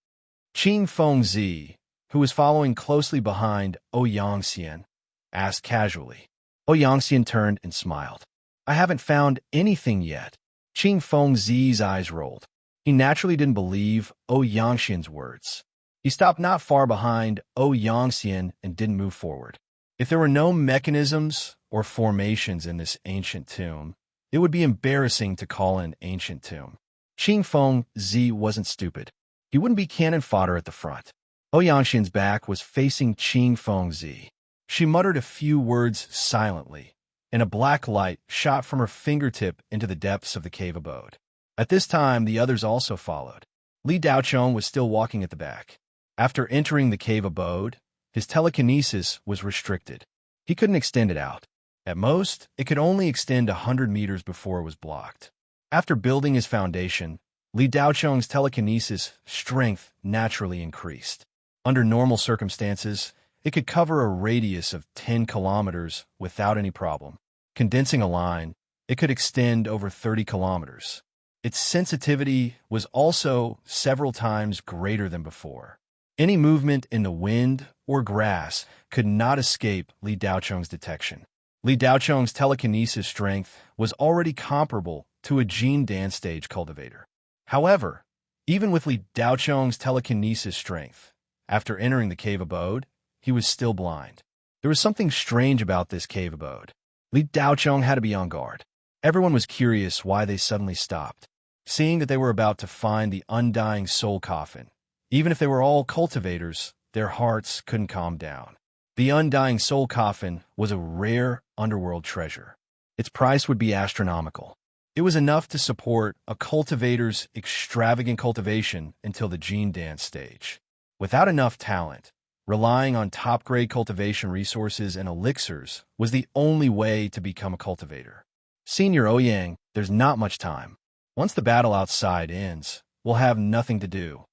Qing Fengzi, who was following closely behind Ouyang Xian, asked casually. Ouyang Xian turned and smiled. "I haven't found anything yet." Qing Fengzi's eyes rolled. He naturally didn't believe Ouyang Xian's words. He stopped not far behind Ouyang Xian and didn't move forward. If there were no mechanisms or formations in this ancient tomb, it would be embarrassing to call it an ancient tomb. Qing Fengzi wasn't stupid. He wouldn't be cannon fodder at the front. Ouyang Xian's back was facing Qing Fengzi. She muttered a few words silently, and a black light shot from her fingertip into the depths of the cave abode. At this time, the others also followed. Li Daocheng was still walking at the back. After entering the cave abode, his telekinesis was restricted. He couldn't extend it out. At most, it could only extend 100 meters before it was blocked. After building his foundation, Li Daocheng's telekinesis strength naturally increased. Under normal circumstances, it could cover a radius of 10 kilometers without any problem. Condensing a line, it could extend over 30 kilometers. Its sensitivity was also several times greater than before. Any movement in the wind or grass could not escape Li Daocheng's detection. Li Daocheng's telekinesis strength was already comparable to a gene dance stage cultivator. However, even with Li Daocheng's telekinesis strength, after entering the cave abode, he was still blind. There was something strange about this cave abode. Li Daocheng had to be on guard. Everyone was curious why they suddenly stopped. Seeing that they were about to find the undying soul coffin, even if they were all cultivators, their hearts couldn't calm down. The undying soul coffin was a rare underworld treasure. Its price would be astronomical. It was enough to support a cultivator's extravagant cultivation until the gene dance stage. Without enough talent, relying on top-grade cultivation resources and elixirs was the only way to become a cultivator. Senior Ouyang, there's not much time. Once the battle outside ends, we'll have nothing to do.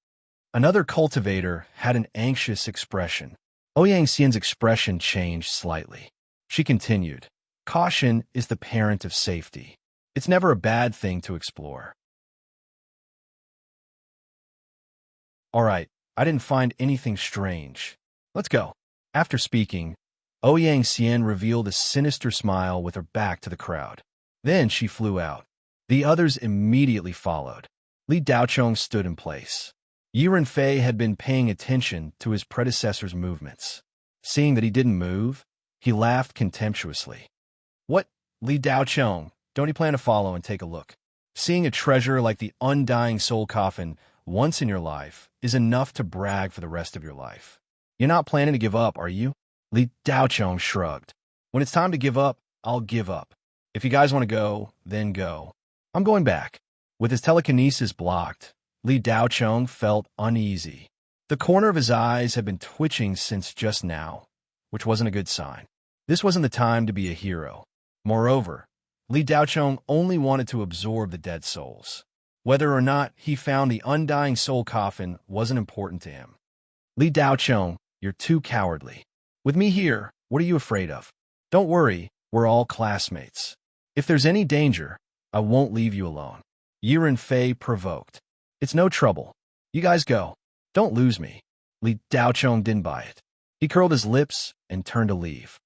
Another cultivator had an anxious expression. Ouyang Xian's expression changed slightly. She continued, "Caution is the parent of safety. It's never a bad thing to explore." "All right, I didn't find anything strange. Let's go." After speaking, Ouyang Xian revealed a sinister smile with her back to the crowd. Then she flew out. The others immediately followed. Li Daocheng stood in place. Yi Renfei had been paying attention to his predecessor's movements. Seeing that he didn't move, he laughed contemptuously. "What, Li Daocheng, don't you plan to follow and take a look? Seeing a treasure like the undying soul coffin once in your life is enough to brag for the rest of your life. You're not planning to give up, are you?" Li Daocheng shrugged. "When it's time to give up, I'll give up. If you guys want to go, then go. I'm going back." With his telekinesis blocked, Li Daocheng felt uneasy. The corner of his eyes had been twitching since just now, which wasn't a good sign. This wasn't the time to be a hero. Moreover, Li Daocheng only wanted to absorb the dead souls. Whether or not he found the undying soul coffin wasn't important to him. Li Daochong, you're too cowardly. With me here, what are you afraid of? Don't worry, we're all classmates. If there's any danger, I won't leave you alone. Yiren Fei provoked. It's no trouble. You guys go. Don't lose me. Li Daochong didn't buy it. He curled his lips and turned to leave.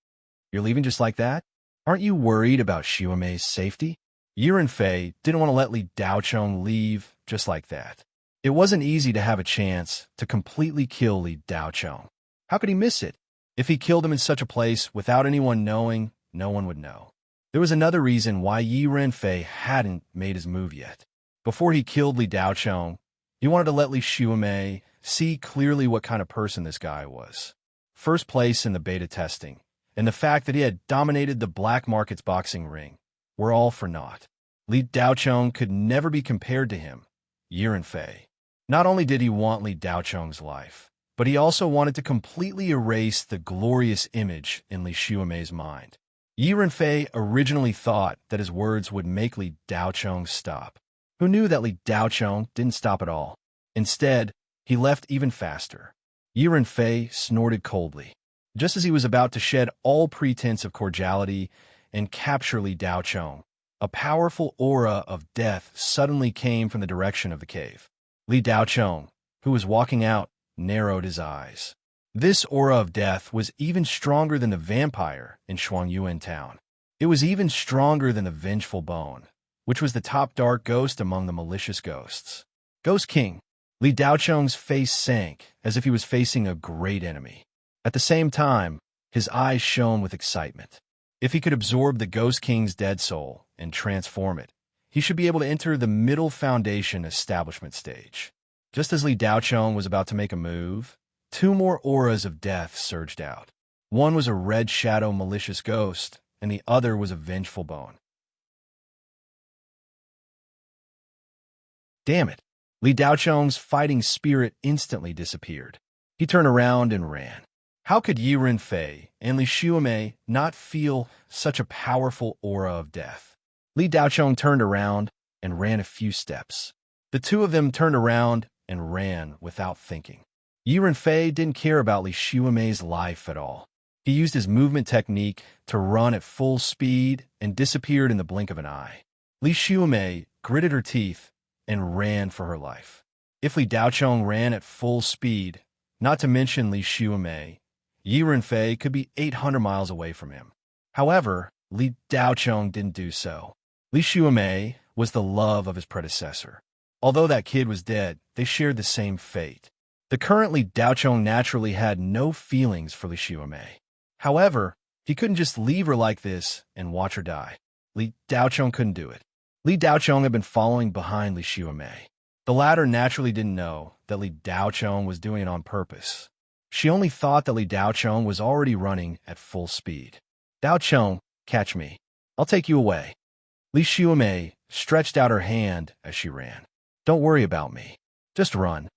You're leaving just like that? Aren't you worried about Xiaomei's safety? Yiren Fei didn't want to let Li Daochong leave just like that. It wasn't easy to have a chance to completely kill Li Daochong. How could he miss it? If he killed him in such a place without anyone knowing, no one would know. There was another reason why Yiren Fei hadn't made his move yet. Before he killed Li Daochong, he wanted to let Li Xiaomei see clearly what kind of person this guy was. First place in the beta testing, and the fact that he had dominated the black market's boxing ring were all for naught. Li Daochong could never be compared to him, Yiren Fei. Not only did he want Li Daochong's life, but he also wanted to completely erase the glorious image in Li Xiaomei's mind. Yiren Fei originally thought that his words would make Li Daochong stop. Who knew that Li Daochong didn't stop at all? Instead, he left even faster. Yiren Fei snorted coldly. Just as he was about to shed all pretense of cordiality and capture Li Daochong, a powerful aura of death suddenly came from the direction of the cave. Li Daochong, who was walking out, narrowed his eyes. This aura of death was even stronger than the vampire in Shuangyuan town. It was even stronger than the vengeful bone, which was the top dark ghost among the malicious ghosts. Ghost King. Li Daochong's face sank as if he was facing a great enemy. At the same time, his eyes shone with excitement. If he could absorb the Ghost King's dead soul and transform it, he should be able to enter the Middle Foundation establishment stage. Just as Li Daochong was about to make a move, two more auras of death surged out. One was a red shadow malicious ghost, and the other was a vengeful bone. Damn it! Li Daochong's fighting spirit instantly disappeared. He turned around and ran. How could Yiren Fei and Li Xiaomei not feel such a powerful aura of death? Li Daochong turned around and ran a few steps. The two of them turned around and ran without thinking. Yiren Fei didn't care about Li Xiaomei's life at all. He used his movement technique to run at full speed and disappeared in the blink of an eye. Li Xiaomei gritted her teeth and ran for her life. If Li Daochong ran at full speed, not to mention Li Xiaomei, Yiren Fei could be 800 miles away from him. However, Li Daochong didn't do so. Li Xiaomei was the love of his predecessor. Although that kid was dead, they shared the same fate. The current Li Daochong naturally had no feelings for Li Xiaomei. However, he couldn't just leave her like this and watch her die. Li Daochong couldn't do it. Li Daochong had been following behind Li Xiaomei. The latter naturally didn't know that Li Daochong was doing it on purpose. She only thought that Li Daochong was already running at full speed. Daochong, catch me. I'll take you away. Li Xiaomei stretched out her hand as she ran. Don't worry about me. Just run.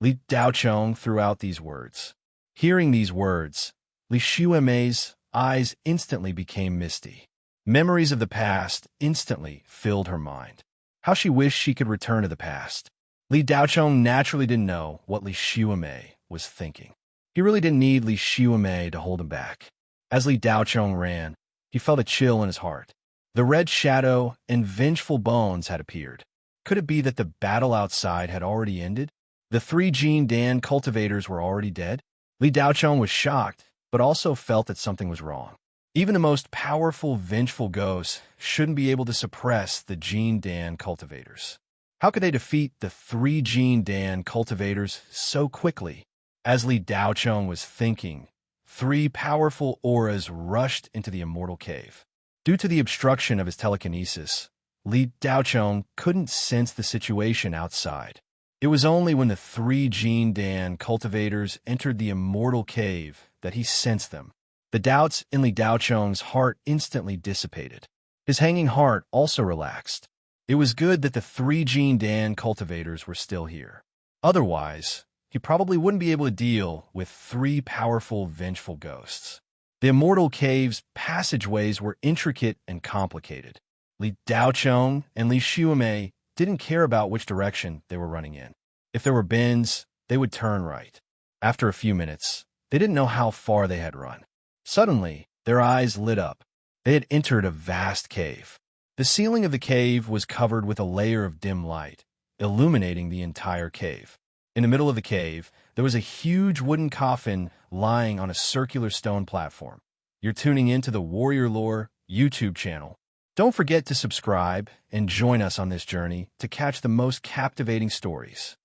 Li Daochong threw out these words. Hearing these words, Li Xiaomei's eyes instantly became misty. Memories of the past instantly filled her mind. How she wished she could return to the past. Li Daochong naturally didn't know what Li Xiaomei was thinking. He really didn't need Li Xiaomei to hold him back. As Li Daochong ran, he felt a chill in his heart. The red shadow and vengeful bones had appeared. Could it be that the battle outside had already ended? The three Jean Dan cultivators were already dead? Li Daochong was shocked, but also felt that something was wrong. Even the most powerful, vengeful ghosts shouldn't be able to suppress the Jean Dan cultivators. How could they defeat the three Jean Dan cultivators so quickly? As Li Daochong was thinking, three powerful auras rushed into the immortal cave. Due to the obstruction of his telekinesis, Li Daochong couldn't sense the situation outside. It was only when the three Jean Dan cultivators entered the immortal cave that he sensed them. The doubts in Li Daochong's heart instantly dissipated. His hanging heart also relaxed. It was good that the three Jean Dan cultivators were still here. Otherwise, he probably wouldn't be able to deal with three powerful, vengeful ghosts. The immortal cave's passageways were intricate and complicated. Li Daochong and Li Xiaomei didn't care about which direction they were running in. If there were bends, they would turn right. After a few minutes, they didn't know how far they had run. Suddenly, their eyes lit up. They had entered a vast cave. The ceiling of the cave was covered with a layer of dim light, illuminating the entire cave. In the middle of the cave, there was a huge wooden coffin lying on a circular stone platform. You're tuning into the Warrior Lore YouTube channel. Don't forget to subscribe and join us on this journey to catch the most captivating stories.